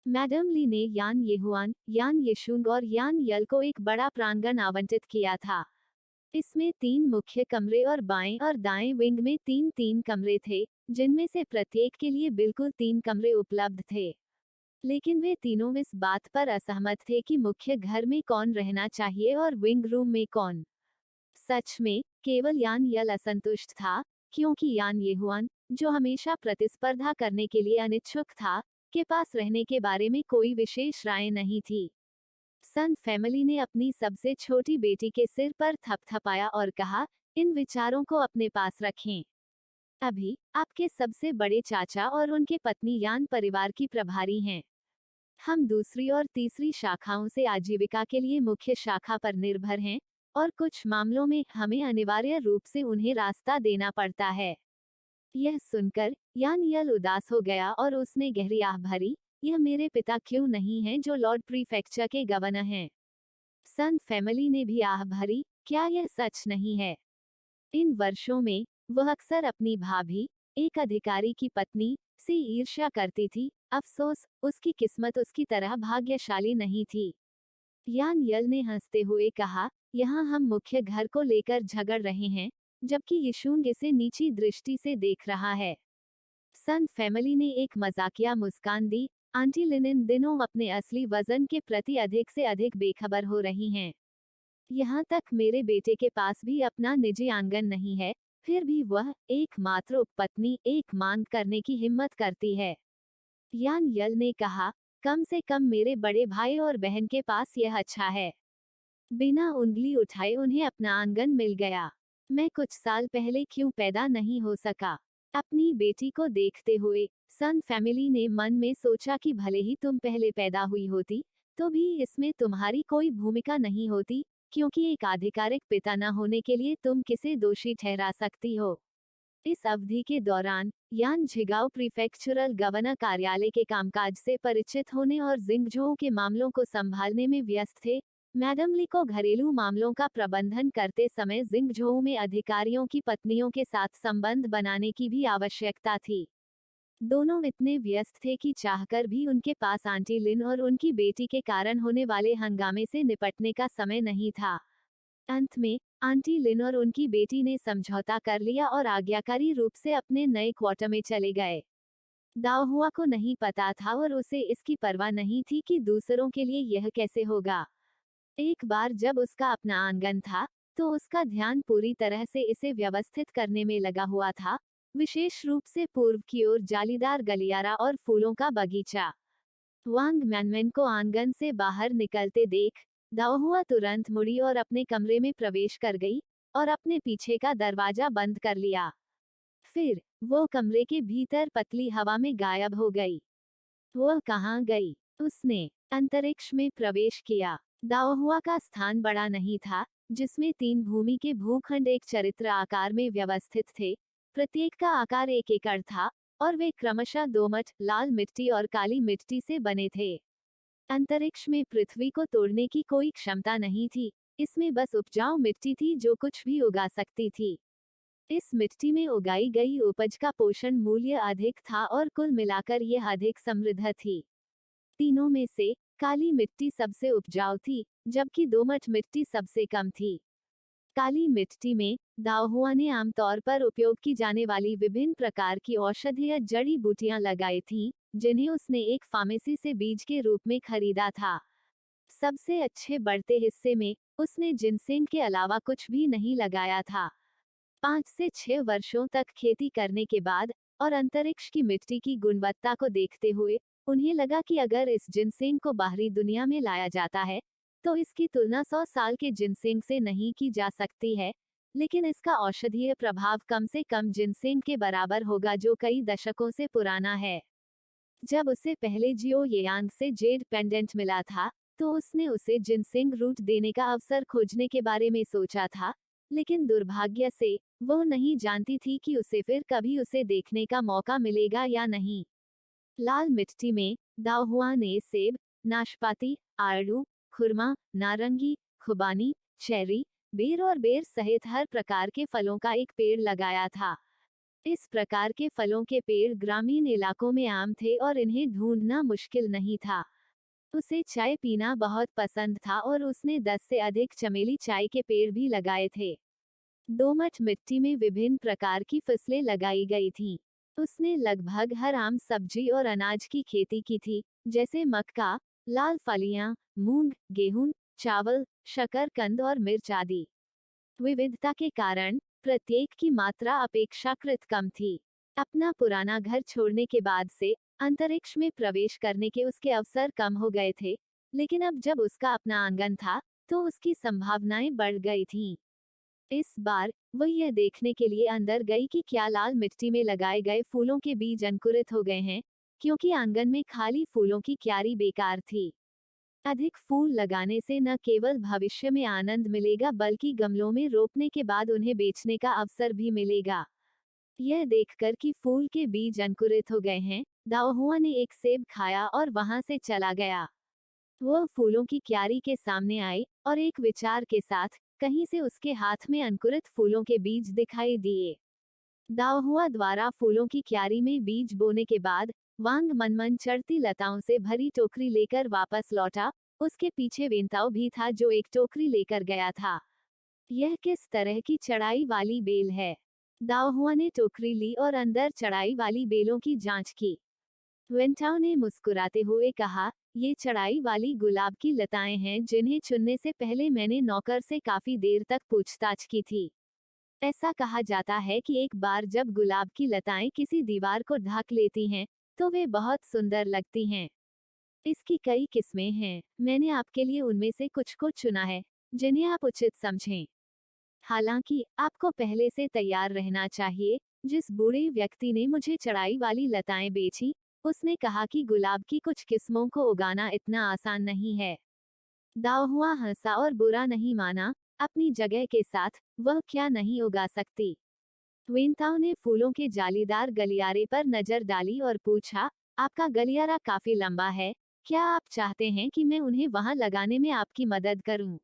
मैडम ली ने यान येहुआन, यान यिशुंग और यान यल को एक बड़ा प्रांगण आवंटित किया था। इसमें 3 मुख्य कमरे और बाएं और दाएं विंग में 3-3 कमरे थे, जिनमें से प्रत्येक के लिए बिल्कुल 3 कमरे उपलब्ध थे। लेकिन वे तीनों इस बात पर असहमत थे कि मुख्य घर में कौन रहना चाहिए और विंग रूम में कौन। सच में केवल यान यल असंतुष्ट था, क्योंकि यान येहुआन, जो हमेशा प्रतिस्पर्धा करने के लिए अनिच्छुक था, के पास रहने के बारे में कोई विशेष राय नहीं थी। सन फैमिली ने अपनी सबसे छोटी बेटी के सिर पर थपथपाया और कहा, इन विचारों को अपने पास रखें। अभी आपके सबसे बड़े चाचा और उनके पत्नी यान परिवार की प्रभारी हैं। हम दूसरी और तीसरी शाखाओं से आजीविका के लिए मुख्य शाखा पर निर्भर हैं, और कुछ मामलों में हमें अनिवार्य रूप से उन्हें रास्ता देना पड़ता है। यह सुनकर यान यल उदास हो गया और उसने गहरी आह भरी। यह मेरे पिता क्यों नहीं हैं जो लॉर्ड प्रीफेक्चर के गवर्नर हैं? सन फैमिली ने भी आह भरी। क्या यह सच नहीं है? इन वर्षों में वह अक्सर अपनी भाभी, एक अधिकारी की पत्नी, से ईर्ष्या करती थी। अफसोस, उसकी किस्मत उसकी तरह भाग्यशाली नहीं थी। यान यल ने हंसते हुए कहा, यहाँ हम मुख्य घर को लेकर झगड़ रहे हैं, जबकि यिशुंग इसे नीची दृष्टि से देख रहा है। सन फैमिली ने एक मजाकिया मुस्कान दी। आंटी लिन इन दिनों अपने असली वजन के प्रति अधिक से अधिक बेखबर हो रही हैं। यहाँ तक मेरे बेटे के पास भी अपना निजी आंगन नहीं है, फिर भी वह एकमात्र उपपत्नी एक मांग करने की हिम्मत करती है। यान यल ने कहा, कम से कम मेरे बड़े भाई और बहन के पास यह अच्छा है। बिना उंगली उठाए उन्हें अपना आंगन मिल गया। मैं कुछ साल पहले क्यों पैदा नहीं हो सका? अपनी बेटी को देखते हुए सन फैमिली ने मन में सोचा कि भले ही तुम पहले पैदा हुई होती, तो भी इसमें तुम्हारी कोई भूमिका नहीं होती, क्योंकि एक आधिकारिक पिता न होने के लिए तुम किसे दोषी ठहरा सकती हो। इस अवधि के दौरान यान झिगाओ प्रीफेक्चुरल गवर्नर कार्यालय के कामकाज से परिचित होने और जिंगझोउ के मामलों को संभालने में व्यस्त थे। मैडम ली को घरेलू मामलों का प्रबंधन करते समय जिंगझोउ में अधिकारियों की पत्नियों के साथ संबंध बनाने की भी आवश्यकता थी। दोनों इतने व्यस्त थे कि चाहकर भी उनके पास आंटी लिन और उनकी बेटी के कारण होने वाले हंगामे से निपटने का समय नहीं था। अंत में आंटी लिन और उनकी बेटी ने समझौता कर लिया और आज्ञाकारी रूप से अपने नए क्वार्टर में चले गए। दाओहुआ को नहीं पता था और उसे इसकी परवाह नहीं थी कि दूसरों के लिए यह कैसे होगा। एक बार जब उसका अपना आंगन था, तो उसका ध्यान पूरी तरह से इसे व्यवस्थित करने में लगा हुआ था, विशेष रूप से पूर्व की ओर जालीदार गलियारा और फूलों का बगीचा। वांग मैनमेन को आंगन से बाहर निकलते देख दाओहुआ तुरंत मुड़ी और अपने कमरे में प्रवेश कर गई और अपने पीछे का दरवाजा बंद कर लिया। फिर वो कमरे के भीतर पतली हवा में गायब हो गई। वह कहाँ गई? उसने अंतरिक्ष में प्रवेश किया। दाओहुआ का स्थान बड़ा नहीं था, जिसमें 3 भूमि के भूखंड एक चरित्र आकार में व्यवस्थित थे। प्रत्येक का आकार 1 एकड़ था और वे क्रमशः दोमट, लाल मिट्टी और काली मिट्टी से बने थे। अंतरिक्ष में पृथ्वी को तोड़ने की कोई क्षमता नहीं थी, इसमें बस उपजाऊ मिट्टी थी जो कुछ भी उगा सकती थी। इस मिट्टी में उगाई गई उपज का पोषण मूल्य अधिक था और कुल मिलाकर यह अधिक समृद्ध थी। तीनों में से काली मिट्टी सबसे उपजाऊ थी, जबकि दोमट मिट्टी सबसे कम थी। काली मिट्टी में दाओहुआ ने आमतौर पर उपयोग की जाने वाली विभिन्न प्रकार की औषधीय जड़ी बूटियां लगाई थीं, जिन्हें उसने एक फार्मेसी से बीज के रूप में खरीदा था। सबसे अच्छे बढ़ते हिस्से में उसने जिनसेंग के अलावा कुछ भी नहीं लगाया था। 5 से 6 वर्षों तक खेती करने के बाद और अंतरिक्ष की मिट्टी की गुणवत्ता को देखते हुए उन्हें लगा कि अगर इस जिनसेंग को बाहरी दुनिया में लाया जाता है, तो इसकी तुलना 100 साल के जिनसेंग से नहीं की जा सकती है, लेकिन इसका औषधीय प्रभाव कम से कम जिनसेंग के बराबर होगा जो कई दशकों से पुराना है। जब उसे पहले जियो येयांग से जेड पेंडेंट मिला था, तो उसने उसे जिनसेंग रूट देने का अवसर खोजने के बारे में सोचा था, लेकिन दुर्भाग्य से वो नहीं जानती थी कि उसे फिर कभी उसे देखने का मौका मिलेगा या नहीं। लाल मिट्टी में दाओहुआ ने सेब, नाशपाती, आड़ू, खुरमा, नारंगी, खुबानी, चेरी, बेर और बेर सहित हर प्रकार के फलों का एक पेड़ लगाया था। इस प्रकार के फलों के पेड़ ग्रामीण इलाकों में आम थे और इन्हें ढूंढना मुश्किल नहीं था। उसे चाय पीना बहुत पसंद था और उसने 10 से अधिक चमेली चाय के पेड़ भी लगाए थे। दोमट मिट्टी में विभिन्न प्रकार की फसलें लगाई गई थीं। उसने लगभग हर आम सब्जी और अनाज की खेती की थी, जैसे मक्का, लाल फलियां, मूंग, गेहूं, चावल, शकरकंद और मिर्च आदि। विविधता के कारण प्रत्येक की मात्रा अपेक्षाकृत कम थी। अपना पुराना घर छोड़ने के बाद से अंतरिक्ष में प्रवेश करने के उसके अवसर कम हो गए थे, लेकिन अब जब उसका अपना आंगन था, तो उसकी संभावनाएं बढ़ गई थीं। इस बार वह यह देखने के लिए अंदर गई कि क्या लाल मिट्टी में लगाए गए फूलों के बीज अंकुरित हो गए हैं, क्योंकि आंगन में खाली फूलों की क्यारी बेकार थी। अधिक फूल लगाने से न केवल भविष्य में आनंद मिलेगा बल्कि गमलों में रोपने के बाद उन्हें बेचने का अवसर भी मिलेगा। यह देखकर कि फूल के बीज अंकुरित हो गए हैं, दाओहुआ ने एक सेब खाया और वहां से चला गया। वह फूलों की क्यारी के सामने आई और एक विचार के साथ कहीं से उसके हाथ में अंकुरित फूलों के बीज दिखाई दिए। दाओहुआ द्वारा फूलों की क्यारी में बीज बोने के बाद वांग मनमन चढ़ती लताओं से भरी टोकरी लेकर वापस लौटा। उसके पीछे वेंताओ भी था जो एक टोकरी लेकर गया था। यह किस तरह की चढ़ाई वाली बेल है? दाओहुआ ने टोकरी ली और अंदर चढ़ाई वाली बेलों की जांच की। वेंटाओ ने मुस्कुराते हुए कहा, ये चढ़ाई वाली गुलाब की लताएं हैं जिन्हें चुनने से पहले मैंने नौकर से काफी देर तक पूछताछ की थी। ऐसा कहा जाता है कि एक बार जब गुलाब की लताएं किसी दीवार को ढक लेती हैं, तो वे बहुत सुंदर लगती हैं। इसकी कई किस्में हैं, मैंने आपके लिए उनमें से कुछ को चुना है, जिन्हें आप उचित समझें। हालांकि आपको पहले से तैयार रहना चाहिए। जिस बूढ़े व्यक्ति ने मुझे चढ़ाई वाली लताएं बेची, उसने कहा कि गुलाब की कुछ किस्मों को उगाना इतना आसान नहीं है। दाओहुआ हंसा और बुरा नहीं माना, अपनी जगह के साथ वह क्या नहीं उगा सकती। वेंताओ ने फूलों के जालीदार गलियारे पर नजर डाली और पूछा, आपका गलियारा काफी लंबा है, क्या आप चाहते हैं कि मैं उन्हें वहां लगाने में आपकी मदद करूं?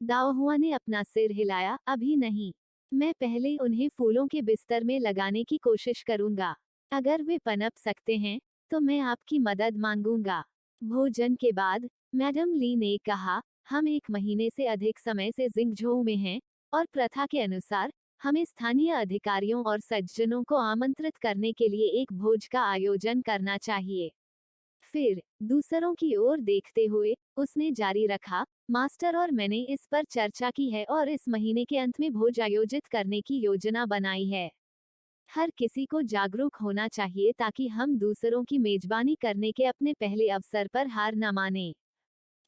दाओहुआ ने अपना सिर हिलाया, अभी नहीं। मैं पहले उन्हें फूलों के बिस्तर में लगाने की कोशिश करूंगा। अगर वे पनप सकते हैं, तो मैं आपकी मदद मांगूंगा। भोजन के बाद मैडम ली ने कहा, हम 1 महीने से अधिक समय से जिंगझोउ में हैं, और प्रथा के अनुसार हमें स्थानीय अधिकारियों और सज्जनों को आमंत्रित करने के लिए एक भोज का आयोजन करना चाहिए। फिर दूसरों की ओर देखते हुए उसने जारी रखा, मास्टर और मैंने इस पर चर्चा की है और इस महीने के अंत में भोज आयोजित करने की योजना बनाई है। हर किसी को जागरूक होना चाहिए ताकि हम दूसरों की मेजबानी करने के अपने पहले अवसर पर हार न माने।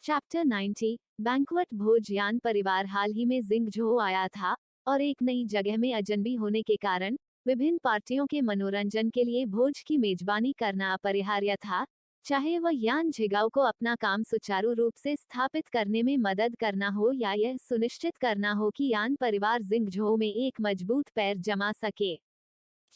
चैप्टर 90 बैंक्वेट भोज यान परिवार हाल ही में जिंगझोउ आया था, और एक नई जगह में अजनबी होने के कारण विभिन्न पार्टियों के मनोरंजन के लिए भोज की मेजबानी करना अपरिहार्य था, चाहे वह यान झिगाओ को अपना काम सुचारू रूप से स्थापित करने में मदद करना हो या यह सुनिश्चित करना हो कि यान परिवार जिंगझोउ में एक मजबूत पैर जमा सके।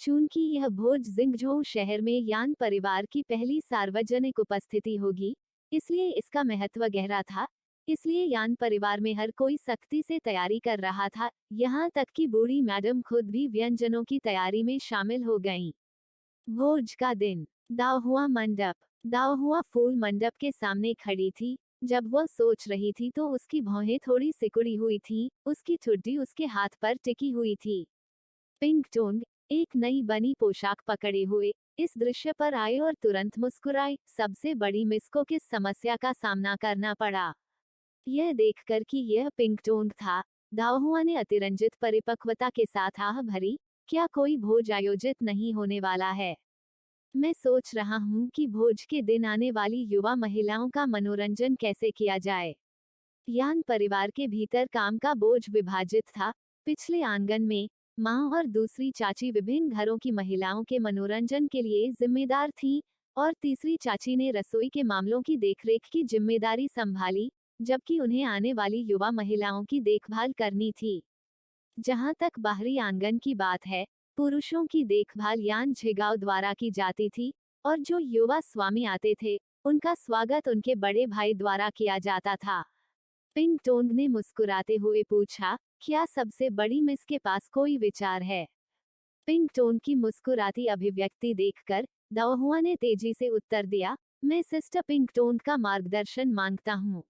चूंकि यह भोज जिंगझोउ शहर में यान परिवार की पहली सार्वजनिक उपस्थिति होगी, इसलिए इसका महत्व गहरा था। इसलिए यान परिवार में हर कोई सख्ती से तैयारी कर रहा था, यहाँ तक कि बूढ़ी मैडम खुद भी व्यंजनों की तैयारी में शामिल हो गईं। भोज का दिन। दाओहुआ मंडप। दाओहुआ फूल मंडप के सामने खड़ी थी। जब वह सोच रही थी तो उसकी भौहें थोड़ी सिकुड़ी हुई थीं, उसकी ठुड्डी उसके हाथ पर टिकी हुई थी। पिंक टोंग, एक नई बनी पोशाक पकड़े हुए, इस दृश्य पर आए और तुरंत मुस्कुराई। सबसे बड़ी मिस को किस समस्या का सामना करना पड़ा? यह देखकर कि यह पिंक टोंग था, दाओहुआ ने अतिरंजित परिपक्वता के साथ आह भरी, क्या कोई भोज आयोजित नहीं होने वाला है? मैं सोच रहा हूँ कि भोज के दिन आने वाली युवा महिलाओं का मनोरंजन कैसे किया जाए। यान परिवार के भीतर काम का बोझ विभाजित था। पिछले आंगन में माँ और दूसरी चाची विभिन्न घरों की महिलाओं के मनोरंजन के लिए जिम्मेदार थीं, और तीसरी चाची ने रसोई के मामलों की देखरेख की जिम्मेदारी संभाली, जबकि उन्हें आने वाली युवा महिलाओं की देखभाल करनी थी। जहाँ तक बाहरी आंगन की बात है, पुरुषों की देखभाल यान झिगाओ द्वारा की जाती थी, और जो युवा स्वामी आते थे, उनका स्वागत उनके बड़े भाई द्वारा किया जाता था। पिंक टोंग ने मुस्कुराते हुए पूछा, क्या सबसे बड़ी मिस के पास कोई विचार है? पिंक टोंग की मुस्कुराती अभिव्यक्ति देखकर दाओहुआ ने तेजी से उत्तर दिया, मैं सिस्टर पिंक टोंग का मार्गदर्शन मांगता हूँ।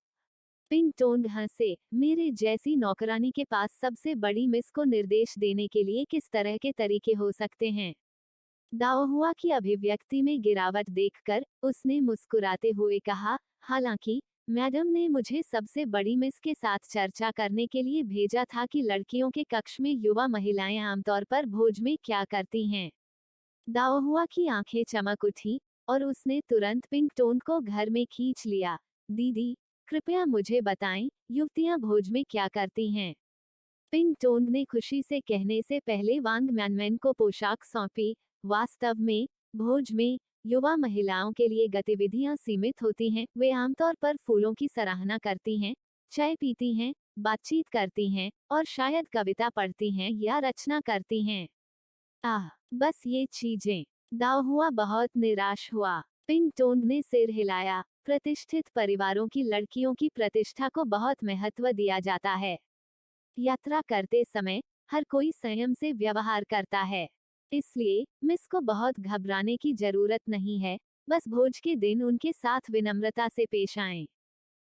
पिंक टोंग हंसे, मेरे जैसी नौकरानी के पास सबसे बड़ी मिस को निर्देश देने के लिए किस तरह के तरीके हो सकते हैं? दाओहुआ की अभिव्यक्ति में गिरावट देखकर उसने मुस्कुराते हुए कहा, हालांकि मैडम ने मुझे सबसे बड़ी मिस के साथ चर्चा करने के लिए भेजा था कि लड़कियों के कक्ष में युवा महिलाएं आमतौर पर भोज में क्या करती हैं। दाओहुआ की आंखें चमक उठी, और उसने तुरंत पिंक टोन को घर में खींच लिया। दीदी, कृपया मुझे बताएं, युवतियां भोज में क्या करती हैं? पिंक टोन ने खुशी से कहने से पहले वांग मैनमैन को पोशाक सौंपी। वास्तव में भोज में युवा महिलाओं के लिए गतिविधियां सीमित होती हैं। वे आमतौर पर फूलों की सराहना करती हैं, चाय पीती हैं, बातचीत करती हैं, और शायद कविता पढ़ती हैं या रचना करती हैं। आह, बस ये चीजें। दाओहुआ बहुत निराश हुआ। पिंक टोंग ने सिर हिलाया। प्रतिष्ठित परिवारों की लड़कियों की प्रतिष्ठा को बहुत महत्व दिया जाता है। यात्रा करते समय हर कोई संयम से व्यवहार करता है, इसलिए मिस को बहुत घबराने की जरूरत नहीं है। बस भोज के दिन उनके साथ विनम्रता से पेश आएं।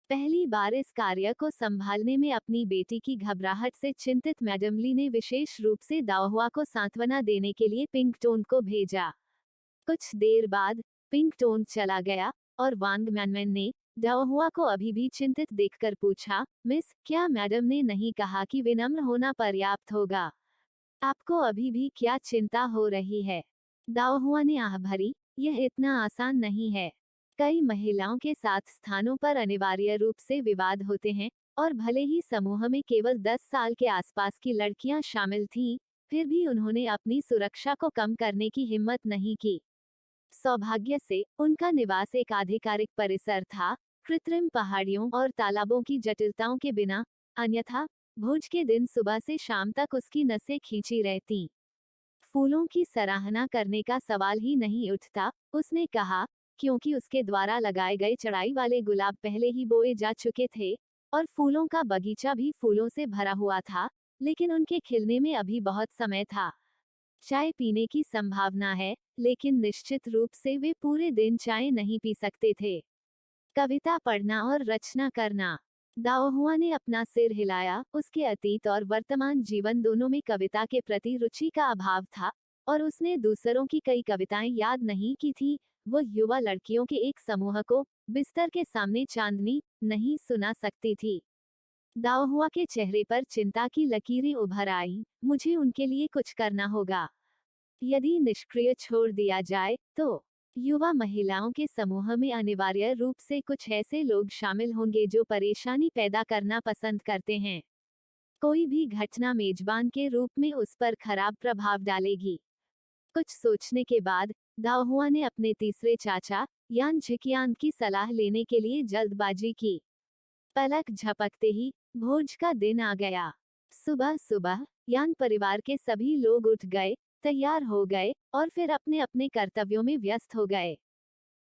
पहली बार इस कार्य को संभालने में अपनी बेटी की घबराहट से चिंतित मैडम ली ने विशेष रूप से दाओहुआ को सांत्वना देने के लिए पिंक टोन को भेजा। कुछ देर बाद पिंक टोन चला गया, और वांग मैनमैन ने दाओहुआ को अभी भी चिंतित देखकर पूछा, मिस, क्या मैडम ने नहीं कहा कि विनम्र होना पर्याप्त होगा? आपको अभी भी क्या चिंता हो रही है? दाओहुआ ने आह भरी, यह इतना आसान नहीं है। कई महिलाओं के साथ स्थानों पर अनिवार्य रूप से विवाद होते हैं, और भले ही समूह में केवल 10 साल के आसपास की लड़कियां शामिल थीं, फिर भी उन्होंने अपनी सुरक्षा को कम करने की हिम्मत नहीं की। सौभाग्य से उनका निवास एक आधिकारिक परिसर था, कृत्रिम पहाड़ियों और तालाबों की जटिलताओं के बिना। अन्यथा भोज के दिन सुबह से शाम तक उसकी नसें खींची रहती। फूलों की सराहना करने का सवाल ही नहीं उठता, उसने कहा, क्योंकि उसके द्वारा लगाए गए चढ़ाई वाले गुलाब पहले ही बोए जा चुके थे और फूलों का बगीचा भी फूलों से भरा हुआ था, लेकिन उनके खिलने में अभी बहुत समय था। चाय पीने की संभावना है, लेकिन निश्चित रूप से वे पूरे दिन चाय नहीं पी सकते थे। कविता पढ़ना और रचना करना। दाओहुआ ने अपना सिर हिलाया, उसके अतीत और वर्तमान जीवन दोनों में कविता के प्रति रुचि का अभाव था, और उसने दूसरों की कई कविताएं याद नहीं की थी। वो युवा लड़कियों के एक समूह को बिस्तर के सामने चांदनी नहीं सुना सकती थी। दाओहुआ के चेहरे पर चिंता की लकीरें उभर आई। मुझे उनके लिए कुछ करना होगा। यदि निष्क्रिय छोड़ दिया जाए तो युवा महिलाओं के समूह में अनिवार्य रूप से कुछ ऐसे लोग शामिल होंगे जो परेशानी पैदा करना पसंद करते हैं। कोई भी घटना मेजबान के रूप में उस पर खराब प्रभाव डालेगी। कुछ सोचने के बाद दाओहुआ ने अपने तीसरे चाचा यान झिकियान की सलाह लेने के लिए जल्दबाजी की। पलक झपकते ही भोज का दिन आ गया। सुबह सुबह यान परिवार के सभी लोग उठ गए, तैयार हो गए और फिर अपने अपने कर्तव्यों में व्यस्त हो गए।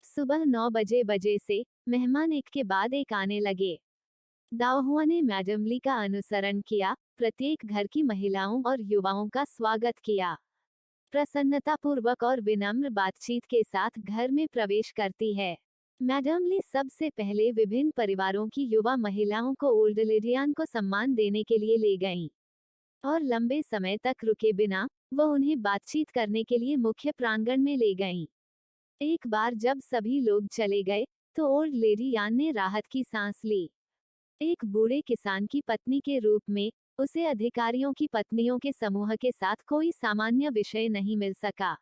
सुबह 9 बजे से मेहमान एक के बाद एक आने लगे। दाओहुआ ने मैडम ली का अनुसरण किया, प्रत्येक घर की महिलाओं और युवाओं का स्वागत किया। प्रसन्नतापूर्वक और विनम्र बातचीत के साथ घर में प्रवेश करती है। मैडम ली सबसे पहले विभिन्न परिवारों की युवा महिलाओं को ओल्ड लेडियान को सम्मान देने के लिए ले गईं, और लंबे समय तक रुके बिना वो उन्हें बातचीत करने के लिए मुख्य प्रांगण में ले गईं। एक बार जब सभी लोग चले गए तो ओल्ड लेडी यान ने राहत की सांस ली। एक बूढ़े किसान की पत्नी के रूप में उसे अधिकारियों की पत्नियों के समूह के साथ कोई सामान्य विषय नहीं मिल सका।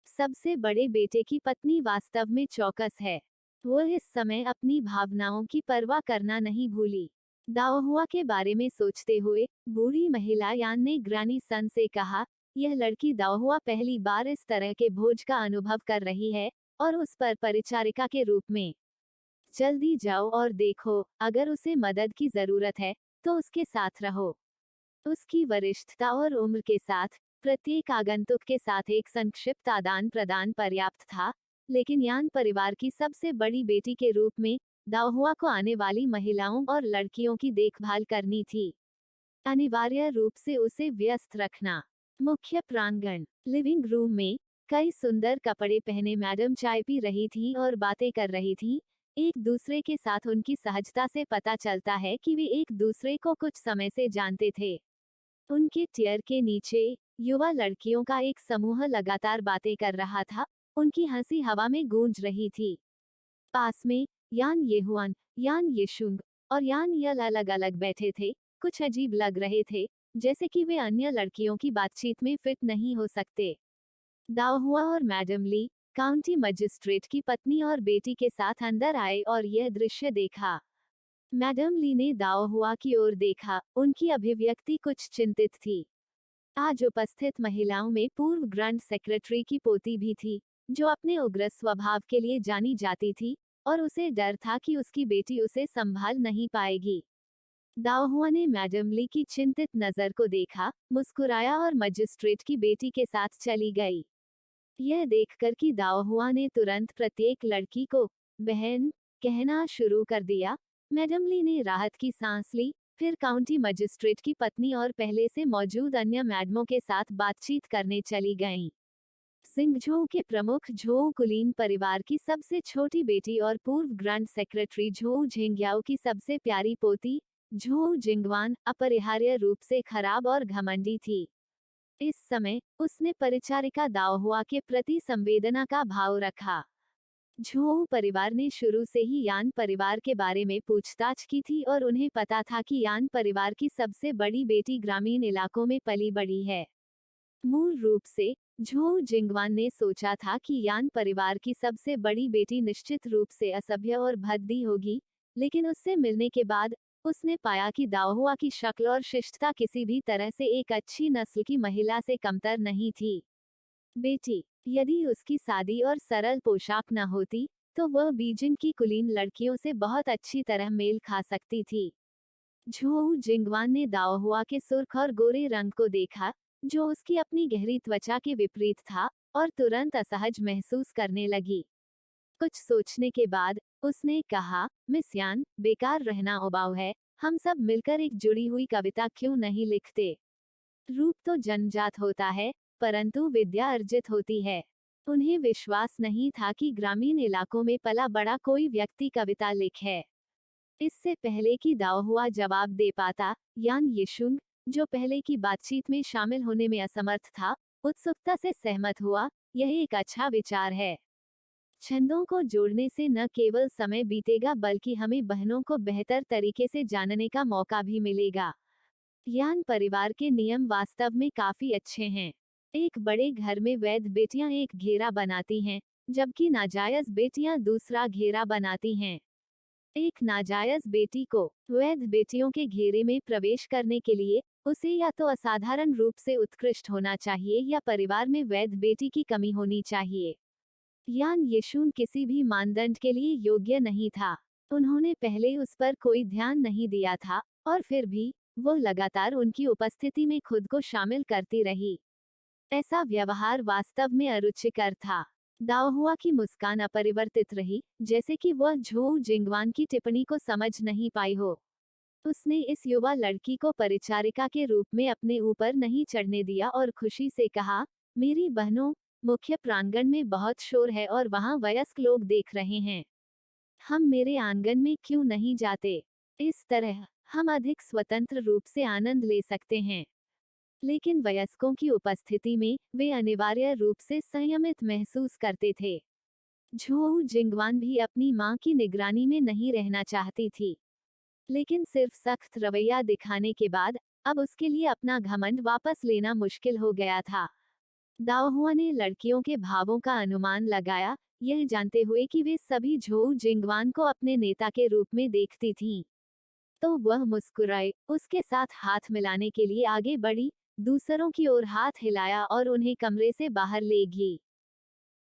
सबसे बड़े बेटे की पत्नी वास्तव में चौकस है। वो इस समय अपनी भावनाओं की परवाह करना नहीं भूली। दाओहुआ के बारे में सोचते हुए बूढ़ी महिला यान ने ग्रानी सन से कहा, यह लड़की दाओहुआ पहली बार इस तरह के भोज का अनुभव कर रही है, और उस पर परिचारिका के रूप में। जल्दी जाओ और देखो, अगर उसे मदद की जरूरत है तो उसके साथ रहो। उसकी वरिष्ठता और उम्र के साथ प्रत्येक आगंतुक के साथ एक संक्षिप्त आदान प्रदान पर्याप्त था, लेकिन यान परिवार की सबसे बड़ी बेटी के रूप में दाओहुआ को आने वाली महिलाओं और लड़कियों की देखभाल करनी थी। अनिवार्य रूप से उसे व्यस्त रखना। मुख्य प्रांगण। लिविंग रूम में कई सुंदर कपड़े पहने मैडम चाय पी रही थीं और बातें कर रही थीं। एक दूसरे के साथ उनकी सहजता से पता चलता है कि वे एक दूसरे को कुछ समय से जानते थे। उनके टियर के नीचे युवा लड़कियों का एक समूह लगातार बातें कर रहा था, उनकी हंसी हवा में गूंज रही थी। पास में यान येहुआन, यान येशुंग और यान यल अलग अलग बैठे थे, कुछ अजीब लग रहे थे, जैसे कि वे अन्य लड़कियों की बातचीत में फिट नहीं हो सकते। दाओहुआ और मैडम ली काउंटी मजिस्ट्रेट की पत्नी और बेटी के साथ अंदर आए और यह दृश्य देखा। मैडम ली ने दाओहुआ की ओर देखा, उनकी अभिव्यक्ति कुछ चिंतित थी। आज उपस्थित महिलाओं में पूर्व ग्रैंड सेक्रेटरी की पोती भी थी, जो अपने उग्र स्वभाव के लिए जानी जाती थी, और उसे डर था कि उसकी बेटी उसे संभाल नहीं पाएगी। दाओहुआ ने मैडम ली की चिंतित नजर को देखा, मुस्कुराया और मजिस्ट्रेट की बेटी के साथ चली गई। यह देखकर कि दाओहुआ ने तुरंत प्रत्येक लड़की को बहन कहना शुरू कर दिया, मैडम ली ने राहत की सांस ली, फिर काउंटी मजिस्ट्रेट की पत्नी और पहले से मौजूद अन्य मैडमों के साथ बातचीत करने चली गईं। सिंगझोउ के प्रमुख झोउ कुलीन परिवार की सबसे छोटी बेटी और पूर्व ग्रैंड सेक्रेटरी झोउ झेंग्याओ की सबसे प्यारी पोती झोउ जिंगवान अपरिहार्य रूप से खराब और घमंडी थी। इस समय उसने परिचारिका दाओहुआ के प्रति संवेदना का भाव रखा। झोउ परिवार ने शुरू से ही यान परिवार के बारे में पूछताछ की थी और उन्हें पता था कि यान परिवार की सबसे बड़ी बेटी ग्रामीण इलाकों में पली बड़ी है। मूल रूप से झोउ जिंगवान ने सोचा था कि यान परिवार की सबसे बड़ी बेटी निश्चित रूप से असभ्य और भद्दी होगी, लेकिन उससे मिलने के बाद उसने पाया कि दाओहुआ की शक्ल और शिष्टता किसी भी तरह से एक अच्छी नस्ल की महिला से कमतर नहीं थी। बेटी यदि उसकी सादी और सरल पोशाक न होती तो वह बीजिंग की कुलीन लड़कियों से बहुत अच्छी तरह मेल खा सकती थी। झोऊ जिंगवान ने दाओहुआ के सुर्ख और गोरे रंग को देखा, जो उसकी अपनी गहरी त्वचा के विपरीत था, और तुरंत असहज महसूस करने लगी। कुछ सोचने के बाद उसने कहा, मिस यान, बेकार रहना उबाऊ है, हम सब मिलकर एक जुड़ी हुई कविता क्यों नहीं लिखते? रूप तो जन्मजात होता है, परंतु विद्या अर्जित होती है। उन्हें विश्वास नहीं था कि ग्रामीण इलाकों में पला बड़ा कोई व्यक्ति कविता लिखे। इससे पहले कि दाओहुआ जवाब दे पाता, यान यिशुंग, जो पहले की बातचीत में शामिल होने में असमर्थ था, उत्सुकता से सहमत हुआ, यह एक अच्छा विचार है। छंदों को जोड़ने से न केवल समय बीतेगा बल्कि हमें बहनों को बेहतर तरीके से जानने का मौका भी मिलेगा। यान परिवार के नियम वास्तव में काफी अच्छे हैं। एक बड़े घर में वैध बेटियां एक घेरा बनाती हैं, जबकि नाजायज बेटियां दूसरा घेरा बनाती हैं। एक नाजायज बेटी को वैध बेटियों के घेरे में प्रवेश करने के लिए उसे या तो असाधारण रूप से उत्कृष्ट होना चाहिए या परिवार में वैध बेटी की कमी होनी चाहिए। यान यिशुन किसी भी मानदंड के लिए योग्य नहीं था। उन्होंने पहले उस पर कोई ध्यान नहीं दिया था, और फिर भी वो लगातार उनकी उपस्थिति में खुद को शामिल करती रही। ऐसा व्यवहार वास्तव में अरुचिकर था। दाओहुआ की मुस्कान अपरिवर्तित रही, जैसे कि वह झोऊ जिंगवान की टिप्पणी को समझ नहीं पाई हो। उसने इस युवा लड़की को परिचारिका के रूप में अपने ऊपर नहीं चढ़ने दिया और खुशी से कहा, मेरी बहनों, मुख्य प्रांगण में बहुत शोर है और वहाँ वयस्क लोग देख रहे हैं। हम मेरे आंगन में क्यों नहीं जाते? इस तरह हम अधिक स्वतंत्र रूप से आनंद ले सकते हैं। लेकिन वयस्कों की उपस्थिति में वे अनिवार्य रूप से संयमित महसूस करते थे। झोऊ जिंगवान भी अपनी मां की निगरानी में नहीं रहना चाहती थी, लेकिन सिर्फ सख्त रवैया दिखाने के बाद अब उसके लिए अपना घमंड वापस लेना मुश्किल हो गया था। दाओहुआ ने लड़कियों के भावों का अनुमान लगाया, यह जानते हुए कि वे सभी झोऊ जिंगवान को अपने नेता के रूप में देखती थीं। तो वह मुस्कुराए, उसके साथ हाथ मिलाने के लिए आगे बढ़ी, दूसरों की ओर हाथ हिलाया और उन्हें कमरे से बाहर ले गई।